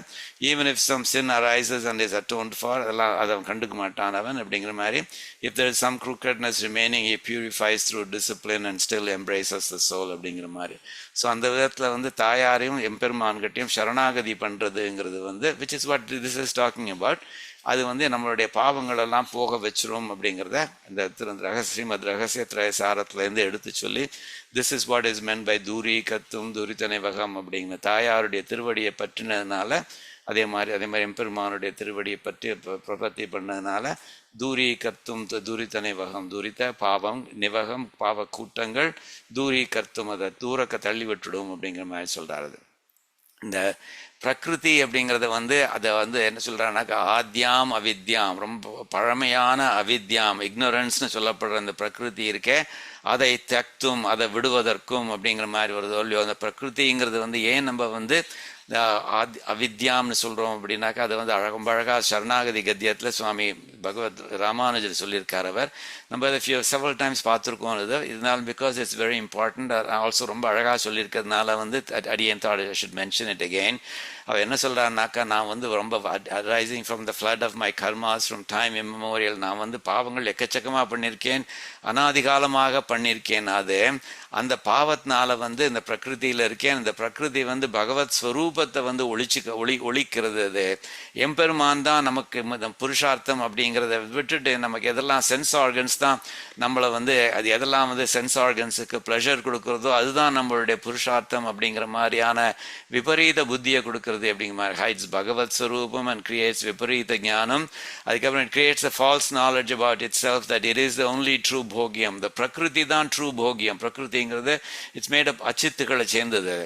even if some sin arises and is atoned for அதெல்லாம் அதை அவன் கண்டுக்க மாட்டான் அவன் அப்படிங்கிற மாதிரி if there is some crookedness remaining he purifies through discipline and still embraces the soul அப்படிங்கிற மாதிரி. ஸோ அந்த விதத்தில் வந்து தாயாரையும் எம்பெருமான்கிட்டையும் சரணாகதி பண்ணுறதுங்கிறது வந்து which is what this is talking about. அது வந்து நம்மளுடைய பாவங்களெல்லாம் போக வச்சிரும் அப்படிங்கிறத இந்த ஸ்ரீமத் ரகசியத்ரய சாரத்துலேருந்து எடுத்து சொல்லி this is what is meant by தூரி கத்தும் தூரித்தனை வகம் அப்படிங்கிற தாயாருடைய திருவடியை பற்றினதுனால அதே மாதிரி எம்பெருமானுடைய திருவடியை பற்றி பிரபத்தி பண்ணதுனால தூரி கத்தும் தூரித்தனை வகம் தூரித்த பாவம் நிவகம் பாவ கூட்டங்கள் தூரி கத்தும் அதை தூரக்க தள்ளி விட்டுடும் அப்படிங்கிற மாதிரி சொல்றாரு. இந்த பிரகிருதி அப்படிங்கிறத வந்து அதை வந்து என்ன சொல்கிறான்னாக்கா ஆத்யாம் அவித்யாம் ரொம்ப பழமையான அவித்யாம் இக்னோரன்ஸ்னு சொல்லப்படுற அந்த பிரகிருதி இருக்கே அதை தக்தும் அதை விடுவதற்கும் அப்படிங்கிற மாதிரி வருதோ இல்லையோ. அந்த பிரகிருதிங்கிறது வந்து ஏன் நம்ம வந்து அவித்யாம்னு சொல்கிறோம் அப்படின்னாக்கா அதை வந்து ரொம்ப அழகாக சரணாகதி கத்தியத்தில் சுவாமி பகவத் ராமானுஜர் சொல்லியிருக்கார். அவர் நம்ம அதை செவரல் டைம்ஸ் பார்த்துருக்கோம். இதனால because it's very important also ரொம்ப அழகாக சொல்லியிருக்கிறதுனால வந்து அடியன் thought I should mention it again. அவர் என்ன சொல்கிறாருனாக்கா நான் வந்து ரொம்ப arising from the flood of my karmas from time immemorial நான் வந்து பாவங்கள் எக்கச்சக்கமாக பண்ணியிருக்கேன் அதிகாலமாக பண்ணியிருக்கேன். அது அந்த பாவத்தினால வந்து இந்த பிரகிருதியில் இருக்கேன். இந்த பிரகிருதி வந்து பகவத் ஸ்வரூபத்தை வந்து ஒழிக்கிறது. அது எம்பெருமான் தான் நமக்கு புருஷார்த்தம் அப்படிங்கிறத விட்டுட்டு நமக்கு எதெல்லாம் சென்ஸ் ஆர்கன்ஸ் தான் நம்மளை வந்து அது எதெல்லாம் வந்து சென்ஸ் ஆர்கன்ஸுக்கு ப்ளஷர் கொடுக்குறதோ அதுதான் நம்மளுடைய புருஷார்த்தம் அப்படிங்கிற மாதிரியான விபரீத புத்தியை கொடுக்கறது அப்படிங்கிற மாதிரி ஹைட்ஸ் பகவத் ஸ்வரூபம் அண்ட் கிரியேட்ஸ் விபரீத ஞானம். அதுக்கப்புறம் it creates a false knowledge about itself that it is the only true போகியம். இந்த பிரகிருதி தான் ட்ரூ போகியம். பிரகிருதிங்கிறது இட்ஸ் மேட் அப் அச்சித்துக்களை சேர்ந்தது.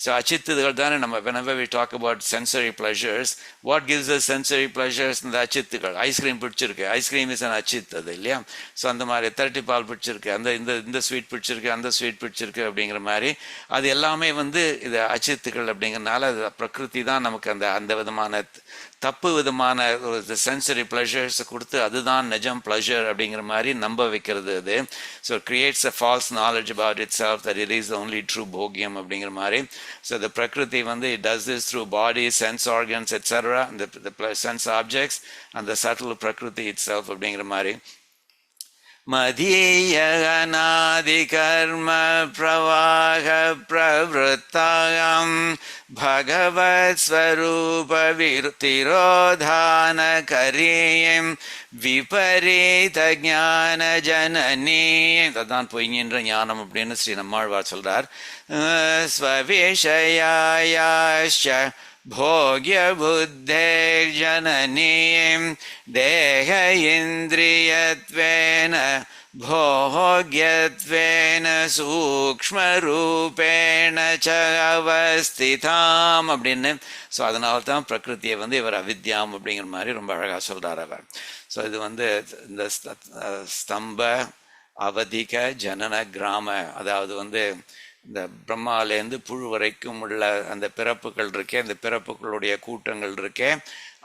ஸோ அச்சித்துகள் தானே நம்ம whenever we talk about sensory pleasures, what gives us sensory pleasures? இந்த அச்சித்துகள். ஐஸ்கிரீம் பிடிச்சிருக்கு, ஐஸ்கிரீம் இஸ் அன் அச்சித் அது இல்லையா. ஸோ அந்த மாதிரி திரட்டி பால் பிடிச்சிருக்கு, இந்த ஸ்வீட் பிடிச்சிருக்கு, அந்த ஸ்வீட் பிடிச்சிருக்கு அப்படிங்கிற மாதிரி அது எல்லாமே வந்து இது அச்சித்துகள் அப்படிங்கிறதுனால அது பிரகிருதி தான் நமக்கு அந்த விதமான தப்பு விதமான ஒரு சென்சரி ப்ளஷர்ஸை கொடுத்து அதுதான் நிஜம் ப்ளஷர் அப்படிங்கிற மாதிரி நம்ப வைக்கிறது அது. So creates a false knowledge about itself that it is the only true போகியம் அப்படிங்கிற மாதிரி. ஸோ த பிரகிருதி வந்து it does this through body sense organs etcetera the sense objects and the subtle prakriti itself அப்படிங்கிற மாதிரி. மதீய அநாதி கர்ம பிரவாக பிரவருத்தாம் பகவத் ஸ்வரூப திரோதான கரீயம் விபரீத ஞான ஜனனீயம். அதான் பொய்கின்ற ஞானம் அப்படின்னு ஸ்ரீ நம்மாழ்வார் சொல்றார். ஸ்வவிஷயாயாஸ்ச भोग्य बुद्धेर्जननीं देह इन्द्रियत्वेन भोग्यत्वेन सूक्ष्मरूपेण च அவஸ்திதாம் அப்படின்னு. ஸோ அதனால தான் பிரகிருத்தியை வந்து இவர் அவித்யாம் அப்படிங்கிற மாதிரி ரொம்ப அழகாக சொல்கிறார் அவர். ஸோ இது வந்து இந்த ஸ்தம்ப அவதிக ஜனன கிராம அதாவது வந்து இந்த பிரம்மாலேருந்து புழு வரைக்கும் உள்ள அந்த பிறப்புகள் இருக்கே அந்த பிறப்புகளுடைய கூட்டங்கள் இருக்கே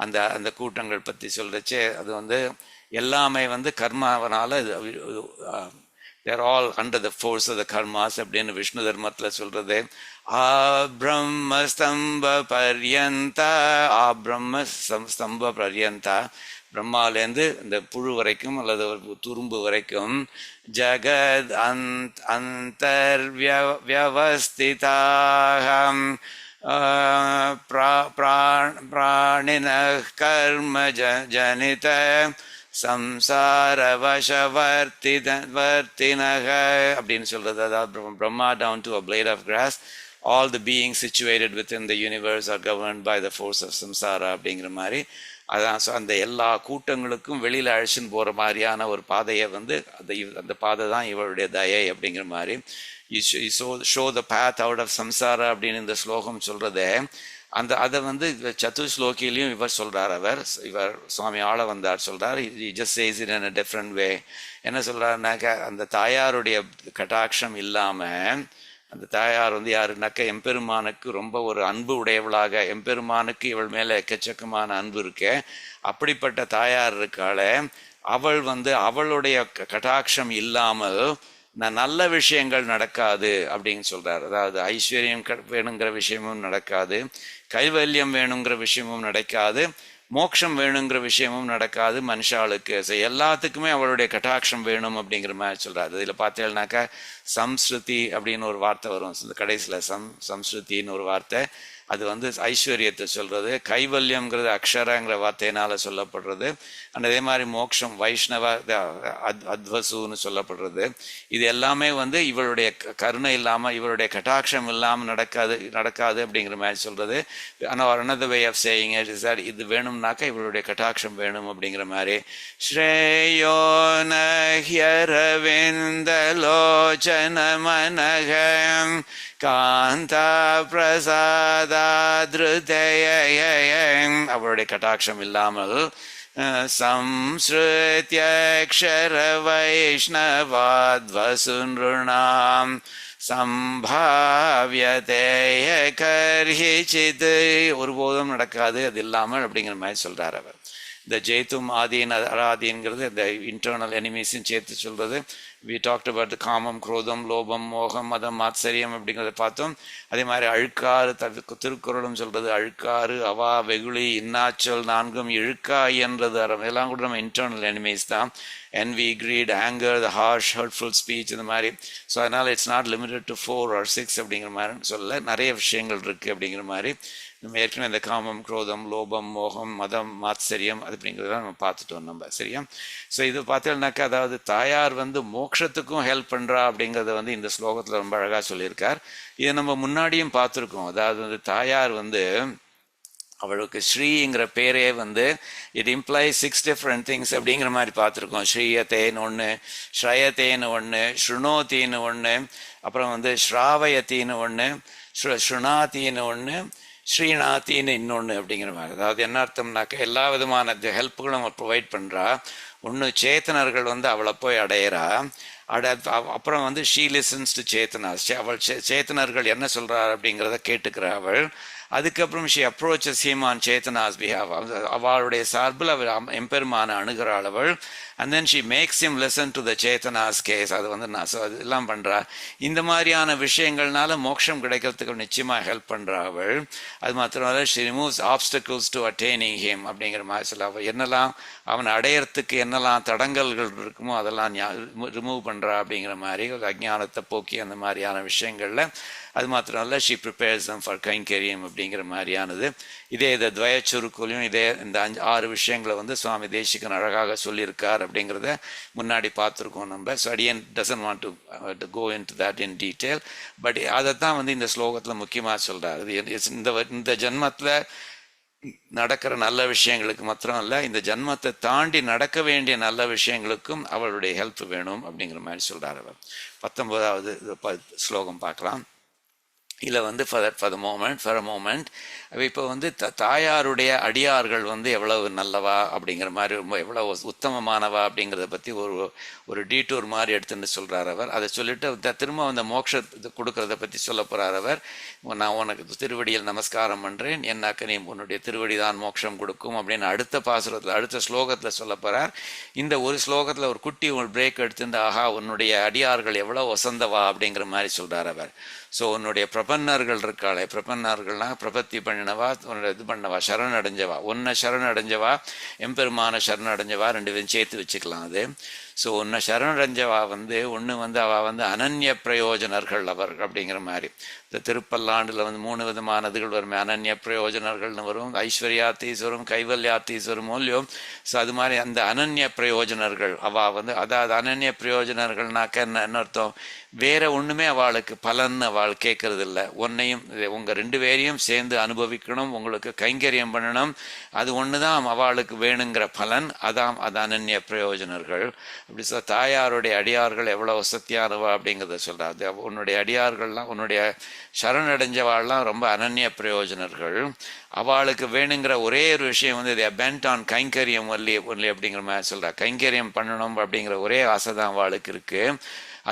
அந்த கூட்டங்கள் பற்றி சொல்றச்சே அது வந்து எல்லாமே வந்து கர்மாவனால they're all under the force of the karmas அப்படின்னு விஷ்ணு தர்மத்தில் சொல்றது. பிரம்ம ஸ்தம்ப பர்யந்தா பிரம்ம ஸ்தம்ப பர்யந்தா பிரம்மாலேருந்து இந்த புழு வரைக்கும் அல்லது ஒரு துரும்பு வரைக்கும் ஜகத் அந்தர்வியவஸ்திதாஹம் பிராணின கர்ம ஜனித சம்சார வசவர்த்தினக அப்படின்னு சொல்றது. அதாவது Brahma down to a blade of grass, all the beings situated within the universe are governed by the force of samsara அப்படிங்கிற மாதிரி. அதான் அந்த எல்லா கூட்டங்களுக்கும் வெளியில் அழைச்சின்னு போகிற மாதிரியான ஒரு பாதையை வந்து அந்த பாதை தான் இவருடைய தயை அப்படிங்கிற மாதிரி. Show the path out of samsara அப்படின்னு இந்த ஸ்லோகம் சொல்கிறதே அதை வந்து சதுஸ்லோகிலையும் இவர் சொல்கிறார். இவர் சுவாமி ஆள வந்தார் சொல்கிறார். Just says it in a different way. என்ன சொல்கிறாருனாக்கா அந்த தாயாருடைய கட்டாட்சம் இல்லாமல் அந்த தாயார் வந்து யாருனாக்கா எம்பெருமானுக்கு ரொம்ப ஒரு அன்பு உடையவளாக எம்பெருமானுக்கு இவள் மேலே எக்கச்சக்கமான அன்பு இருக்கே அப்படிப்பட்ட தாயார் இருக்காளே அவள் வந்து அவளுடைய கட்டாட்சம் இல்லாமல் நல்ல விஷயங்கள் நடக்காது அப்படின்னு சொல்றாரு. அதாவது ஐஸ்வர்யம் வேணுங்கிற விஷயமும் நடக்காது, கைவல்யம் வேணுங்கிற விஷயமும் நடக்காது, மோட்சம் வேணுங்கிற விஷயமும் நடக்காது மனுஷாளுக்கு. எல்லாத்துக்குமே அவளுடைய கட்டாட்சம் வேணும் அப்படிங்கிற மாதிரி சொல்றாரு. இதில் பார்த்தேன்னாக்கா சம்ஸ்ருதி அப்படின்னு ஒரு வார்த்தை வரும் இந்த கடைசியில். சம்ஸ்ருதின்னு ஒரு வார்த்தை, அது வந்து ஐஸ்வர்யத்தை சொல்றது. கைவல்யம்ங்கிறது அக்ஷரங்கிற வார்த்தையினால சொல்லப்படுறது. அதே மாதிரி மோட்சம் வைஷ்ணவ அத்வசுன்னு சொல்லப்படுறது. இது எல்லாமே வந்து இவளுடைய கருணை இல்லாமல், இவருடைய கட்டாட்சம் இல்லாமல் நடக்காது அப்படிங்கிற மாதிரி சொல்றது. ஆனால் another way of saying it is that இது வேணும்னாக்கா இவளுடைய கட்டாட்சம் வேணும் அப்படிங்கிற மாதிரி. ஸ்ரேயோ நஹ்யரவிந்த லோச்சன மனகம் காந்தா பிரசாதாத்ருதயம், அவருடைய கட்டாட்சம் இல்லாமல் சம்ஸ்ருத்யக்ஷர வைஷ்ணவாத்வசுன்ருணாம் சம்பாவியதே கர்ஹிசித், ஒருபோதும் நடக்காது அது இல்லாமல் அப்படிங்கிற மாதிரி சொல்றார் அவர். இந்த ஜெய்தும் ஆதீன் அராதீன்கிறது இந்த இன்டர்னல் எனிமீஸும் சேர்த்து சொல்றது. we talked about the காமம், குரோதம், லோபம், மோகம், மதம், மாத்சரியம் அப்படிங்கிறத பார்த்தோம். அதே மாதிரி அழுக்காறு திருக்குறளும் சொல்றது, அழுக்காறு, அவா, வெகுளி, இன்னாச்சொல் நான்கும் இழுக்காய் என்றது அறம், எல்லாம் கூட நம்ம இன்டர்னல் எனிமீஸ் தான். envy, greed, anger, the harsh hurtful speech இந்த மாதிரி. ஸோ அதனால் it's not limited to 4 or 6 அப்படிங்கிற மாதிரி சொல்ல நிறைய விஷயங்கள் இருக்குது அப்படிங்கிற மாதிரி. நம்ம ஏற்கனவே இந்த காமம், குரோதம், லோபம், மோகம், மதம், மாத்சரியம் அது அப்படிங்கிறத நம்ம பார்த்துட்டோம் நம்ம. சரியா? ஸோ இது பார்த்தோம்னாக்கா அதாவது தாயார் வந்து மோட்சத்துக்கும் ஹெல்ப் பண்ணுறா அப்படிங்கிறத வந்து இந்த ஸ்லோகத்தில் ரொம்ப அழகாக சொல்லியிருக்கார். இதை நம்ம முன்னாடியும் பார்த்துருக்கோம். அதாவது வந்து தாயார் வந்து அவளுக்கு ஸ்ரீங்கிற பேரே வந்து இட் இம்ப்ளைஸ் 6 டிஃப்ரெண்ட் திங்ஸ் அப்படிங்கிற மாதிரி பார்த்துருக்கோம். ஸ்ரீயத்தேன்னு ஒன்று, ஸ்ரயத்தேன்னு ஒன்று, ஸ்ருணோத்தின்னு ஒன்று, அப்புறம் வந்து ஸ்ராவயத்தின்னு ஒன்று, ஸ்ருணாத்தின்னு ஒன்று, ஸ்ரீநாத்தின்னு இன்னொன்று அப்படிங்கிற மாதிரி. அதாவது என்ன அர்த்தம்னாக்க எல்லா விதமான ஹெல்ப்புகளும் அவள் ப்ரொவைட் பண்ணுறா. ஒன்று சேத்தனர்கள் வந்து அவளை போய் அடையிறா. அப்புறம் வந்து ஷீ லிசன்ஸ் டு சேத்தனாஸ், அவள் சேத்தனர்கள் என்ன சொல்கிறார் அப்படிங்கிறத கேட்டுக்கிறா அவள். அதுக்கப்புறம் she approaches him on chetana's behalf, அவளுடைய சார்பில் அவள் எம்பெருமான அணுகிறாள் அவள். And then she makes him listen to the chetana's case, அது வந்து நான் அது எல்லாம் பண்ணுறா. இந்த மாதிரியான விஷயங்கள்னால மோட்சம் கிடைக்கிறதுக்கு நிச்சயமாக ஹெல்ப் பண்ணுறா அவள். அது மாத்திரமல்ல she removes obstacles to attaining him அப்படிங்கிற மாதிரி சொல்ல, அவள் என்னெல்லாம் அவன் அடையறதுக்கு என்னெல்லாம் தடங்கல்கள் இருக்குமோ அதெல்லாம் ரிமூவ் பண்ணுறா அப்படிங்கிற மாதிரி ஒரு அஜ்ஞானத்தை போக்கி அந்த மாதிரியான விஷயங்களில். அது மாத்திரமல்ல ஷி ப்ரிப்பேர்ஸ் தம் ஃபார் கைங்கரியம் அப்படிங்கிற மாதிரியானது. இதே இதை துவயச்சுருக்குலையும் இதே இந்த 6 விஷயங்களை வந்து சுவாமி தேசிகன் அழகாக சொல்லியிருக்கார் அப்படிங்கிறத முன்னாடி பார்த்துருக்கோம் நம்ம. ஸோ அடியன் doesn't want to go into that in detail. But அதைத்தான் வந்து இந்த ஸ்லோகத்தில் முக்கியமாக சொல்கிறார். இந்த ஜென்மத்தில் நடக்கிற நல்ல விஷயங்களுக்கு மாத்திரம் இல்லை, இந்த ஜென்மத்தை தாண்டி நடக்க வேண்டிய நல்ல விஷயங்களுக்கும் அவளுடைய ஹெல்ப் வேணும் அப்படிங்கிற மாதிரி சொல்கிறார் அவர். 19வது ஸ்லோகம் பார்க்கலாம். இல்லை வந்து ஃபார் அ மோமெண்ட் இப்போ வந்து தாயாருடைய அடியார்கள் வந்து எவ்வளவு நல்லவா அப்படிங்கிற மாதிரி, எவ்வளவு உத்தமமானவா அப்படிங்கிறத பற்றி ஒரு டீட்டூர் மாதிரி எடுத்துன்னு சொல்கிறார் அவர். அதை சொல்லிட்டு திரும்ப அந்த மோட்சத்தை கொடுக்கறத பற்றி சொல்ல போகிறார் அவர். நான் உனக்கு திருவடியில் நமஸ்காரம் பண்ணுறேன், என்னாக்க நீ உன்னுடைய திருவடி தான் மோட்சம் கொடுக்கும் அப்படின்னு அடுத்த பாசுரத்தில் அடுத்த ஸ்லோகத்தில் சொல்ல போகிறார். இந்த ஒரு ஸ்லோகத்தில் ஒரு குட்டி ஒரு பிரேக் எடுத்துட்டு ஆஹா உன்னுடைய அடியார்கள் எவ்வளோ வசந்தவா அப்படிங்கிற மாதிரி சொல்கிறார் அவர். ஸோ உன்னுடைய பிரபன்னர்கள் இருக்காளே, பிரபன்னர்கள்னா பிரபத்தி பண்ணினவா, உன்னோட இது பண்ணவா, சரணடைஞ்சவா, உன்னை சரணடைஞ்சவா, எம்பெருமான சரணடைஞ்சவா, 2 பேரும் சேர்த்து வச்சுக்கலாம் அது. ஸோ உன்னை சரணடைஞ்சவா வந்து ஒன்று வந்து அவள் வந்து அனன்ய பிரயோஜனர்கள் அவர் அப்படிங்கிற மாதிரி. இந்த திருப்பல்லாண்டில் வந்து 3 விதமான இதுகள் வரும். அனன்ய பிரயோஜனர்கள்னு வரும், ஐஸ்வர்யாத்தீஸ்வரம், கைவல்யாத்தீஸ்வரம் மூலியம். ஸோ அது மாதிரி அந்த அனன்ய பிரயோஜனர்கள் அவள் வந்து, அதாவது அனன்ய பிரயோஜனர்கள்னாக்க என்ன அர்த்தம், வேற ஒன்றுமே அவளுக்கு பலன் அவள் கேட்கறது இல்லை. உன்னையும் உங்கள் 2 பேரையும் சேர்ந்து அனுபவிக்கணும், உங்களுக்கு கைங்கரியம் பண்ணணும், அது ஒன்று தான் அவளுக்கு வேணுங்கிற பலன். அதான் அது அனன்ய பிரயோஜனர்கள். அப்படி தாயாருடைய அடியார்கள் எவ்வளோ வசத்தியானவா அப்படிங்கிறத சொல்கிறார். உன்னுடைய அடியார்கள்லாம், உன்னுடைய சரணடைஞ்சவாள்லாம் ரொம்ப அனன்ய பிரயோஜனர்கள். அவளுக்கு வேணுங்கிற ஒரே ஒரு விஷயம் வந்து இதை பென்ட் ஆன் கைங்கரியம் ஒன்லி அப்படிங்கிற மாதிரி சொல்கிறா. கைங்கரியம் பண்ணணும் அப்படிங்கிற ஒரே ஆசை தான் அவளுக்கு இருக்குது.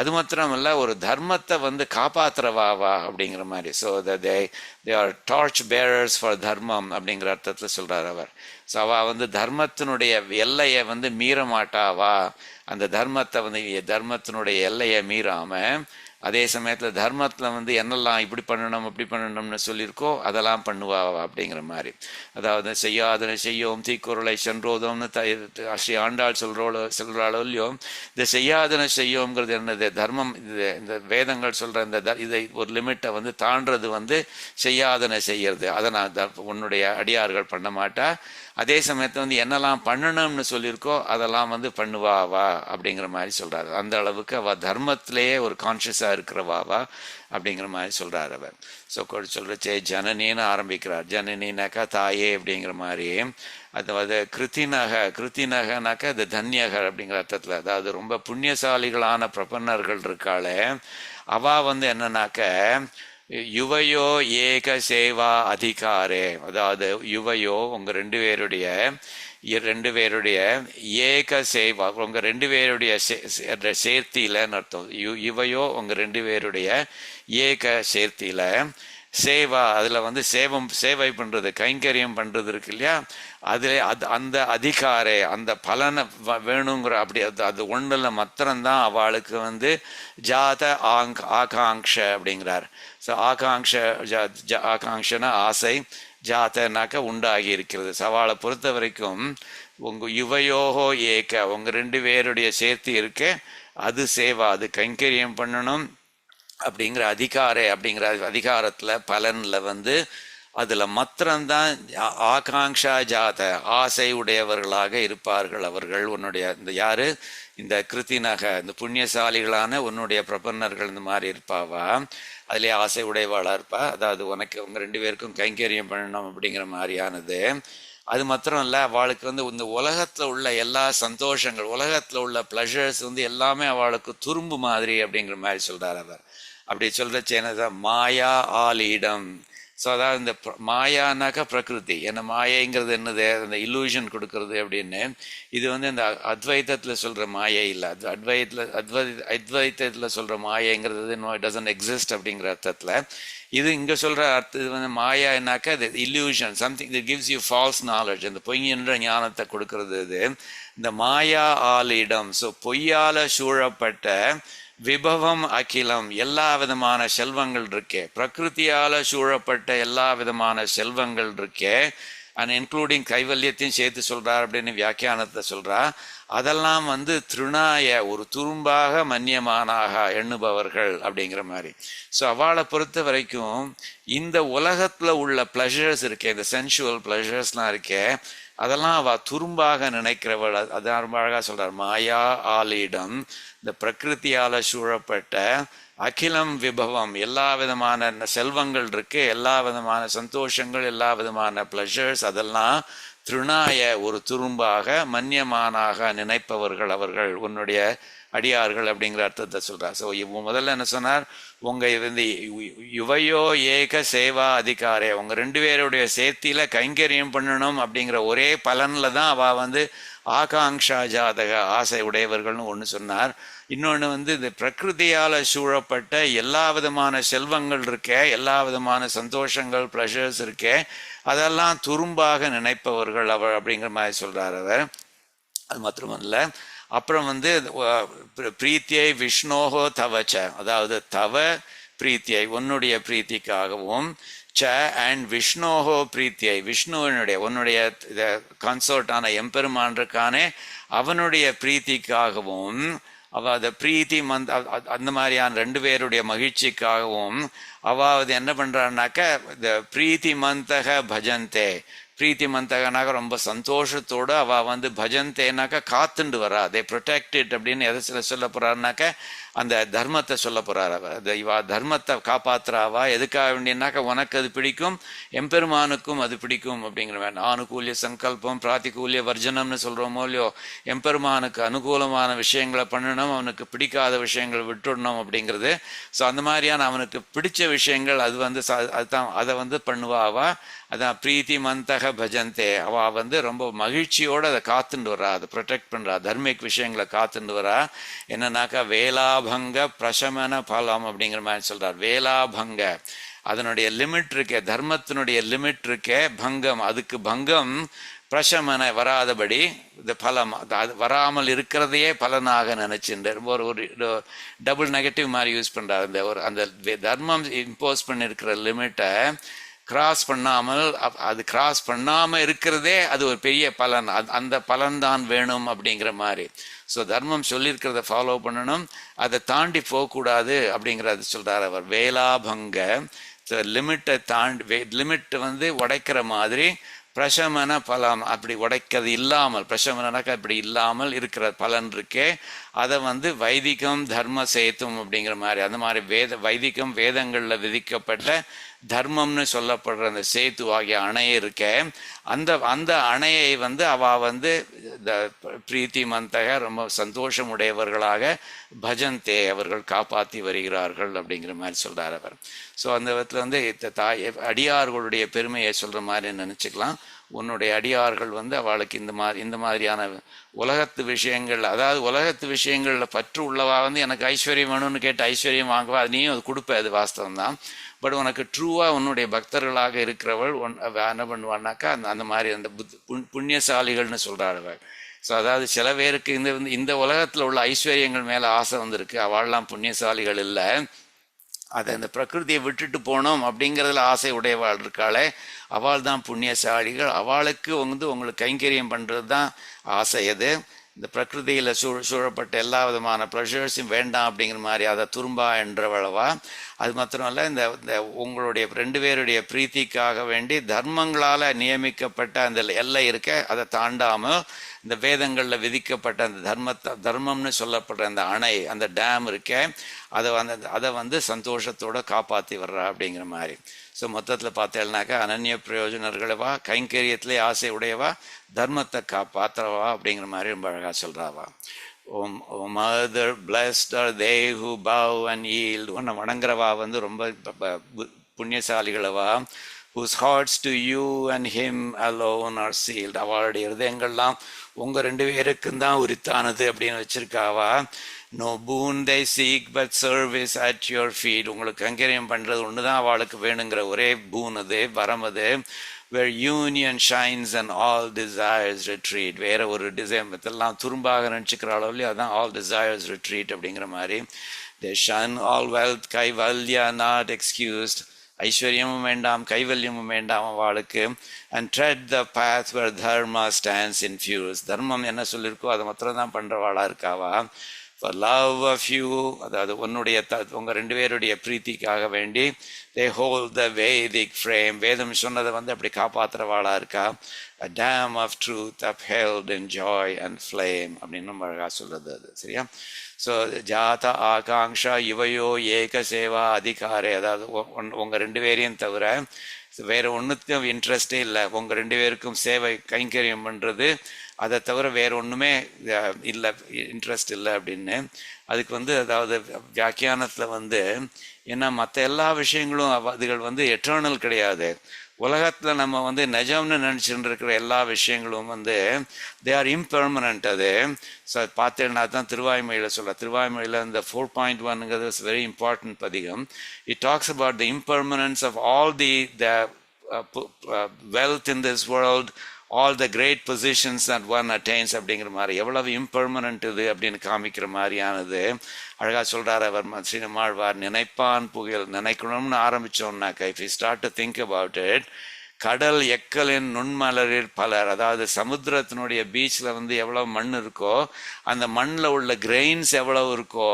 அது மாத்திரமல்ல ஒரு தர்மத்தை வந்து காப்பாத்துறவாவா அப்படிங்கிற மாதிரி. So they are torch bearers for தர்மம் அப்படிங்கிற அர்த்தத்தில் சொல்றார் அவர். ஸோ அவள் வந்து தர்மத்தினுடைய எல்லையை வந்து மீற மாட்டாவா, அந்த தர்மத்தை வந்து தர்மத்தினுடைய எல்லையை மீறாம அதே சமயத்தில் தர்மத்தில் வந்து என்னெல்லாம் இப்படி பண்ணணும் அப்படி பண்ணணும்னு சொல்லியிருக்கோ அதெல்லாம் பண்ணுவா அப்படிங்கிற மாதிரி. அதாவது செய்யாதன செய்யோம் தீக்குறளை சென்றோதோம்னு ஸ்ரீ ஆண்டாள் சொல்கிறாளோ இல்லையோ, இந்த செய்யாதன செய்யோங்கிறது என்னது தர்மம். இந்த வேதங்கள் சொல்கிற இந்த இதை ஒரு லிமிட்டை வந்து தாண்டது வந்து செய்யாதன செய்யறது. அதை நான் உன்னுடைய அடியார்கள் பண்ண மாட்டா. அதே சமயத்தில் வந்து என்னெல்லாம் பண்ணணும்னு சொல்லியிருக்கோ அதெல்லாம் வந்து பண்ணுவாவா அப்படிங்கிற மாதிரி சொல்கிறாரு. அந்த அளவுக்கு அவள் தர்மத்திலேயே ஒரு கான்ஷியஸாக இருக்கிறவாவா அப்படிங்கிற மாதிரி சொல்கிறார் அவர். ஸோ சொல்கிறச்சே ஜனனின்னு ஆரம்பிக்கிறார். ஜனனினாக்கா தாயே அப்படிங்கிற மாதிரி. அதாவது கிருத்தினகனாக்கா அது தன்யகர் அப்படிங்கிற அர்த்தத்தில், அதாவது ரொம்ப புண்ணியசாலிகளான பிரபன்னர்கள் இருக்காளே அவள் வந்து என்னன்னாக்க யுவையோ ஏக சேவா அதிகாரே, அதாவது யுவையோ உங்க ரெண்டு பேருடைய ஏக சேவா, உங்க ரெண்டு பேருடைய சேர்த்தியிலன்னு அர்த்தம். யுவையோ உங்க ரெண்டு பேருடைய ஏக சேர்த்தியில சேவா, அதுல வந்து சேவை பண்றது கைங்கரியம் பண்றது இருக்கு இல்லையா, அதுல அந்த அதிகாரே அந்த பலனை வேணுங்கிற அப்படி அது ஒண்ணுல மாத்திரம்தான் அவளுக்கு வந்து ஜாத ஆகாங்ஷ அப்படிங்கிறார். ஸோ ஆகாங்ஷனா ஆசை, ஜாத்தனாக்க உண்டாகி இருக்கிறது. சவாலை பொறுத்த வரைக்கும் உங்க யுவையோகோ ஏக்க உங்க ரெண்டு பேருடைய சேர்த்து இருக்க அது சேவா, அது கைங்கரியம் பண்ணணும் அப்படிங்கிற அப்படிங்கிற அதிகாரத்துல பலன்ல வந்து அதுல மாத்திரம்தான் ஆகாங்ஷா ஜாத ஆசை உடையவர்களாக இருப்பார்கள் அவர்கள். உன்னுடைய இந்த யாரு இந்த கிருத்தினக இந்த புண்ணியசாலிகளான உன்னுடைய பிரபன்னர்கள் இந்த மாதிரி இருப்பாவா, அதுலேயே ஆசை உடையவாளா இருப்பா. அதாவது உனக்கு உங்க ரெண்டு பேருக்கும் கைங்கரியம் பண்ணணும் அப்படிங்கிற மாதிரியானது. அது மாத்திரம் இல்லை, அவளுக்கு வந்து இந்த உலகத்துல உள்ள எல்லா சந்தோஷங்கள், உலகத்துல உள்ள பிளஷர்ஸ் வந்து எல்லாமே அவளுக்கு துரும்பு மாதிரி அப்படிங்கிற மாதிரி சொல்றார் அவர். அப்படி சொல்றச்சு என்னதான் மாயா ஆலீடம். ஸோ அதாவது இந்த மாயானாக்கா பிரகிருதி, என்ன மாயைங்கிறது என்னது, அந்த இல்லூஷன் கொடுக்கறது அப்படின்னு. இது வந்து இந்த அத்வைத்தத்தில் சொல்ற மாயை இல்லை, அத்வைத்தத்தில் சொல்ற மாயைங்கிறது டசன்ட் எக்ஸிஸ்ட் அப்படிங்கிற அர்த்தத்தில். இது இங்கே சொல்ற அர்த்தம் இது வந்து மாயானாக்கா இது illusion, something that gives you false knowledge, அந்த பொய்யென்ற ஞானத்தை கொடுக்கறது இது இந்த மாயா ஆலிடம். ஸோ பொய்யால சூழப்பட்ட விபவம் அகிலம் எல்லா விதமான செல்வங்கள் இருக்கே, பிரகிருத்தியால சூழப்பட்ட எல்லா விதமான செல்வங்கள் இருக்கே, அண்ட் இன்க்ளூடிங் கைவல்யத்தையும் சேர்த்து சொல்றார் அப்படின்னு வியாக்கியானத்தை சொல்றா. அதெல்லாம் வந்து திருநாய ஒரு துரும்பாக மன்னியமானாக எண்ணுபவர்கள் அப்படிங்கிற மாதிரி. ஸோ அவளை பொறுத்த வரைக்கும் இந்த உலகத்துல உள்ள பிளஷர்ஸ் இருக்கே, இந்த சென்சுவல் பிளஷர்ஸ்லாம் இருக்கே, அதெல்லாம் அவ துரும்பாக நினைக்கிறவள். அதான் ரொம்ப அழகா சொல்றார். மாயா ஆலிடம் இந்த பிரகிருத்தியால சூழப்பட்ட அகிலம் விபவம் எல்லா விதமான செல்வங்கள் இருக்கு, எல்லா விதமான சந்தோஷங்கள், எல்லா விதமான பிளஷர்ஸ், அதெல்லாம் திருநாய ஒரு துரும்பாக மன்னியமானாக நினைப்பவர்கள் அவர்கள் உன்னுடைய அடியார்கள் அப்படிங்கிற அர்த்தத்தை சொல்றார். ஸோ முதல்ல என்ன சொன்னார், உங்க வந்து யுவையோ ஏக சேவா அதிகாரே, உங்க ரெண்டு பேருடைய சேர்த்தியில கைங்கரியம் பண்ணணும் அப்படிங்கிற ஒரே பலன்ல தான் அவ வந்து ஆகாங்ஷா ஜாதக ஆசை உடையவர்கள்னு ஒன்று சொன்னார். இன்னொன்று வந்து இந்த பிரகிருதியால சூழப்பட்ட எல்லா விதமான செல்வங்கள் இருக்கே, எல்லா விதமான சந்தோஷங்கள் பிளஷர்ஸ் இருக்கே, அதெல்லாம் துரும்பாக நினைப்பவர்கள் அவள் அப்படிங்கிற மாதிரி சொல்றார் அவர். அது மாத்திரமல்ல, அப்புறம் வந்து பிரீத்தியை விஷ்ணோகோ தவச்ச, அதாவது தவ பிரீத்தியை உன்னுடைய பிரீத்திக்காகவும், ச அண்ட் விஷ்ணோகோ பிரீத்தியை விஷ்ணுவனுடைய உன்னுடைய கன்சோர்ட்டான எம்பெருமான்றுக்கானே அவனுடைய பிரீத்திக்காகவும், அதாவது பிரீத்தி அந்த மாதிரியான ரெண்டு பேருடைய மகிழ்ச்சிக்காகவும் அவாவது என்ன பண்றான்னாக்க இந்த பிரீத்தி மந்தக பஜந்தே, பிரீத்தி மந்தகனாக்க ரொம்ப சந்தோஷத்தோடு அவ வந்து பஜந்தேனாக்கா காத்துண்டு வரா, அதை ப்ரொடெக்டட் அப்படின்னு எதை சொல்ல போறாருனாக்க அந்த தர்மத்தை சொல்ல போறார். இவா தர்மத்தை காப்பாத்துறாவா எதுக்காக வேண்டியனாக்கா உனக்கு அது பிடிக்கும், எம்பெருமானுக்கும் அது பிடிக்கும் அப்படிங்கிற மாதிரி. ஆனுகூல்ய சங்கல்பம் பிராத்திகூல்ய வர்ஜனம்னு சொல்றோமோ இல்லையோ, எம்பெருமானுக்கு அனுகூலமான விஷயங்களை பண்ணணும், அவனுக்கு பிடிக்காத விஷயங்களை விட்டுடணும் அப்படிங்கிறது. ஸோ அந்த மாதிரியான அவனுக்கு பிடிச்ச விஷயங்கள் அது வந்து அதுதான் அதை வந்து பண்ணுவா அவ. அதான் பிரீத்தி மந்தக பஜந்தே, அவ வந்து ரொம்ப மகிழ்ச்சியோடு அதை காத்துண்டு வரா, அதை ப்ரொடெக்ட் பண்ணுறா, தர்மிக் விஷயங்களை காத்துண்டு வரா. என்னன்னாக்கா வேலாபங்க பிரசமன பலம் அப்படிங்கிற மாதிரி சொல்கிறார். வேலாபங்க அதனுடைய லிமிட் இருக்கே, தர்மத்தினுடைய லிமிட் இருக்கே, பங்கம் அதுக்கு பங்கம் பிரசமன வராதபடி இந்த பலம் அது வராமல் இருக்கிறதையே பலனாக நினைச்சுட்டு ஒரு டபுள் நெகட்டிவ் மாதிரி யூஸ் பண்ணுறாரு. இந்த ஒரு அந்த தர்மம் இம்போஸ் பண்ணியிருக்கிற லிமிட்டை கிராஸ் பண்ணாமல், அது கிராஸ் பண்ணாமல் இருக்கிறதே அது ஒரு பெரிய பலன், அந்த பலன் தான் வேணும் அப்படிங்கிற மாதிரி. ஸோ தர்மம் சொல்லியிருக்கிறத ஃபாலோ பண்ணணும், அதை தாண்டி போகக்கூடாது அப்படிங்கிறத சொல்கிறார் அவர். வேலாபங்க லிமிட்டை தாண்டி, லிமிட் வந்து உடைக்கிற மாதிரி பிரசமன பலம் அப்படி உடைக்கிறது இல்லாமல், பிரசமனாக்க அப்படி இல்லாமல் இருக்கிற பலன் இருக்கே, அதை வந்து வைதிகம் தர்ம சேத்தும் அப்படிங்கிற மாதிரி, அந்த மாதிரி வைதிகம் வேதங்களில் விதிக்கப்பட்ட தர்மம்னு சொல்லப்படுற அந்த சேத்து ஆகிய அணையை இருக்க, அந்த அணையை வந்து அவ வந்து இந்த பிரீத்தி மந்தக ரொம்ப சந்தோஷம் உடையவர்களாக பஜந்தே அவர்கள் காப்பாற்றி வருகிறார்கள் அப்படிங்கிற மாதிரி சொல்றார் அவர். ஸோ அந்த விதத்தில் வந்து அடியார்களுடைய பெருமையை சொல்ற மாதிரி நினைச்சுக்கலாம். உன்னுடைய அடியார்கள் வந்து அவளுக்கு இந்த மாதிரியான உலகத்து விஷயங்கள், அதாவது உலகத்து விஷயங்கள்ல பற்று உள்ளவா வந்து எனக்கு ஐஸ்வர்யம் வேணும்னு கேட்டு ஐஸ்வர்யம் வாங்குவா, அது நீயும் அது கொடுப்ப, அது வாஸ்தவம் தான். பட் உனக்கு ட்ரூவா உன்னுடைய பக்தர்களாக இருக்கிறவள் என்ன பண்ணுவான்னாக்கா அந்த மாதிரி அந்த புண்ணியசாலிகள்னு சொல்றாள். ஸோ அதாவது சில பேருக்கு இந்த உலகத்தில் உள்ள ஐஸ்வர்யங்கள் மேலே ஆசை வந்திருக்கு, அவள்லாம் புண்ணியசாலிகள் இல்லை. அதை இந்த பிரகிருதியை விட்டுட்டு போனோம் அப்படிங்கிறதுல ஆசை உடையவாள் இருக்காளே, அவள் தான் புண்ணியசாலிகள். அவளுக்கு வந்து உங்களுக்கு கைங்கரியம் பண்ணுறது தான் ஆசை. அது இந்த பிரகிருதியில் சூழப்பட்ட எல்லா விதமான ப்ளஷர்ஸும் வேண்டாம் அப்படிங்கிற மாதிரி அதை துரும்பா என்றவளவா. அது மாத்திரமல்ல, இந்த உங்களுடைய 2 பேருடைய பிரீத்திக்காக வேண்டி தர்மங்களால் நியமிக்கப்பட்ட அந்த எல்லை இருக்க, அதை தாண்டாமல் இந்த வேதங்களில் விதிக்கப்பட்ட அந்த தர்மம்னு சொல்லப்படுற அந்த அணை, அந்த டேம் இருக்க, அதை வந்து சந்தோஷத்தோடு காப்பாற்றி வர்றா அப்படிங்கிற மாதிரி. ஸோ மொத்தத்தில் பார்த்தேன்னாக்கா அனன்ய பிரயோஜனர்களவா, கைங்கரியத்திலே ஆசை உடையவா, தர்மத்தை காப்பாற்றுறவா அப்படிங்கிற மாதிரி ரொம்ப அழகாக சொல்கிறாவா. Om mother blessed are they who bow and yield, உன்னை வணங்குறவா வந்து ரொம்ப புண்ணியசாலிகளவா. whose hearts to you and him alone are sealed, அவளுடைய இருதயங்கள்லாம் உங்கள் 2 பேருக்கும் தான் உரித்தானது அப்படின்னு வச்சிருக்காவா. No boon they seek but service at your feet, உங்களுக்கு கைங்கரியம் பண்ணுறது ஒன்று தான் அவளுக்கு வேணுங்கிற ஒரே பூன் அது, வரம் அது. where union shines and all desires retreat, வேற ஒரு டிசைன் இதெல்லாம் துரும்பாக நினச்சிக்கிற அளவுலையும் அதுதான் all desires retreat அப்படிங்கிற மாதிரி. they shun all wealth Kaivalya not excused, ஐஸ்வர்யமும் வேண்டாம் கைவல்யமும் வேண்டாம் அவளுக்கு. And tread the path where dharma stands in fuse, தர்மம் என்ன சொல்லியிருக்கோ அதை மாத்திரம் தான் பண்ணுறவாளாக இருக்காவா. ஃபார் லவ் ஆஃப் யூ, அதாவது உன்னுடைய உங்கள் 2 பேருடைய பிரீத்திக்காக வேண்டி தே ஹோல் த வேதிக் ஃப்ரேம், வேதம் சொன்னதை வந்து அப்படி காப்பாற்றுறவாளாக இருக்கா. A dam of truth upheld in joy and flame அப்படின்னு அழகாக சொல்கிறது அது. சரியா? ஸோ ஜாத ஆகாங்ஷா இவையோ ஏக சேவா அதிகாரே, அதாவது உங்கள் 2 பேரையும் தவிர வேறு ஒன்றுக்கும் இன்ட்ரெஸ்டே இல்லை, உங்கள் 2 பேருக்கும் சேவை கைங்கரியம் பண்ணுறது, அதை தவிர வேறு ஒன்றுமே இல்லை, இன்ட்ரெஸ்ட் இல்லை அப்படின்னு. அதுக்கு வந்து அதாவது வியாக்கியானத்தில் வந்து ஏன்னா மற்ற எல்லா விஷயங்களும் அதுகள் வந்து எட்டர்னல் கிடையாது. உலகத்தில் நம்ம வந்து நிஜம்னு நினச்சிட்டு இருக்கிற எல்லா விஷயங்களும் வந்து தே ஆர் இம்பெர்மனண்ட். அது ஸோ பார்த்தேன்னா தான் திருவாய்மொழியில் சொல்ல, திருவாய்மொழியில் இந்த 4.1ங்கிறது இஸ் வெரி இம்பார்ட்டன்ட் பதிகம். It talks about the impermanence of all the wealth in this world, all the great positions that one attains அப்படிங்கிற மாதிரி எவ்வளவு இம்பெர்மனண்ட் இது அப்படின்னு காமிக்கிற மாதிரியானது அழகாக சொல்கிறார் அவர் ஸ்ரீனமாழ்வார். நினைப்பான் புகழ், நினைக்கணும்னு ஆரம்பித்தோம்னாக்கா if you start to think about it, கடல் எக்கலின் நுண்மலரில் பலர், அதாவது சமுத்திரத்தினுடைய பீச்சில் வந்து எவ்வளோ மண் இருக்கோ அந்த மண்ணில் உள்ள கிரெயின்ஸ் எவ்வளவு இருக்கோ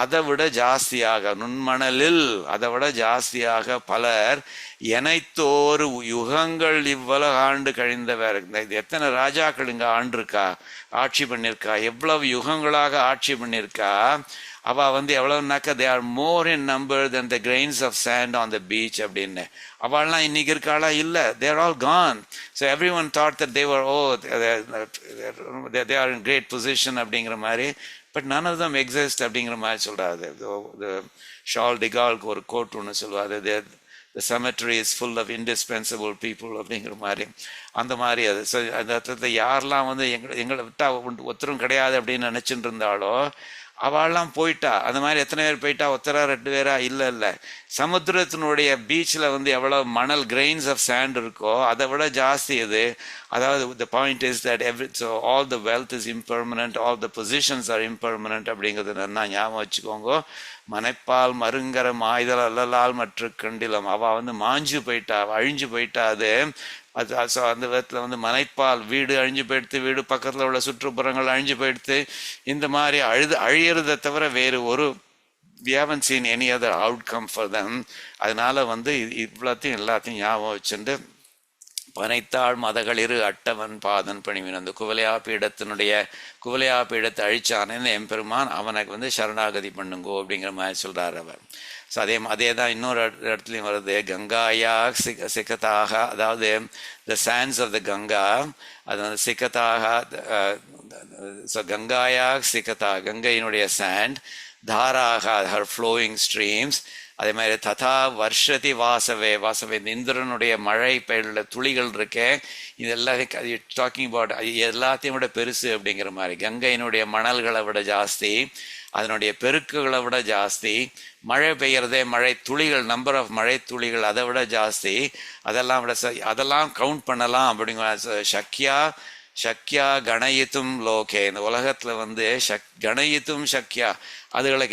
அதை விட ஜாஸ்தியாக, நுண்மணலில் அதை விட ஜாஸ்தியாக பலர் எனைத்தோரு யுகங்கள் இவ்வளவு ஆண்டு கழிந்த வேற, இது எத்தனை ராஜாக்கள் இங்கே ஆண்டிருக்கா, ஆட்சி பண்ணியிருக்கா, எவ்வளவு யுகங்களாக ஆட்சி பண்ணியிருக்கா. அவள் வந்து எவ்வளோனாக்கா they are more in number than the grains of sand on the beach அப்படின்னு. அவள்லாம் இன்னைக்கு இருக்காளா? இல்லை, they're all gone. So everyone thought that தேவர் they are in great position அப்படிங்கிற மாதிரி. But none of them exist அப்படிங்கிற மாதிரி சொல்கிறாரு. ஷால் டிகால்க்கு ஒரு கோட் ஒன்று சொல்லுவார், the cemetery is full of indispensable people அப்படிங்கிற மாதிரி. அந்த மாதிரி அது அந்த அர்த்தத்தை யாரெல்லாம் வந்து எங்களை விட்டால் ஒருத்தரும் கிடையாது அப்படின்னு நினச்சிட்டு இருந்தாலோ அவள்லாம் போயிட்டா. அந்த மாதிரி எத்தனை பேர் போயிட்டா? ஒருத்தரா 2 பேரா? இல்லை. சமுத்திரத்தினுடைய பீச்சில் வந்து எவ்வளோ மணல் கிரெயின்ஸ் ஆஃப் சாண்ட் இருக்கோ அதை விட ஜாஸ்தி இது. அதாவது the point is that so all the wealth is impermanent, all the positions are impermanent அப்படிங்கிறது நல்லா ஞாபகம் வச்சுக்கோங்க. மனைப்பால் மருங்கர மாய்தல் அல்லலால் மற்ற கண்டிலம். அவள் வந்து மாஞ்சு போயிட்டா, அழிஞ்சு போயிட்டா. அது ஸோ அந்த விதத்தில் வந்து மனைப்பால் வீடு அழிஞ்சு போயிடுத்து, வீடு பக்கத்தில் உள்ள சுற்றுப்புறங்கள் அழிஞ்சு போயிடுத்து. இந்த மாதிரி அழியறதை தவிர வேறு ஒரு we haven't seen any other outcome for them. அதனால வந்து எல்லாத்தையும் ஞாபகம் வச்சுட்டு பனைத்தாள் மதகளிரு அட்டவன் பாதன் பணிவின் அந்த குவலையா பீடத்தை அழிச்சானே எம்பெருமான், அவனுக்கு வந்து சரணாகதி பண்ணுங்கோ அப்படிங்கிற மாதிரி சொல்றாரு அவர். ஸோ அதே தான் இன்னொரு இடத்துலையும் வருது. கங்காயா சிக்கத்தாக, அதாவது the sands of the Ganga, அது வந்து சிக்கத்தாக. ஸோ கங்காயா சிக்கதா, கங்கையினுடைய சாண்ட், தாராக ஹர் ஃப்ளோயிங் ஸ்ட்ரீம்ஸ். அதே மாதிரி ததா வர்ஷதி வாசவே இந்த இந்திரனுடைய மழை பெய்யுள்ள துளிகள் இருக்கே, இது எல்லாத்தையும் டாக்கிங் அபவுட் எல்லாத்தையும் விட பெருசு அப்படிங்கிற மாதிரி. கங்கையினுடைய மணல்களை விட ஜாஸ்தி, அதனுடைய பெருக்குகளை விட ஜாஸ்தி, மழை பெய்யறதே மழை துளிகள், நம்பர் ஆஃப் மழை துளிகள் அதை விட ஜாஸ்தி. அதெல்லாம் கவுண்ட் பண்ணலாம் அப்படிங்கிற. சக்யா கணயித்தும் லோகே, இந்த உலகத்தில் வந்து கணயித்தும் சக்யா, அதுகளை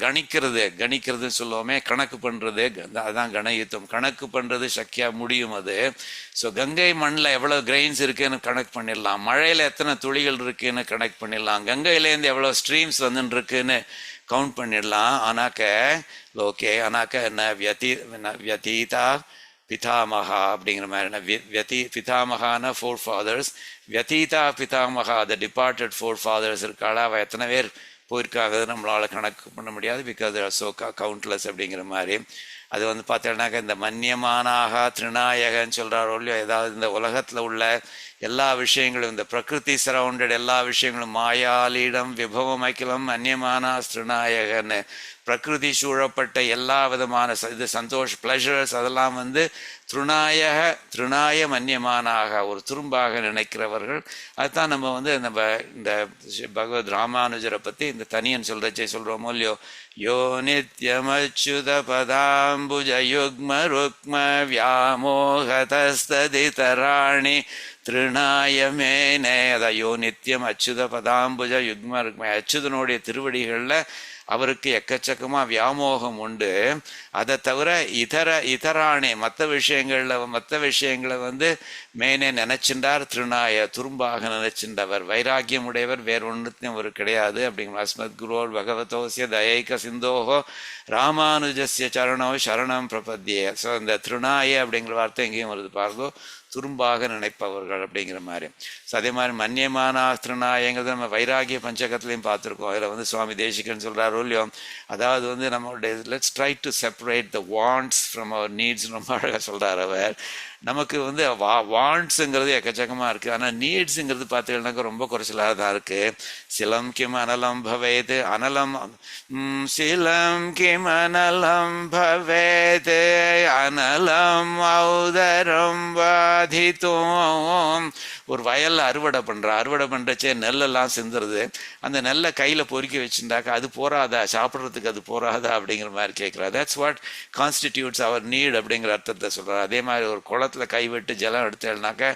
கணிக்கிறது சொல்லுவோமே, கணக்கு பண்ணுறது, அதான் கணயுத்தம். கணக்கு பண்ணுறது சக்கியா முடியும் அது. ஸோ கங்கை மண்ணில் எவ்வளோ கிரெயின்ஸ் இருக்குன்னு கணக்கு பண்ணிடலாம், மழையில் எத்தனை துளிகள் இருக்குன்னு கணக்கு பண்ணிடலாம், கங்கையிலேருந்து எவ்வளோ ஸ்ட்ரீம்ஸ் வந்துன்னு இருக்குன்னு கவுண்ட் பண்ணிடலாம். ஆனாக்க என்ன வியதீதா பிதாமகா அப்படிங்கிற மாதிரி. பிதாமகான 4 fathers, வியதீதா பிதாமகா த டிபார்ட்டட் 4 fathers இருக்காளா, அவள் எத்தனை பேர் போயிருக்காங்க நம்மளால் கணக்கு பண்ண முடியாது, பிகாஸ் ஸோ கவுண்ட்லெஸ் அப்படிங்கிற மாதிரி. அது வந்து பார்த்தோன்னாக்கா இந்த மன்யமானாக திருநாயகன்னு சொல்கிறாரோ இல்லையோ, ஏதாவது இந்த உலகத்தில் உள்ள எல்லா விஷயங்களும், இந்த பிரகிருதி சரவுண்டட் எல்லா விஷயங்களும், மாயாலீடம் விபவம் அகிலம் அந்நியமானா திருநாயகன்னு, பிரகிருதி சூழப்பட்ட எல்லா விதமான இது சந்தோஷ் பிளஷர்ஸ் அதெல்லாம் வந்து திருநாய மன்யமானாக ஒரு துரும்பாக நினைக்கிறவர்கள். அதுதான் நம்ம வந்து இந்த பகவத் ராமானுஜரை பற்றி இந்த தனியன் சொல்கிறோமோ இல்லையோ, யோ நித்யமச்சுத பதாம்புஜ யுக்ம ருக்ம வியாமோகதஸ்ததிதராணி திருநாயமேனே. அதான் யோ நித்தியம் அச்சுத பதாம்புஜ யுக்ம ருக்ம, அச்சுதனுடைய திருவடிகளில் அவருக்கு எக்கச்சக்கமாக வியாமோகம் உண்டு. அதை தவிர இதரானே மற்ற விஷயங்களை வந்து மேனே நினைச்சின்றார். திருநாய துரும்பாக நினைச்சின்றவர், வைராக்கியம் உடையவர், வேறு ஒன்றுத்தையும் அவர் கிடையாது அப்படிங்கிற. அஸ்மத் குரோர் பகவதோசிய தயைக சிந்தோகோ ராமானுஜஸ்ய சரணோ சரணம் பிரபத்தியே. ஸோ இந்த திருநாய அப்படிங்கிற வார்த்தை எங்கேயும் வருது பாருங்கோ, துரும்பாக நினைப்பவர்கள் அப்படிங்கிற மாதிரி. ஸோ அதே மாதிரி மன்யமான திருநாயங்கிறது நம்ம வைராகிய பஞ்சகத்துலையும் பார்த்துருக்கோம். அதில் வந்து சுவாமி தேசிகன் சொல்கிறாரோ இல்லையோ, அதாவது வந்து நம்மளுடைய let's try to separate the wants from our needs. ரொம்ப அழகாக சொல்கிறார் அவர். நமக்கு வந்து வாண்ட்ஸுங்கிறது எக்கச்சக்கமாக இருக்குது, ஆனால் நீட்ஸுங்கிறது பார்த்தீங்கன்னாக்கா ரொம்ப குறைச்சலாக தான் இருக்குது. சிலம் கிம் அனலம் பவேது அனலம் சிலம் கிம் அனலம் பவேது அனலம் ஔதரம் வாதித்தோம். ஒரு வயலில் அறுவடை பண்ணுறச்சே நெல்லெல்லாம் சிந்துறது. அந்த நெல்லை கையில் பொறுக்கி வச்சுட்டாக்கா அது போராதா, சாப்பிட்றதுக்கு அது போராதா அப்படிங்கிற மாதிரி கேட்குறா. That's what constitutes our NEET அப்படிங்கிற அர்த்தத்தை சொல்கிறார். அதே மாதிரி ஒரு குளத்தில் கைவிட்டு ஜலம் எடுத்தேன்னாக்கா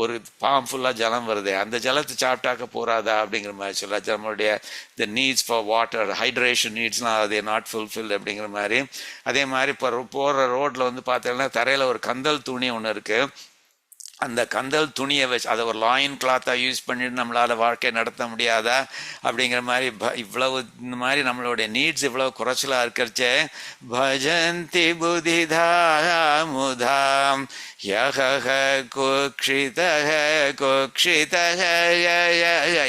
ஒரு பாம் ஃபுல்லாக ஜலம் வருது, அந்த ஜலத்தை சாப்பிட்டாக்க போராதா அப்படிங்கிற மாதிரி சொல்கிறார். நம்மளுடைய the needs for water, hydration நீட்ஸ்லாம் அது நாட் ஃபுல்ஃபில் அப்படிங்கிற மாதிரி. அதே மாதிரி இப்போ போகிற ரோட்டில் வந்து பார்த்தீங்கன்னா தரையில் ஒரு கந்தல் துணி ஒன்று இருக்குது. அந்த கந்தல் துணியை வச்சு அதை ஒரு லாயின் கிளாத்தாக யூஸ் பண்ணிட்டு நம்மளால் வாழ்க்கை நடத்த முடியாதா அப்படிங்கிற மாதிரி. இவ்வளவு இந்த மாதிரி நம்மளுடைய நீட்ஸ் இவ்வளவு குறைச்சலாக இருக்கிறச்சே, பஜந்தி புதிதா முதாம்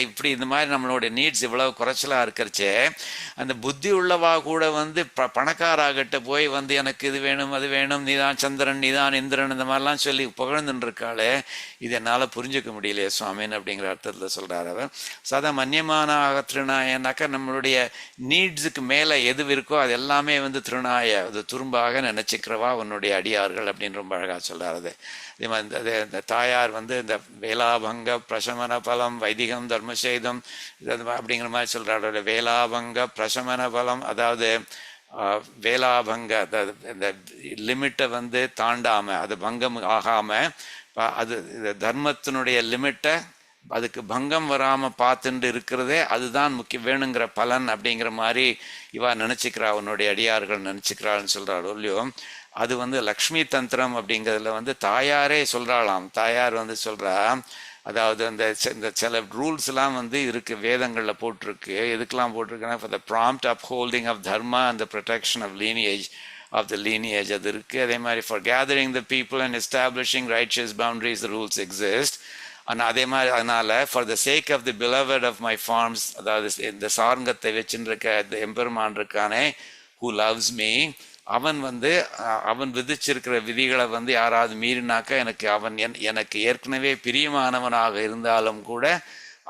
இப்படி இந்த மாதிரி நம்மளுடைய நீட்ஸ் இவ்வளவு குறைச்சலாக இருக்கிறச்சே, அந்த புத்தி உள்ளவா கூட வந்து பணக்காராகிட்ட போய் வந்து எனக்கு இது வேணும் அது வேணும், நீதான் சந்திரன் நீதான் இந்திரன் இந்த மாதிரிலாம் சொல்லி புகழ்ந்துட்டு இருக்காள். சொல்கிறாளே இது என்னால் புரிஞ்சுக்க முடியலையே சுவாமின்னு அப்படிங்கிற அர்த்தத்தில் சொல்கிறார் அவர். சாதா மன்யமான திருநாயனாக்கா நம்மளுடைய நீட்ஸுக்கு மேலே எது இருக்கோ அது எல்லாமே வந்து திருநாய அது துரும்பாக நினச்சிக்கிறவா உன்னுடைய அடியார்கள் அப்படின்னு ரொம்ப அழகாக சொல்கிறார். அது அதே மாதிரி இந்த தாயார் வந்து இந்த வேலாபங்க பிரசமன பலம் வைதிகம் தர்மசேதம் அப்படிங்கிற மாதிரி சொல்கிறாரு. வேலாபங்க பிரசமன பலம், அதாவது வேலாபங்க இந்த லிமிட்டை வந்து தாண்டாமல் அது பங்கம் ஆகாமல் அது தர்மத்தினுடைய லிமிட்டை அதுக்கு பங்கம் வராமல் பார்த்துட்டு இருக்கிறதே அதுதான் முக்கிய வேணுங்கிற பலன் அப்படிங்கிற மாதிரி இவா நினச்சிக்கிறா, உன்னுடைய அடியார்கள் நினச்சிக்கிறாள்னு சொல்கிறாள் இல்லையோ. அது வந்து லக்ஷ்மி தந்திரம் அப்படிங்கிறதுல வந்து தாயாரே சொல்கிறாளாம். தாயார் வந்து சொல்கிறா, அதாவது இந்த சில ரூல்ஸ்லாம் வந்து இருக்குது வேதங்களில் போட்டிருக்கு. எதுக்கெல்லாம் போட்டிருக்குன்னா for the prompt upholding of dharma and the protection of lineage அது இருக்குது. அதே மாதிரி for gathering the people and establishing righteous boundaries the rules exist. ஆனால் அதே மாதிரி அதனால் for the sake of the beloved of my forms, அதாவது இந்த சார்ங்கத்தை வச்சுன்னு இருக்க இந்த எம்பெருமான் இருக்கானே ஹூ லவ்ஸ் மீ, அவன் வந்து அவன் விதிச்சிருக்கிற விதிகளை வந்து யாராவது மீறினாக்கா எனக்கு ஏற்கனவே பிரியமானவனாக இருந்தாலும் கூட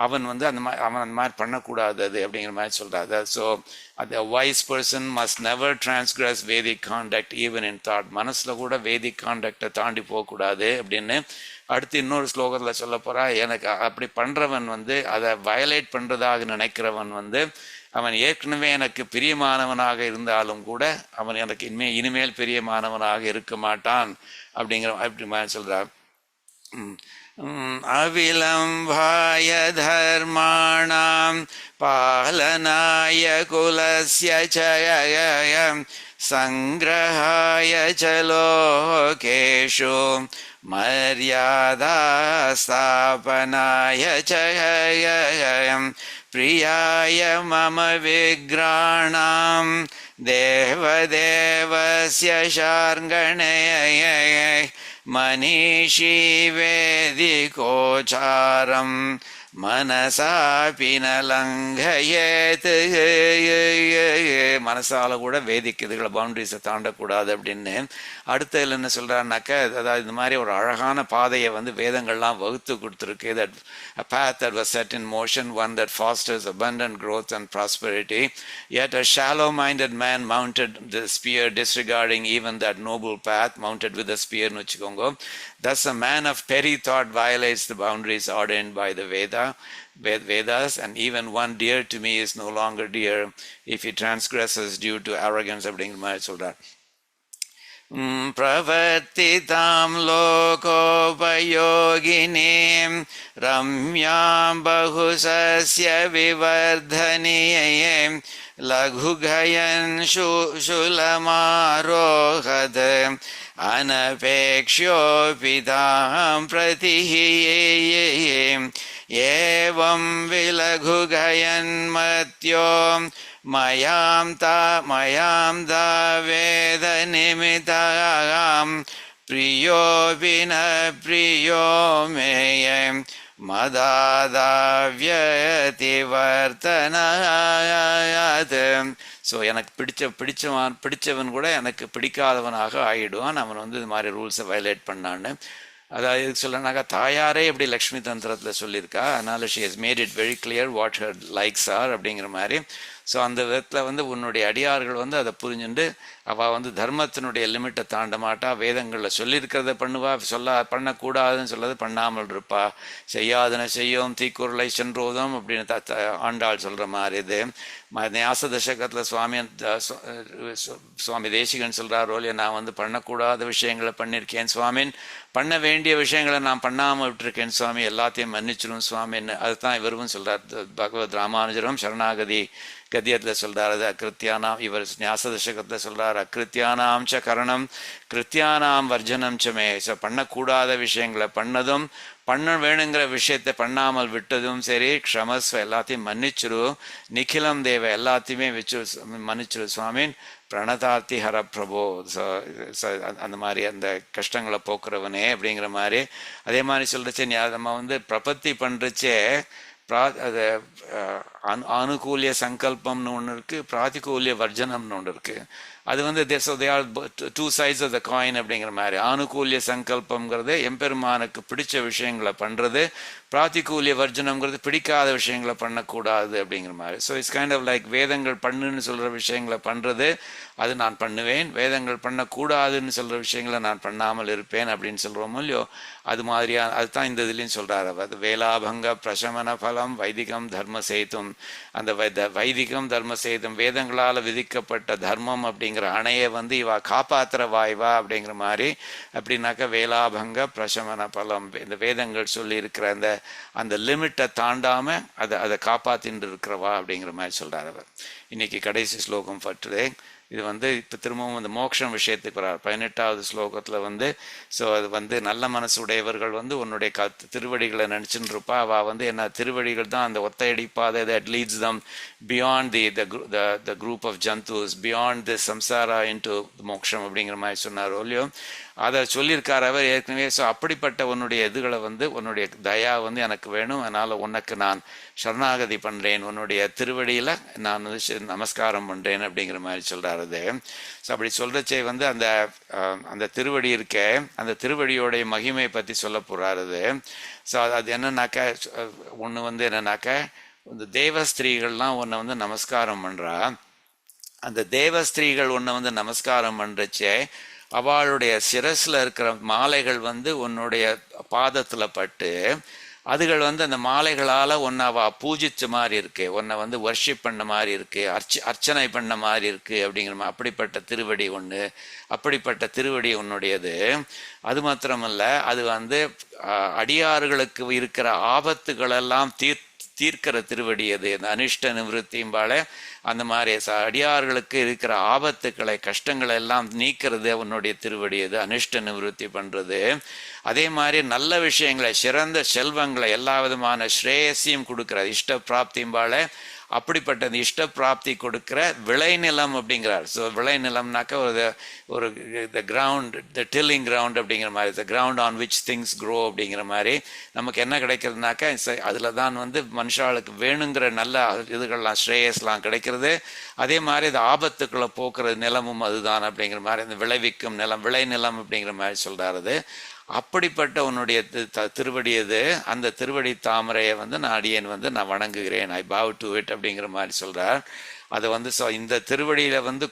அவன் வந்து அவன் அந்த மாதிரி பண்ணக்கூடாது அது அப்படிங்கிற மாதிரி சொல்கிறாரு. ஸோ அது wise person must never transgress Vedic conduct even in thought. மனசில் கூட வேதிக் கான்டக்டை தாண்டி போகக்கூடாது அப்படின்னு அடுத்து இன்னொரு ஸ்லோகத்தில் சொல்ல போகிறா. எனக்கு அப்படி பண்ணுறவன் வந்து அதை வயலேட் பண்ணுறதாக நினைக்கிறவன் வந்து அவன் ஏற்கனவே எனக்கு பிரியமானவனாக இருந்தாலும் கூட அவன் எனக்கு இனிமேல் பிரியமானவனாக இருக்க மாட்டான் அப்படி மாதிரி சொல்கிறார். அவிலம்பாய தர்மாணாம் பாலனாய குலஸ்ய சயம் சங்கிரஹாய சலோகேஷு மர்யாதா ஸ்தாபனாய சயம் பிரியாய மம விக்ராணாம் தேவதேவஸ்ய ஷார்ங்கணய மனிஷி வேதிகோச்சாரம் மனசாபி நலங்கயேத். மனசால கூட வேதிக்கு இதுகளை பவுண்டரிஸை தாண்டக்கூடாது அப்படின்னு அடுத்ததில் என்ன சொல்கிறான்னாக்கா, அதாவது இந்த மாதிரி ஒரு அழகான பாதையை வந்து வேதங்கள்லாம் வகுத்து கொடுத்துருக்கு. that a path that was set in motion, one that fosters abundant growth and prosperity, yet a shallow-minded man mounted the spear, disregarding even that noble path, mounted with a spear னு வச்சுக்கோங்க. Thus a man of petty thought violates the boundaries ordained by the Vedas, and even one dear to me is no longer dear if he transgresses due to arrogance அப்படிங்கிற மாதிரி சொல்றார். பிரவர்த்திதாம் லோகோபயோகினீம் ரம்யாம் பகுசஸ்ய விவர்தனியே லகுகயன் சுலமாரோஹத் அனபேக்ஷ்யோபிதாம் பிரதிஹியே ஏவம் விலகுகயன் மத்யோ மயாம் தா வேத நிமிதாம் பிரியோபின பிரியோ மேய மதாதாவ்யதி வர்த்தனாத். So எனக்கு பிடிச்சவன் கூட எனக்கு பிடிக்காதவனாக ஆகிடுவான் அவன் வந்து இது மாதிரி ரூல்ஸை வயலேட் பண்ணான்னு. அதாவது எதுக்கு சொல்லனாக்கா, தாயாரே எப்படி லக்ஷ்மி தந்திரத்தில் சொல்லியிருக்கா. அதனால she has made it very clear what her likes are அப்படிங்கிற மாதிரி. ஸோ அந்த விதத்தில் வந்து உன்னுடைய அடியார்கள் வந்து அதை புரிஞ்சுட்டு அவள் வந்து தர்மத்தினுடைய லிமிட்டை தாண்ட மாட்டா. வேதங்களில் சொல்லியிருக்கிறத பண்ணுவா, பண்ணக்கூடாதுன்னு சொல்லது பண்ணாமல் இருப்பா. செய்யாதன செய்யும் தீக்குறளை சென்றோதும் அப்படின்னு ஆண்டாள் சொல்கிற மாதிரி. இது ஞாச தசகத்தில் சுவாமி தேசிகன் சொல்கிறாரோ இல்லையா, நான் வந்து பண்ணக்கூடாத விஷயங்களை பண்ணியிருக்கேன் சுவாமின், பண்ண வேண்டிய விஷயங்களை நான் பண்ணாமல் விட்டுருக்கேன் சுவாமி, எல்லாத்தையும் மன்னிச்சிடும் சுவாமின்னு. அதுதான் இவரும் சொல்கிறார். பகவத் ராமானுஜரும் சரணாகதி கத்தியத்தில் சொல்கிறார். அது அக்கிருத்தியானாம், இவர் ஞாச தசகத்தில் சொல்கிறார் அக்கிருத்தியானாம் ச கரணம் கிருத்தியானாம் வர்ஜனம் சமே. ஸோ பண்ணக்கூடாத விஷயங்களை பண்ணதும் பண்ண வேணுங்கிற விஷயத்தை பண்ணாமல் விட்டதும் சரி, க்ஷமஸ்வ எல்லாத்தையும் மன்னிச்சிரு, நிখিலம் தேவ எல்லாத்தையுமே வச்சு மன்னிச்சிரு சுவாமின், பிரணதார்த்தி ஹர பிரபோ அந்த மாதிரி அந்த கஷ்டங்களை போக்குறவனே அப்படிங்கிற மாதிரி. அதே மாதிரி சொல்றச்சே நம்ம வந்து பிரபத்தி பண்ணுறச்சே அது அனுகூலிய சங்கல்பம்னு ஒன்று இருக்குது, பிராதிகூலிய வர்ஜனம்னு ஒன்று இருக்குது. அது வந்து they are two sides of the coin அப்படிங்கிற மாதிரி. ஆனுகூல்ய சங்கல்பம்ங்கிறது எம்பெருமானுக்கு பிடிச்ச விஷயங்களை பண்ணுறது, பிராத்திகூல்ய வர்ஜனம்ங்கிறது பிடிக்காத விஷயங்களை பண்ணக்கூடாது அப்படிங்கிற மாதிரி. So it's kind of like வேதங்கள் பண்ணுன்னு சொல்கிற விஷயங்களை பண்ணுறது அது நான் பண்ணுவேன், வேதங்கள் பண்ணக்கூடாதுன்னு சொல்கிற விஷயங்களை நான் பண்ணாமல் இருப்பேன் அப்படின்னு சொல்கிறோமோ இல்லையோ, அது மாதிரியான அதுதான் இந்த இதுலேயும் சொல்கிறார் அவர். வேலாபங்க பிரசமன பலம் வைதிகம் தர்ம சேதும். அந்த வைதிகம் தர்ம சேதும் வேதங்களால் விதிக்கப்பட்ட தர்மம் அப்படிங்கிற அணையை வந்து இவா காப்பாற்றுற வாய்வா அப்படிங்கிற மாதிரி. அப்படின்னாக்கா வேலாபங்க பிரசமன பலம், இந்த வேதங்கள் சொல்லி இருக்கிற அந்த லிமிட்டை தாண்டாமல் அதை காப்பாற்றின்னு இருக்கிறவா அப்படிங்கிற மாதிரி சொல்கிறார் அவர். இன்னைக்கு கடைசி ஸ்லோகம் ஃபார் டுடே. இது வந்து இப்போ திரும்பவும் இந்த மோட்சம் விஷயத்துக்கு வரார் 18வது ஸ்லோகத்தில் வந்து. ஸோ அது வந்து நல்ல மனசு உடையவர்கள் வந்து உன்னுடைய திருவடிகளை நினச்சின்னு இருப்பா. அவள் வந்து என்ன திருவடிகள் தான் அந்த ஒத்தையடி பாதை that leads them beyond the group of jantus, beyond the samsara into மோட்சம் அப்படிங்கிற மாதிரி சொன்னார் இல்லையோ, அதை சொல்லியிருக்கார் அவர் ஏற்கனவே. ஸோ அப்படிப்பட்ட உன்னுடைய இதுகளை வந்து உன்னுடைய தயா வந்து எனக்கு வேணும், அதனால் உனக்கு நான் சரணாகதி பண்ணுறேன், உன்னுடைய திருவடியில் நான் வந்து நமஸ்காரம் பண்ணுறேன் அப்படிங்கிற மாதிரி சொல்கிறார் அது. ஸோ அப்படி சொல்கிறச்சே வந்து அந்த திருவடி இருக்க அந்த திருவடியோடைய மகிமை பற்றி சொல்ல போகிறார் அது. ஸோ அது என்னன்னாக்கா ஒன்று வந்து என்னன்னாக்கா இந்த தேவஸ்திரீகள்லாம் உன்னை வந்து நமஸ்காரம் பண்ணுறா. அந்த தேவஸ்திரீகள் உன்னை வந்து நமஸ்காரம் பண்ணுறச்சே அவளுடைய சிரஸில் இருக்கிற மாலைகள் வந்து உன்னுடைய பாதத்தில் பட்டு அதுகள் வந்து அந்த மாலைகளால் உன்னை பூஜிச்ச மாதிரி இருக்கு, உன்னை வந்து வர்ஷிப் பண்ண மாதிரி இருக்கு, அர்ச்சனை பண்ண மாதிரி இருக்கு அப்படிங்கிற மாதிரி. அப்படிப்பட்ட திருவடி ஒன்று, அப்படிப்பட்ட திருவடி உன்னுடையது. அது மாத்திரமல்ல, அது வந்து அடியார்களுக்கு இருக்கிற ஆபத்துகளெல்லாம் தீர்க்கிற திருவடி அது. அந்த அனிஷ்ட நிவృத்தியும்பால அந்த மாதிரி அடியார்களுக்கு இருக்கிற ஆபத்துக்களை கஷ்டங்களை எல்லாம் நீக்கிறது உன்னுடைய திருவடி அது, அனிஷ்ட நிவృத்தி பண்ணுறது. அதே மாதிரி நல்ல விஷயங்களை சிறந்த செல்வங்களை எல்லா விதமான ஸ்ரேயஸையும் கொடுக்குறது இஷ்ட பிராப்தியும்பால. அப்படிப்பட்ட அந்த இஷ்ட பிராப்தி கொடுக்குற விளைநிலம் அப்படிங்கிறார். ஸோ விளைநிலம்னாக்கா ஒரு the ground, the tilling ground அப்படிங்கிற மாதிரி, the ground on which things grow அப்படிங்கிற மாதிரி. நமக்கு என்ன கிடைக்கிறதுனாக்கா அதில் தான் வந்து மனுஷாளுக்கு வேணுங்கிற நல்ல இதுகள்லாம் ஸ்ரேயஸ்லாம் கிடைக்கிறது. அதே மாதிரி இந்த ஆபத்துக்களை போக்குற நிலமும் அதுதான் அப்படிங்கிற மாதிரி, இந்த விளைவிக்கும் நிலம் விளைநிலம் அப்படிங்கிற மாதிரி சொல்கிறாரு. அப்படிப்பட்ட உன்னுடைய திருவடி அது. அந்த திருவடி தாமரையை வந்து நான் அடியேன் வந்து நான் வணங்குகிறேன், ஐ பாவ் டு இட் அப்படிங்கிற மாதிரி சொல்கிறார். அதை வந்து இந்த திருவடியில் வந்து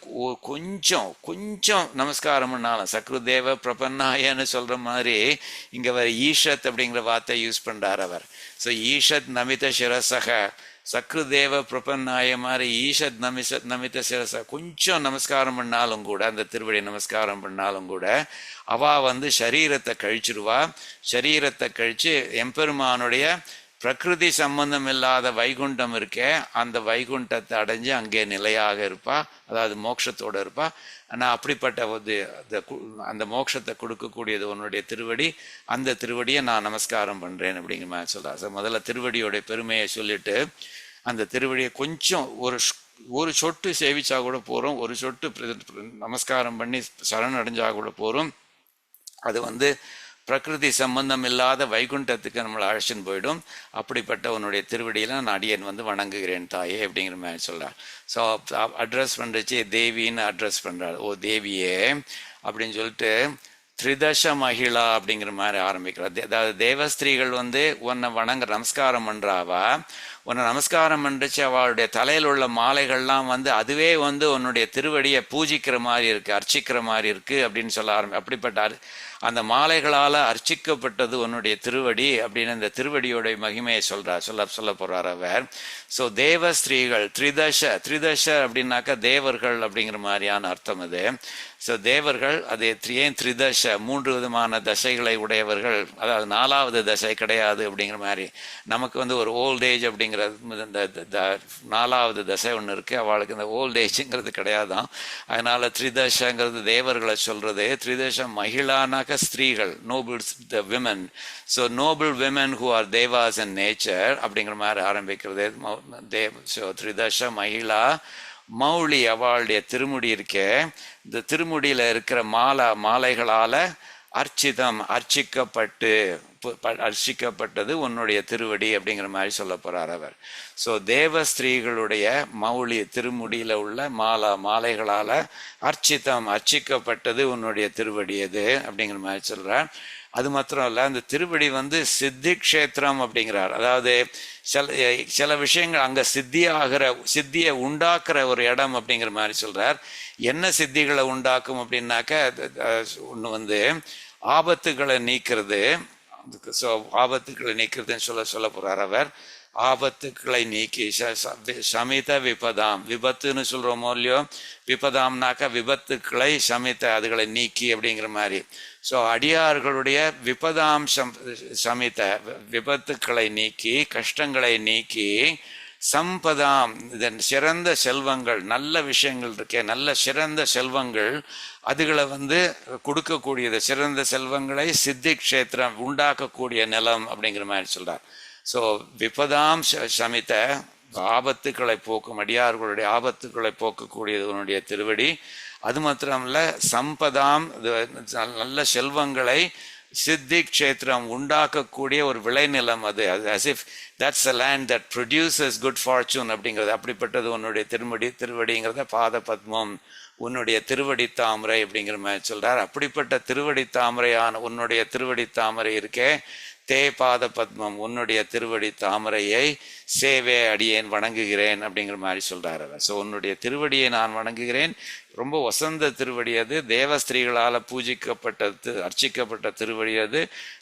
கொஞ்சம் நமஸ்காரம் பண்ணாலும் சக்ருதேவ பிரபன்னாயன்னு சொல்கிற மாதிரி இங்கே வர ஈஷத் அப்படிங்கிற வார்த்தை யூஸ் பண்ணுறார் அவர். ஸோ ஈஷத் நமித சிரசக, சக்ருதேவ பிரபன்னாய மாதிரி ஈஷத் நமித சிரச கொஞ்சம் நமஸ்காரம் பண்ணாலும் கூட, அந்த திருவடி நமஸ்காரம் பண்ணாலும் கூட அவா வந்து சரீரத்தை கழிச்சிருவா. சரீரத்தை கழித்து எம்பெருமானுடைய பிரகிருதி சம்பந்தம் இல்லாத வைகுண்டம் இருக்கே, அந்த வைகுண்டத்தை அடைஞ்சு அங்கே நிலையாக இருப்பா, அதாவது மோட்சத்தோடு இருப்பா. ஆனால் அப்படிப்பட்ட அந்த மோட்சத்தை கொடுக்கக்கூடியது உன்னுடைய திருவடி. அந்த திருவடியை நான் நமஸ்காரம் பண்ணுறேன் அப்படிங்கிற மாதிரி சொல்கிறார். ஸோ முதல்ல திருவடியோடைய பெருமையை சொல்லிட்டு அந்த திருவடியை கொஞ்சம் ஒரு சொட்டு சேவிச்சா கூட போகிறோம், ஒரு சொட்டு நமஸ்காரம் பண்ணி சரணடைஞ்சா கூட போகிறோம். அது வந்து பிரகிருதி சம்பந்தம் இல்லாத வைகுண்டத்துக்கு நம்மளை அழைச்சின்னு போயிடும். அப்படிப்பட்ட உன்னுடைய திருவடியில் நான் அடியன் வந்து வணங்குகிறேன் தாயே அப்படிங்கிற மாதிரி சொல்கிறார். ஸோ அட்ரஸ் பண்ணுறச்சு தேவின்னு அட்ரஸ் பண்ணுறாரு. ஓ தேவியே அப்படின்னு சொல்லிட்டு திரிதச மகிழா அப்படிங்கிற மாதிரி ஆரம்பிக்கிறார். அதாவது தேவஸ்திரீகள் வந்து உன்னை நமஸ்காரம் பண்ணுறாவா. உன்னை நமஸ்காரம் பண்ணிச்சு அவளுடைய தலையில் உள்ள மாலைகள்லாம் வந்து அதுவே வந்து உன்னுடைய திருவடியை பூஜிக்கிற மாதிரி இருக்குது, அர்ச்சிக்கிற மாதிரி இருக்குது அப்படின்னு சொல்ல அப்படிப்பட்ட அந்த மாலைகளால் அர்ச்சிக்கப்பட்டது உன்னுடைய திருவடி அப்படின்னு இந்த திருவடியோடைய மகிமையை சொல்ல போகிறார் அவர். ஸோ தேவஸ்திரீகள் திரிதச அப்படின்னாக்கா தேவர்கள் அப்படிங்கிற மாதிரியான அர்த்தம் அது. ஸோ தேவர்கள் அது ஏன் திரிதச 3 விதமான தசைகளை உடையவர்கள், அதாவது 4வது தசை கிடையாது அப்படிங்கிற மாதிரி. நமக்கு வந்து ஒரு ஓல்ட் ஏஜ் அப்படிங்கிற இந்த 4வது தசை ஒன்று இருக்குது, அவளுக்கு இந்த ஓல்ட் ஏஜுங்கிறது கிடையாதான். அதனால திரிதசங்கிறது தேவர்களை சொல்றது. திரிதச மகிழானாக்க ஸ்திரீகள், nobles, the women. So noble women who are Dewas and nature அப்படிங்கிற மாதிரி ஆரம்பிக்கிறது. ஸோ திரிதச மகிழா மௌளி அவளுடைய திருமுடி இருக்கே, இந்த திருமுடியில் இருக்கிற மாலைகளால் அர்ச்சிதம் அர்ச்சிக்கப்பட்டு அர்ச்சிக்கப்பட்டது உன்னுடைய திருவடி அப்படிங்கிற மாதிரி சொல்ல போறார் அவர். ஸோ தேவ ஸ்திரீகளுடைய மௌலி திருமுடியில உள்ள மாலைகளால அர்ச்சிதம் அர்ச்சிக்கப்பட்டது உன்னுடைய திருவடி எது அப்படிங்கிற மாதிரி சொல்றார். அது மாத்திரம் இல்ல, அந்த திருவடி வந்து சித்தி க்ஷேத்திரம் அப்படிங்கிறார். அதாவது சில விஷயங்கள் அங்க சித்தியை உண்டாக்குற ஒரு இடம் அப்படிங்கிற மாதிரி சொல்றார். என்ன சித்திகளை உண்டாக்கும் அப்படின்னாக்க, ஒன்று வந்து ஆபத்துகளை நீக்கிறது. ஸோ ஆபத்துக்களை நீக்கிறதுன்னு சொல்ல போறார் அவர். ஆபத்துக்களை நீக்கி சமித விபதாம், விபத்துன்னு சொல்றோமோ இல்லையோ, விபதாம்னாக்க விபத்துக்களை சமித அதுகளை நீக்கி அப்படிங்கிற மாதிரி. ஸோ அடியார்களுடைய விபதாம் சமித விபத்துக்களை நீக்கி கஷ்டங்களை நீக்கி சம்பதாம் இதன் சிறந்த செல்வங்கள் நல்ல விஷயங்கள் இருக்கே, நல்ல சிறந்த செல்வங்கள் அதுகளை வந்து கொடுக்கக்கூடியது. சிறந்த செல்வங்களை சித்தி க்ஷேத்திரம் உண்டாக்கக்கூடிய நிலம் அப்படிங்கிற மாதிரி சொல்றார். ஸோ விபதாம் சமித ஆபத்துக்களை போக்கும், அடியார்களுடைய ஆபத்துக்களை போக்கக்கூடியது உன்னுடைய திருவடி. அது மாத்திரமல்ல, சம்பதாம் நல்ல செல்வங்களை சித்தி க்ஷேத்திரம் உண்டாக்கக்கூடிய ஒரு விளைநிலம் அது. as if that's a land that produces good fortune அப்படிங்கிறது. அப்படிப்பட்டது உன்னுடைய திருவடிங்கிறத பாத பத்மம் உன்னுடைய திருவடி தாமரை அப்படிங்கிற மாதிரி சொல்றார். அப்படிப்பட்ட திருவடி தாமரையான உன்னுடைய திருவடி தாமரை இருக்கே, தே பாத பத்மம் உன்னுடைய திருவடி தாமரையை சேவே அடியேன் வணங்குகிறேன் அப்படிங்கிற மாதிரி சொல்றாரு. ஸோ உன்னுடைய திருவடியை நான் வணங்குகிறேன். ரொம்ப வசந்த திருவடி அது, தேவஸ்திரீகளால் பூஜிக்கப்பட்ட அர்ச்சிக்கப்பட்ட திருவடி அது,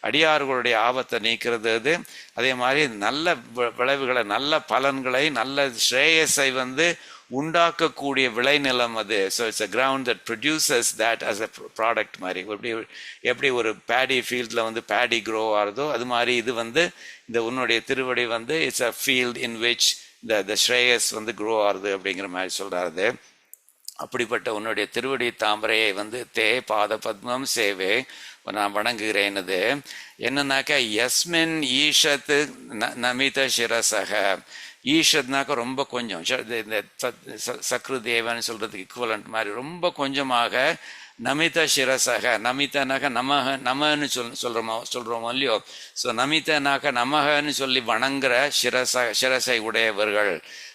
அடியார்களுடைய ஆபத்தை நீக்கிறது அது. அதே மாதிரி நல்ல விளைவுகளை நல்ல பலன்களை நல்ல ஸ்ரேயஸை வந்து உண்டாக்கக்கூடிய விளைநிலம் அது. So it's a ground that produces that as a product மாதிரி. எப்படி ஒரு பேடி ஃபீல்டில் வந்து பேடி க்ரோ ஆகுதோ அது மாதிரி இது வந்து இந்த உன்னுடைய திருவடி வந்து it's a field in which the shreyas வந்து க்ரோ ஆகுது அப்படிங்கிற மாதிரி சொல்கிறாரு. அப்படிப்பட்ட உன்னுடைய திருவடி தாமரையை வந்து தே பாத பத்மம் சேவே நான் வணங்குகிறேன்னது என்னன்னாக்கா, யஸ்மின் ஈஷத்து நமித சிரசக. ஈஷத்னாக்கா ரொம்ப கொஞ்சம், இந்த சக்ரு தேவன் சொல்றதுக்கு இக்குவலண்ட் மாதிரி ரொம்ப கொஞ்சமாக. நமித சிரசக, நமிதனாக்க நமன்னு சொல்றோமோ இல்லையோ. ஸோ நமிதனாக்க நமகன்னு சொல்லி வணங்குற சிரசை உடையவர்கள்.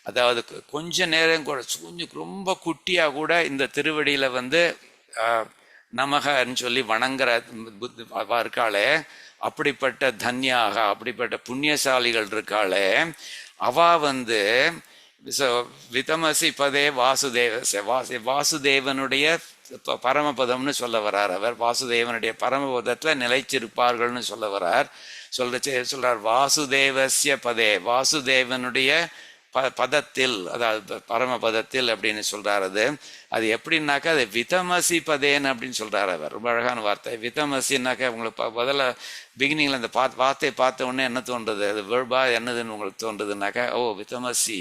அதாவது கொஞ்ச நேரம் கூட கொஞ்சம் ரொம்ப குட்டியா கூட இந்த திருவடியில வந்து நமகன்னு சொல்லி வணங்குற இருக்காளே, அப்படிப்பட்ட தன்யாக அப்படிப்பட்ட புண்ணியசாலிகள் இருக்காளே, அவா வந்து விதமசி பதே வாசுதேவனுடைய பரமபதம்னு சொல்ல வர்றார் அவர். வாசுதேவனுடைய பரமபதத்தில் நிலைச்சிருப்பார்கள்னு சொல்ல வர்றார். சொல்றார் வாசுதேவசிய பதே, வாசுதேவனுடைய பதத்தில், அதாவது பரமபதத்தில் அப்படின்னு சொல்றாரு. அது எப்படின்னாக்கா அது விதமசி பதேன்னு அப்படின்னு சொல்றாரு அவர். ரொம்ப அழகான வார்த்தை. விதமசின்னாக்கா உங்களுக்கு முதல்ல பிகினிங்ல அந்த வார்த்தையை பார்த்த உடனே என்ன தோன்றது, அது வேர்பா என்னதுன்னு உங்களுக்கு தோன்றதுனாக்கா, ஓ விதமசி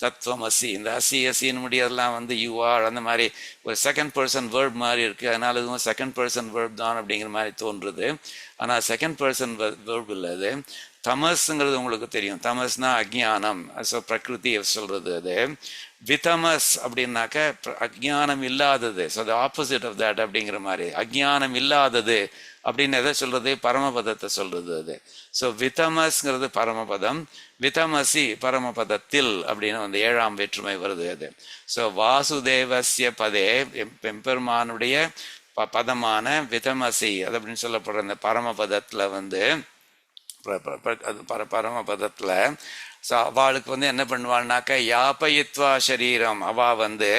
தத்துவமசி, இந்த அசின்னு முடியதெல்லாம் வந்து யூ ஆர் அந்த மாதிரி ஒரு செகண்ட் பர்சன் வேர்ட் மாதிரி இருக்கு. அதனால இதுவும் செகண்ட் பர்சன் வேர்ட் தான் அப்படிங்கிற மாதிரி தோன்றுது. ஆனால் செகண்ட் பர்சன் வேர்ட் இல்லை அது. தமஸ்ங்கிறது உங்களுக்கு தெரியும், தமஸ்னா அஜ்ஞானம். ஸோ பிரகிருதி சொல்றது அது. விதமஸ் அப்படின்னாக்க அஜ்ஞானம் இல்லாதது. So the opposite of that அப்படிங்கிற மாதிரி அஜ்ஞானம் இல்லாதது அப்படின்னு எதை சொல்றது, பரமபதத்தை சொல்றது அது. ஸோ விதமஸ்ங்கிறது பரமபதம், விதமசி பரமபதத்தில் அப்படின்னு வந்து 7ஆம் வேற்றுமை வருது அது. ஸோ வாசுதேவசிய பதே பெம்பெருமானுடைய பதமான விதமசி அது அப்படின்னு சொல்லப்படுற இந்த பரமபதத்துல வந்து பரமபதத்துல அவளுக்கு வந்து என்ன பண்ணுவாள்னாக்க, யாபயித்வா சரீரம், அவா வந்து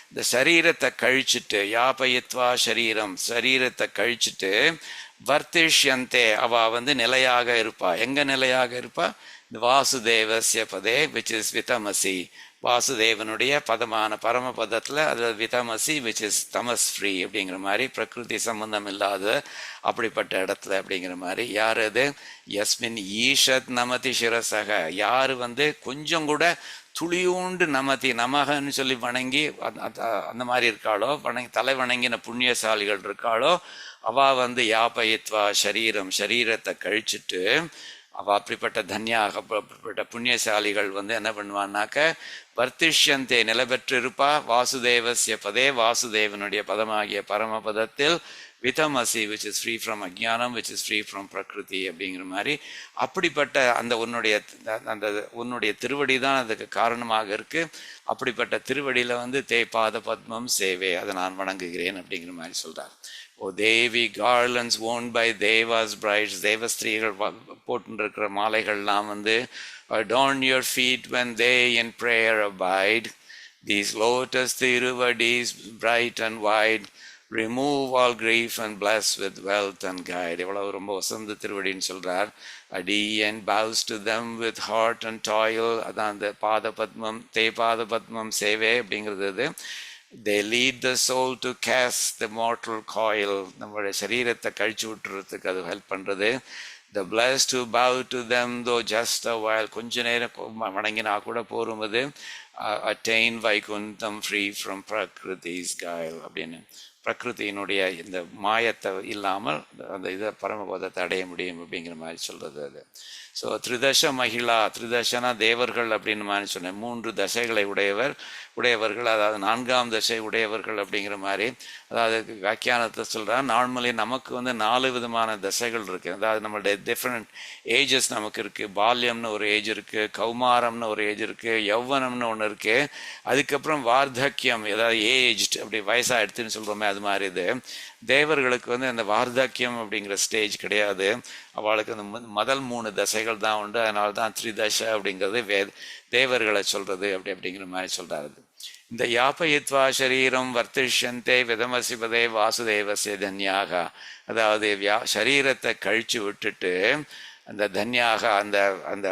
இந்த சரீரத்தை கழிச்சுட்டு, யாபயித்வா சரீரத்தை கழிச்சுட்டு வர்த்திஷ்யந்தே, அவா வந்து நிலையாக இருப்பா. எங்க நிலையாக இருப்பா, இந்த வாசுதேவசிய பதே விச் இஸ் விதமசி, வாசுதேவனுடைய பதமான பரமபதத்தில், அது விதமசி விச் இஸ் தமஸ் ஃப்ரீ அப்படிங்கிற மாதிரி, பிரகிருதி சம்பந்தம் இல்லாத அப்படிப்பட்ட இடத்துல அப்படிங்கிற மாதிரி. யார் அது, யஸ்மின் ஈஷத் நமதி சிரசக, யார் வந்து கொஞ்சம் கூட துளியூண்டு நமகன்னு சொல்லி வணங்கி அந்த மாதிரி இருக்காளோ, தலை வணங்கின புண்ணியசாலிகள் இருக்காளோ, அவா வந்து யாபயித்வா சரீரத்தை கழிச்சுட்டு அவ அப்படிப்பட்ட தன்யாக அப்படிப்பட்ட புண்ணியசாலிகள் வந்து என்ன பண்ணுவான்னாக்க, வர்த்திஷ்யந்தே நிலை பெற்று இருப்பா. வாசுதேவசிய பதே, வாசுதேவனுடைய பதமாகிய பரமபதத்தில் விதமசி which is free from அஜ்ஞானம் which is free from பிரகிருதி அப்படிங்கிற மாதிரி அப்படிப்பட்ட அந்த உன்னுடைய திருவடி தான் அதுக்கு காரணமாக இருக்கு. அப்படிப்பட்ட திருவடியில வந்து தே பாத பத்மம் சேவை, அதை நான் வணங்குகிறேன் அப்படிங்கிற மாதிரி சொல்றார். ஓ தேவி garlands worn by devas brides, தேவஸ்திரீகள் போட்டுருக்கிற மாலைகள்லாம் வந்து adorn your feet when they in prayer abide, these lotus திருவடிஸ் bright and wide, remove all grief and bless with wealth and guide. எவ்வளவு ரொம்ப வசந்த திருவடின்னு சொல்றார். அடியன் bows to them with heart and toil, அதான் அந்த பாத பத்மம் தே பாத பத்மம் சேவை அப்படிங்கிறது. They lead the soul to cast the mortal coil, நம்மளுடைய சரீரத்தை கழிச்சு விட்டுறதுக்கு அது ஹெல்ப் பண்றது. The blessed who bow to them though just a while, கொஞ்ச நேரம் வணங்கினா கூட போருமது. Attain Vaikuntham free from Prakriti's guile அப்படின்னு பிரகிருத்தியினுடைய இந்த மாயத்தை இல்லாமல் அந்த இதை பரமபதத்தை அடைய முடியும் அப்படிங்கிற மாதிரி சொல்றது அது. ஸோ திரிதச மகிழா, திரிதசனா தேவர்கள் அப்படின்னு மாதிரி சொன்னேன். 3 தசைகளை உடையவர்கள், அதாவது 4ஆம் தசை உடையவர்கள் அப்படிங்கிற மாதிரி. அதாவது வியாக்கியானத்தை சொல்கிறான், நார்மலி நமக்கு வந்து 4 விதமான தசைகள் இருக்குது. அதாவது நம்மளுடைய டிஃப்ரெண்ட் ஏஜஸ் நமக்கு இருக்குது. பால்யம்னு ஒரு ஏஜ் இருக்குது, கௌமாரம்னு ஒரு ஏஜ் இருக்குது, யௌவனம்னு ஒன்று இருக்குது, அதுக்கப்புறம் வார்த்தக்கியம், ஏதாவது ஏஜ்ட் அப்படி வயசாக எடுத்துன்னு சொல்கிறோமே அது மாதிரி. இது தேவர்களுக்கு வந்து அந்த வார்த்தக்கியம் அப்படிங்கிற ஸ்டேஜ் கிடையாது. அவளுக்கு அந்த முதல் 3 தசைகள் தான் உண்டு. அதனால தான் திரிதசை அப்படிங்கிறது தேவர்களை சொல்றது அப்படிங்கிற மாதிரி சொல்றாரு. இந்த யாபயித்வா சரீரம் வர்த்திஷ்யந்தே விதமசிபதே வாசுதேவசிய தன்யாக, அதாவது சரீரத்தை கழிச்சு விட்டுட்டு அந்த தன்யாக அந்த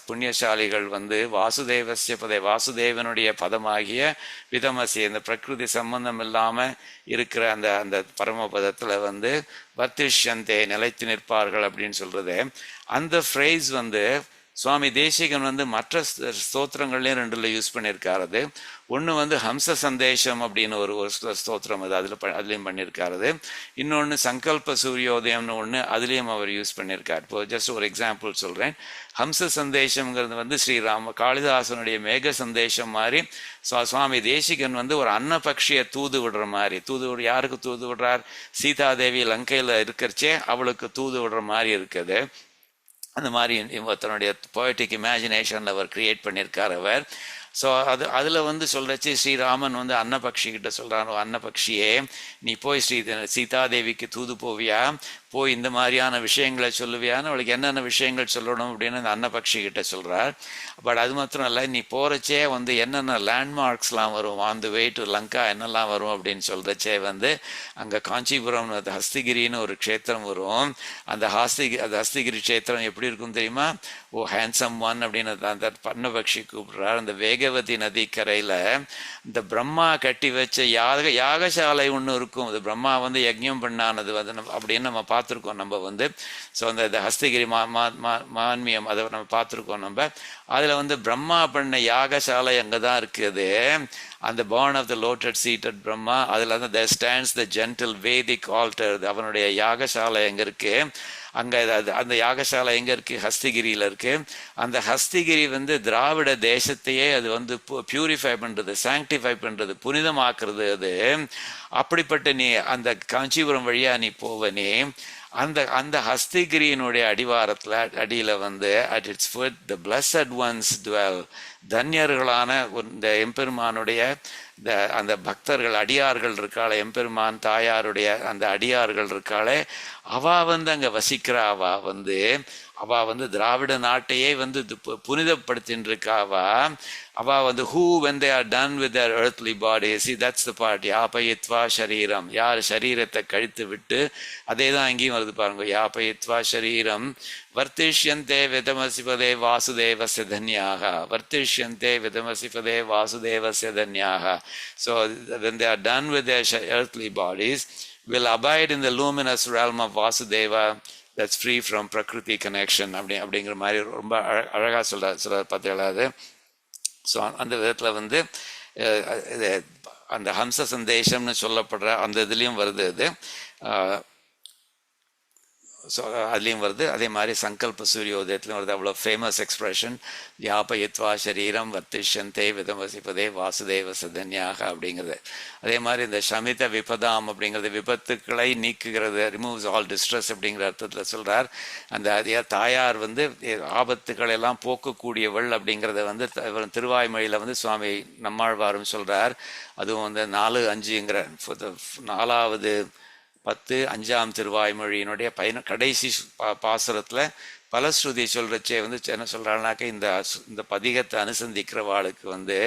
புண்ணியசாலிகள் வந்து வாசுதேவசிய பதே, வாசுதேவனுடைய பதமாகிய விதமசி, இந்த பிரகிருதி சம்பந்தம் இல்லாமல் இருக்கிற அந்த பரமபதத்தில் வந்து வர்த்திஷ்யந்தே நிலைத்து நிற்பார்கள் அப்படின்னு சொல்றது. அந்த ஃப்ரேஸ் வந்து சுவாமி தேசிகன் வந்து மற்ற ஸ்தோத்திரங்கள்லேயும் 2 யூஸ் பண்ணியிருக்காரு. ஒன்று வந்து ஹம்ச சந்தேஷம் அப்படின்னு ஒரு ஸ்தோத்திரம், அது அதுலேயும் பண்ணியிருக்காரு. இன்னொன்று சங்கல்ப சூரியோதயம்னு ஒன்று, அதுலேயும் அவர் யூஸ் பண்ணியிருக்கார். இப்போ ஜஸ்ட் ஒரு எக்ஸாம்பிள் சொல்கிறேன். ஹம்ச சந்தேஷம்ங்கிறது வந்து காளிதாசனுடைய மேக சந்தேஷம் மாதிரி சுவாமி தேசிகன் வந்து ஒரு அன்னபக்ஷியை தூது விடுற மாதிரி, யாருக்கு தூது விடுறார்? சீதாதேவி லங்கையில் இருக்கிறச்சே அவளுக்கு தூது விடுற மாதிரி இருக்குது. அந்த மாதிரி தன்னுடைய போய்டிக் இமேஜினேஷனில் அவர் கிரியேட் பண்ணியிருக்கார் அவர். ஸோ அதில் வந்து சொல்கிறச்சு ஸ்ரீராமன் வந்து அன்னபக்ஷிக்கிட்ட சொல்கிறான், அன்னபக்ஷியே நீ போய் சீதாதேவிக்கு தூது போவியா, போய் இந்த மாதிரியான விஷயங்களை சொல்லுவியான்னு, அவளுக்கு என்னென்ன விஷயங்கள் சொல்லணும் அப்படின்னு அந்த அன்னபக்ஷி கிட்ட சொல்கிறார். பட் அது மாத்திரம் இல்லை, நீ போகிறச்சே வந்து என்னென்ன லேண்ட்மார்க்ஸ்லாம் வரும், on the way to Lanka என்னெல்லாம் வரும் அப்படின்னு சொல்கிறச்சே வந்து அங்கே காஞ்சிபுரம் ஹஸ்திகிரின்னு ஒரு க்ஷேத்திரம் வரும். அந்த ஹஸ்திகிரி க்ஷேத்திரம் எப்படி இருக்கும் தெரியுமா? ஓ ஹேண்ட்ஸம் ஒன் அப்படின்னு அந்த அன்னபக்ஷி கூப்பிடுறார். அந்த வேகவதி நதி கரையில் இந்த பிரம்மா கட்டி வச்ச யாகசாலை ஒன்று இருக்கும். அது பிரம்மா வந்து யஜ்ஞம் பண்ணானது வந்து அப்படின்னு நம்ம பார்த்துருக்கோம் நம்ம வந்து. ஸோ அந்த ஹஸ்தகிரி மான்மியம் அதை நம்ம பார்த்துருக்கோம் நம்ம. அதில் வந்து பிரம்மா பண்ண யாகசாலை அங்கே தான் இருக்குது. அந்த born of the lotus seated Brahma, அதில் வந்து there stands the gentle Vedic altar. அவனுடைய யாகசாலை எங்கே இருக்கு? அங்கே அந்த யாகசாலை எங்கே இருக்குது? ஹஸ்திகிரியில் இருக்குது. அந்த ஹஸ்திகிரி வந்து திராவிட தேசத்தையே அது வந்து பியூரிஃபை பண்ணுறது, சாங்டிஃபை பண்ணுறது, புனிதமாக்குறது. அது அப்படிப்பட்ட நீ அந்த காஞ்சிபுரம் வழியாக நீ போவ, நீ அந்த ஹஸ்திகிரியினுடைய அடியில் வந்து at its foot the blessed ones dwell, தன்யர்களான இந்த எம்பெருமானுடைய அந்த பக்தர்கள் அடியார்கள் இருக்காளே, எம்பெருமான் தாயாருடைய அந்த அடியார்கள் இருக்காளே, அவா வந்து அங்கே வசிக்கிறா. அவா வந்து திராவிட நாட்டையே வந்து புனிதப்படுத்தின்னு இருக்காவா. அவா வந்து who when they are done with their earthly body, see that's the part, யாபயித்வா ஷரீரம், யார் சரீரத்தை கழித்து விட்டு, அதே தான் அங்கேயும் வருது பாருங்க, யாபயித்வா ஷரீரம் வர்த்திஷ்யந்தே விதமசிபதே வாசுதேவஸ்ய தன்யாக, வர்த்திஷ்யந்தே விதமசிபதே வாசுதேவஸ்ய தன்யாக. So when they are done with their earthly bodies, will abide in the luminous realm of Vasudeva that's free from Prakriti connection அப்படிங்கிற மாதிரி ரொம்ப அழகாக சொல்கிறார் பார்த்தீங்களா. ஸோ அந்த விதத்தில் வந்து அந்த ஹம்ச சந்தேஷம்னு சொல்லப்படுற அந்த இதுலேயும் வருது. அது அதுலேயும் வருது. அதே மாதிரி சங்கல்ப சூரியோதயத்துலையும் வருது. அவ்வளோ ஃபேமஸ் எக்ஸ்பிரஷன், யாபயித்வா சரீரம் வர்த்திஷ்யந்தே விதமசிப்பதே வாசுதேவ சதன்யாக அப்படிங்கிறது. அதே மாதிரி இந்த ஷமித விபதாம் அப்படிங்கிறது விபத்துக்களை நீக்குகிறது, ரிமூவ்ஸ் ஆல் டிஸ்ட்ரெஸ் அப்படிங்கிற அர்த்தத்தில் சொல்கிறார். அந்த அதே தாயார் வந்து ஆபத்துக்களை எல்லாம் போக்கக்கூடியவள் அப்படிங்கிறத வந்து திருவாய்மொழியில் வந்து சுவாமி நம்மாழ்வாரும் சொல்கிறார். அதுவும் வந்து 4:5ங்கிற 4வது 10:5 திருவாய்மொழியினுடைய கடைசி பாசுரத்தில் பலஸ்ருதி சொல்றச்சே வந்து என்ன சொல்றாங்கனாக்க, இந்த பதிகத்தை அனுசந்திக்கிறவாளுக்கு வந்து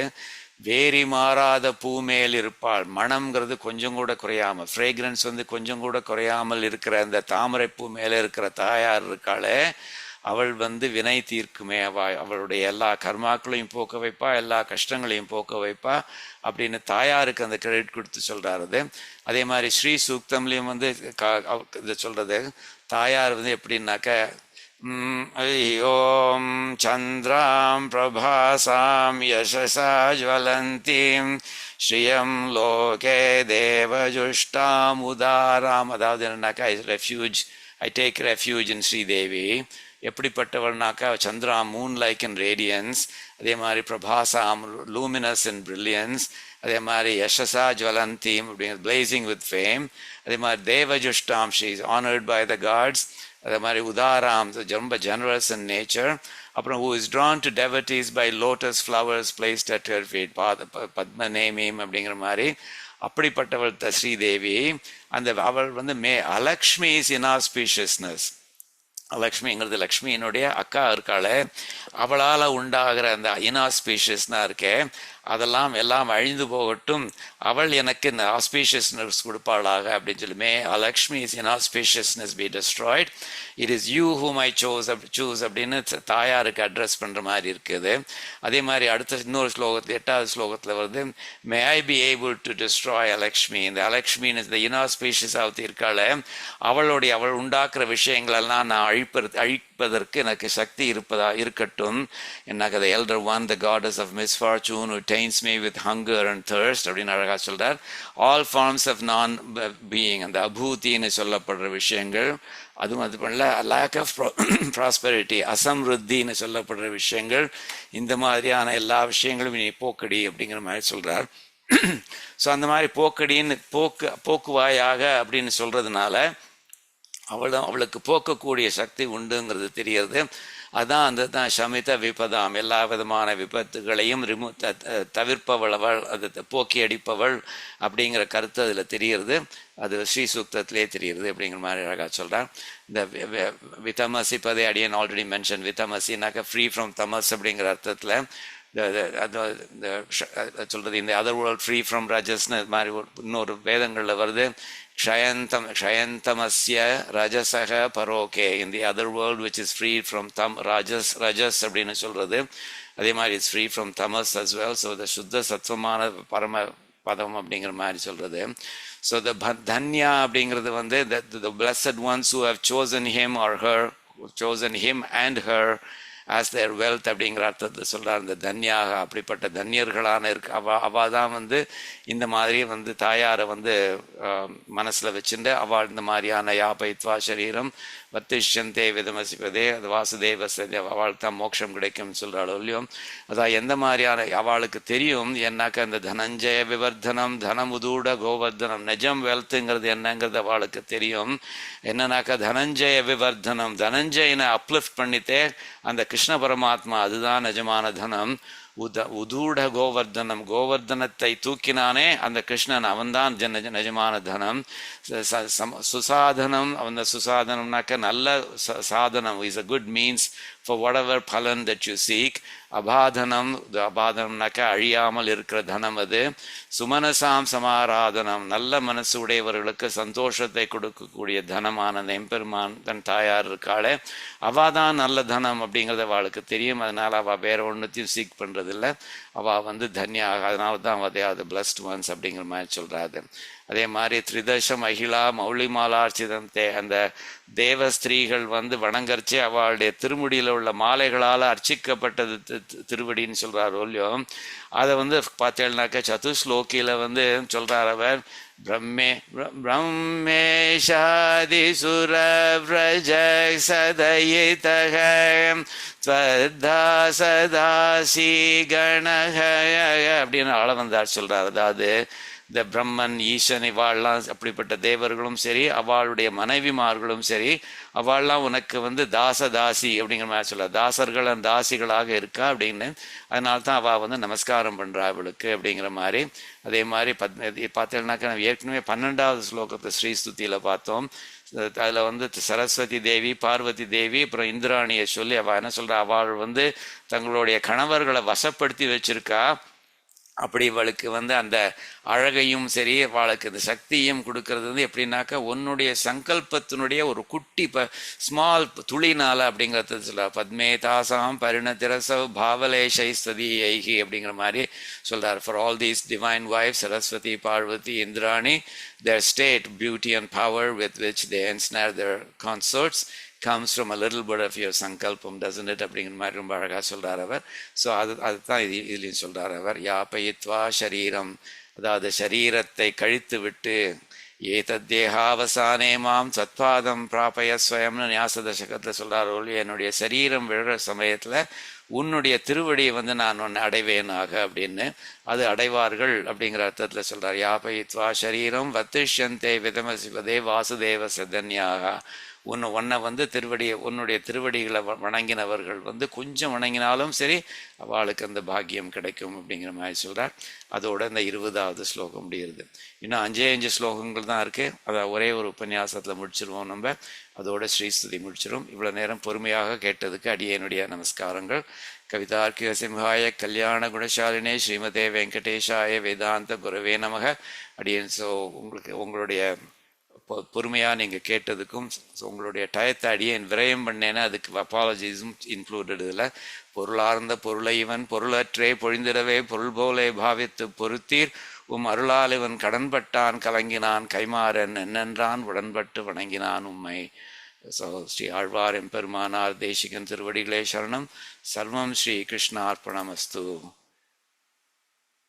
வேரி மாறாத பூ மேல் இருப்பாள், மனம்ங்கிறது கொஞ்சம் கூட குறையாமல், ஃப்ரேக்ரன்ஸ் வந்து கொஞ்சம் கூட குறையாமல் இருக்கிற அந்த தாமரை பூ மேலே இருக்கிற தாயார் இருக்காளே, அவள் வந்து வினை தீர்க்குமே, அவளுடைய எல்லா கர்மாக்களையும் போக்க வைப்பா, எல்லா கஷ்டங்களையும் போக்க வைப்பா அப்படின்னு தாயாருக்கு அந்த கிரெடிட் கொடுத்து சொல்றாரு. அதே மாதிரி ஸ்ரீ சூக்தம்லையும் வந்து இதை சொல்றது, தாயார் வந்து எப்படின்னாக்க, ஓம் சந்திராம் பிரபாசாம் யசசா ஜ்வலந்தீம் ஸ்ரீயம் லோகே தேவஜுஷ்டாம் உதாராம். அதாவது என்னன்னாக்கா, I take refuge in Sridevi. எப்படிப்பட்டவள்னாக்கா, Chandra moon like in radiance, அதே மாதிரி பிரபாசாம் லூமினஸ் இன் பிரில்லியன்ஸ், அதே மாதிரி யசசா ஜுவலந்தீம் அப்படிங்கிறது பிளேசிங் வித் ஃபேம், அதே மாதிரி தேவஜுஷ்டாம் she is honoured by the gods, அதே மாதிரி உதாராம் ரொம்ப ஜெனரஸ் இன் நேச்சர், அப்புறம் who is drawn to devotees by lotus flowers placed at her feet, பத்மநேமீம் அப்படிங்கிற மாதிரி அப்படிப்பட்டவள் ஸ்ரீதேவி. அந்த அவள் வந்து அலக்ஷ்மி இஸ் இன்ஆஸ்பீஷியஸ்னஸ். லக்ஷ்மிங்கிறது லக்ஷ்மியினுடைய அக்கா இருக்காளே, அவளால் உண்டாகிற அந்த இன்ஆஸ்பீஷியஸ்னா இருக்கே, அதெல்லாம் எல்லாம் அழிந்து போகட்டும், அவள் எனக்கு இந்த ஆஸ்பீஷியஸ்னஸ் கொடுப்பாளாக அப்படின்னு சொல்லுமே. Lakshmi is inauspiciousness be destroyed, it is you whom I choose அப்படின்னு தாயாருக்கு அட்ரஸ் பண்ணுற மாதிரி இருக்குது. அதே மாதிரி அடுத்த இன்னொரு ஸ்லோகத்தில் 8வது ஸ்லோகத்தில் வருது, may I be able to destroy Alakshmi. இந்த அலக்ஷ்மின்னு இந்த இன்ஆஸ்பீஷியஸ் ஆகத்தி இருக்காளே, அவள் உண்டாக்குற விஷயங்களெல்லாம் நான் அழிப்பதற்கு எனக்கு சக்தி இருக்கட்டும். எனக்கு the elder one, the goddess of misfortune, who taints me with hunger and thirst அப்படின்னு அழகா சொல்றார். ஆல் ஃபார்ம்ஸ் ஆஃப் நான் பீயிங், அந்த அபூதின்னு சொல்லப்படுற விஷயங்கள், அதுவும் அது பண்ணல லேக் ஆஃப் ப்ராஸ்பெரிட்டி, அசம்ருத்தின்னு சொல்லப்படுற விஷயங்கள், இந்த மாதிரியான எல்லா விஷயங்களும் நீ போக்கடி அப்படிங்கிற மாதிரி சொல்றார். ஸோ அந்த மாதிரி போக்கடின்னு போக்குவாயாக அப்படின்னு சொல்றதுனால அவளுக்கு போக்கக்கூடிய சக்தி உண்டுங்கிறது தெரிகிறது. அதான் அந்த தான் ஷமித விபதாம், எல்லா விதமான விபத்துகளையும் தவிர்ப்பவள் அவள், அது போக்கி அடிப்பவள் அப்படிங்கிற கருத்து அதில் தெரிகிறது. அது ஸ்ரீ சூக்தத்திலே தெரிகிறது அப்படிங்கிற மாதிரி அழகாக சொல்கிறார். இந்த விதமசி பதே அடியன் ஆல்ரெடி மென்ஷன், விதமசினாக்க ஃப்ரீ ஃப்ரம் தமஸ் அப்படிங்கிற அர்த்தத்தில் சொல்கிறது. இந்த அதர் வேர்ல்ட் ஃப்ரீ ஃப்ரம் ரஜஸ்னு மாதிரி இன்னொரு வேதங்களில் வருது. க்ஷயந்தமஸ்ய ரஜசக பரோகே, in the other world which is free from rajas அப்படின்னு சொல்கிறது. அதே மாதிரி it's free from tamas as well. So the சுத்த சத்வமான பரம பதம் அப்படிங்கிற மாதிரி சொல்கிறது. ஸோ த தன்யா அப்படிங்கிறது வந்து the blessed ones who have chosen him and her as their wealth அப்படிங்கிற அர்த்தத்தை சொல்கிறார். இந்த தன்யாக, அப்படிப்பட்ட தன்யர்களான அவள் தான் வந்து இந்த மாதிரி வந்து தாயாரை வந்து மனசில் வச்சுட்டு அவள் இந்த மாதிரியான யாபயித்வா சரீரம் வர்த்திஷ்யந்தே விதமசிப்பதே, அது வாசுதேவ அவள் தான் மோட்சம் கிடைக்கும்னு சொல்கிறாள் இல்லையோ. அதான் எந்த மாதிரியான அவளுக்கு தெரியும் என்னாக்க அந்த தனஞ்சய விவர்தனம், தனமுதூட கோவர்தனம், நிஜம் வெல்த்துங்கிறது என்னங்கிறது அவளுக்கு தெரியும். என்னன்னாக்கா தனஞ்சய விவர்தனம், தனஞ்சயனை அப்லிஃப்ட் பண்ணித்தே அந்த கிருஷ்ண பரமாத்மா அதுதான் நிஜமான தனம். உதூட கோவர்தனம், கோவர்தனத்தை தூக்கினானே அந்த கிருஷ்ணன், அவன்தான் நிஜமான தனம். சுசாதனம், அந்த சுசாதனம்னாக்க நல்ல சாதனம், is a good means for whatever phalan that you seek. அபாதனம், அபாதனம்னாக்கா அழியாமல் இருக்கிற தனம் அது. சுமனசாம் சமாராதனம், நல்ல மனசு உடையவர்களுக்கு சந்தோஷத்தை கொடுக்கக்கூடிய தனமான எம்பெருமான் தன் தாயார் இருக்காளே, அவள் நல்ல தனம் அப்படிங்கிறத அவளுக்கு தெரியும். அதனால் அவள் வேற ஒன்றுத்தையும் சீக் பண்ணுறதில்ல. அவள் வந்து தன்யாக, அதனால தான் அது பிளஸ்ட் ஒன்ஸ் அப்படிங்கிற மாதிரி சொல்கிறாரு. அதே மாதிரி திரிதச மகிழா மௌலிமாலார்ச்சிதந்தே, அந்த தேவ ஸ்திரீகள் வந்து வணங்கரிச்சு அவளுடைய திருமுடியில் உள்ள மாலைகளால் அர்ச்சிக்கப்பட்டது திருவடின்னு சொல்கிறார் இல்லையோ. அதை வந்து பார்த்தேன்னாக்கா சதுஸ்லோக்கியில் வந்து சொல்கிறார் அவர், பிரம்மேஷாதிசுரவ்ரஜ சதயிதக ஸ்வர்தாசதாசி கணக அப்படின்னு ஆள வந்தார் சொல்றார். அதாவது இந்த பிரம்மன், ஈசன், இவாள்லாம் அப்படிப்பட்ட தேவர்களும் சரி, அவளுடைய மனைவிமார்களும் சரி, அவள்லாம் உனக்கு தாசி அப்படிங்கிற மாதிரி சொல்ல, தாசர்கள் தாசிகளாக இருக்கா அப்படின்னு. அதனால தான் அவள் நமஸ்காரம் பண்ணுறா அவளுக்கு அப்படிங்கிற மாதிரி. அதே மாதிரி பார்த்தீங்கன்னாக்கா நம்ம ஏற்கனவே 12வது ஸ்லோகத்தை ஸ்ரீஸ்துதியில் பார்த்தோம். அதில் சரஸ்வதி தேவி, பார்வதி தேவி, அப்புறம் இந்திராணியை சொல்லி அவள் என்ன சொல்கிறா, அவள் தங்களுடைய கணவர்களை வசப்படுத்தி வச்சிருக்கா. அப்படி இவளுக்கு அந்த அழகையும் சரி, அவளுக்கு இந்த சக்தியும் கொடுக்கறது எப்படின்னாக்கா உன்னுடைய சங்கல்பத்தினுடைய ஒரு குட்டி ஸ்மால் துளினால அப்படிங்கிறத சொல்ல. பத்மே தாசாம் பரிணதிரசவ் பாவலேஷை ஸ்ததி ஐகி அப்படிங்கிற மாதிரி சொல்றார். For all these divine wife Saraswati, Parvati, Indrani, their state, beauty and power with which they ensnare their consorts comes from a little bit of your sankalpam, doesn't it அப்படிங்கிற மாதிரி ரொம்ப அழகாக சொல்கிறார் அவர். ஸோ அதுதான் இதுலேயும் சொல்கிறார் அவர். யாபயித்வா ஷரீரம், அதாவது சரீரத்தை கழித்து விட்டு, ஏதத்தேகாவசானே மாம் சத்பாதம் பிராபய ஸ்வயம்னு ஞாச தசகத்தில் சொல்கிறார். என்னுடைய சரீரம் விழுற சமயத்தில் உன்னுடைய திருவடியை நான் ஒன்று அடைவேனாக அப்படின்னு. அது அடைவார்கள் அப்படிங்கிற அர்த்தத்தில் சொல்கிறார். யாபயித்வா ஷரீரம் வத்திஷ்யந்தே விதமசிவதே வாசுதேவ சதன்யாக. உன்னை திருவடியை, உன்னுடைய திருவடிகளை வணங்கினவர்கள் கொஞ்சம் வணங்கினாலும் சரி அவளுக்கு அந்த பாக்கியம் கிடைக்கும் அப்படிங்கிற மாதிரி சொல்கிறார். அதோட இந்த 20வது ஸ்லோகம் முடிகிறது. இன்னும் 5 ஸ்லோகங்கள் தான் இருக்குது. அதை ஒரே ஒரு உபன்யாசத்தில் முடிச்சிருவோம் நம்ம. அதோட ஸ்ரீஸ்துதி முடிச்சிடும். இவ்வளோ நேரம் பொறுமையாக கேட்டதுக்கு அடியேனுடைய நமஸ்காரங்கள். கவிதார்க்கிக சிம்ஹாய கல்யாண குணசாலினே ஸ்ரீமதே வெங்கடேஷாய வேதாந்த குரவே நமக. அடியேன் உங்களுடைய பொறுமையாக நீங்கள் கேட்டதுக்கும் உங்களுடைய டயத்தை அடியேன் விரயம் பண்ணேன்னா அதுக்கு அப்பாலஜிஸும் இன்க்ளூடட். இதில் பொருளார்ந்த பொருளை இவன் பொருளற்றே பொழிந்திடவே பொருள் போலே பாவித்து பொருத்தீர் அருளால் இவன் கடன்பட்டான் கலங்கினான் கைமாறன் என்னென்றான் உடன்பட்டு வணங்கினான் உம்மை. ஸோ ஸ்ரீ ஆழ்வார் எம்பெருமானார் தேசிகன் திருவடிகளே சரணம். சர்வம் ஸ்ரீ கிருஷ்ணார்ப்பணமஸ்து.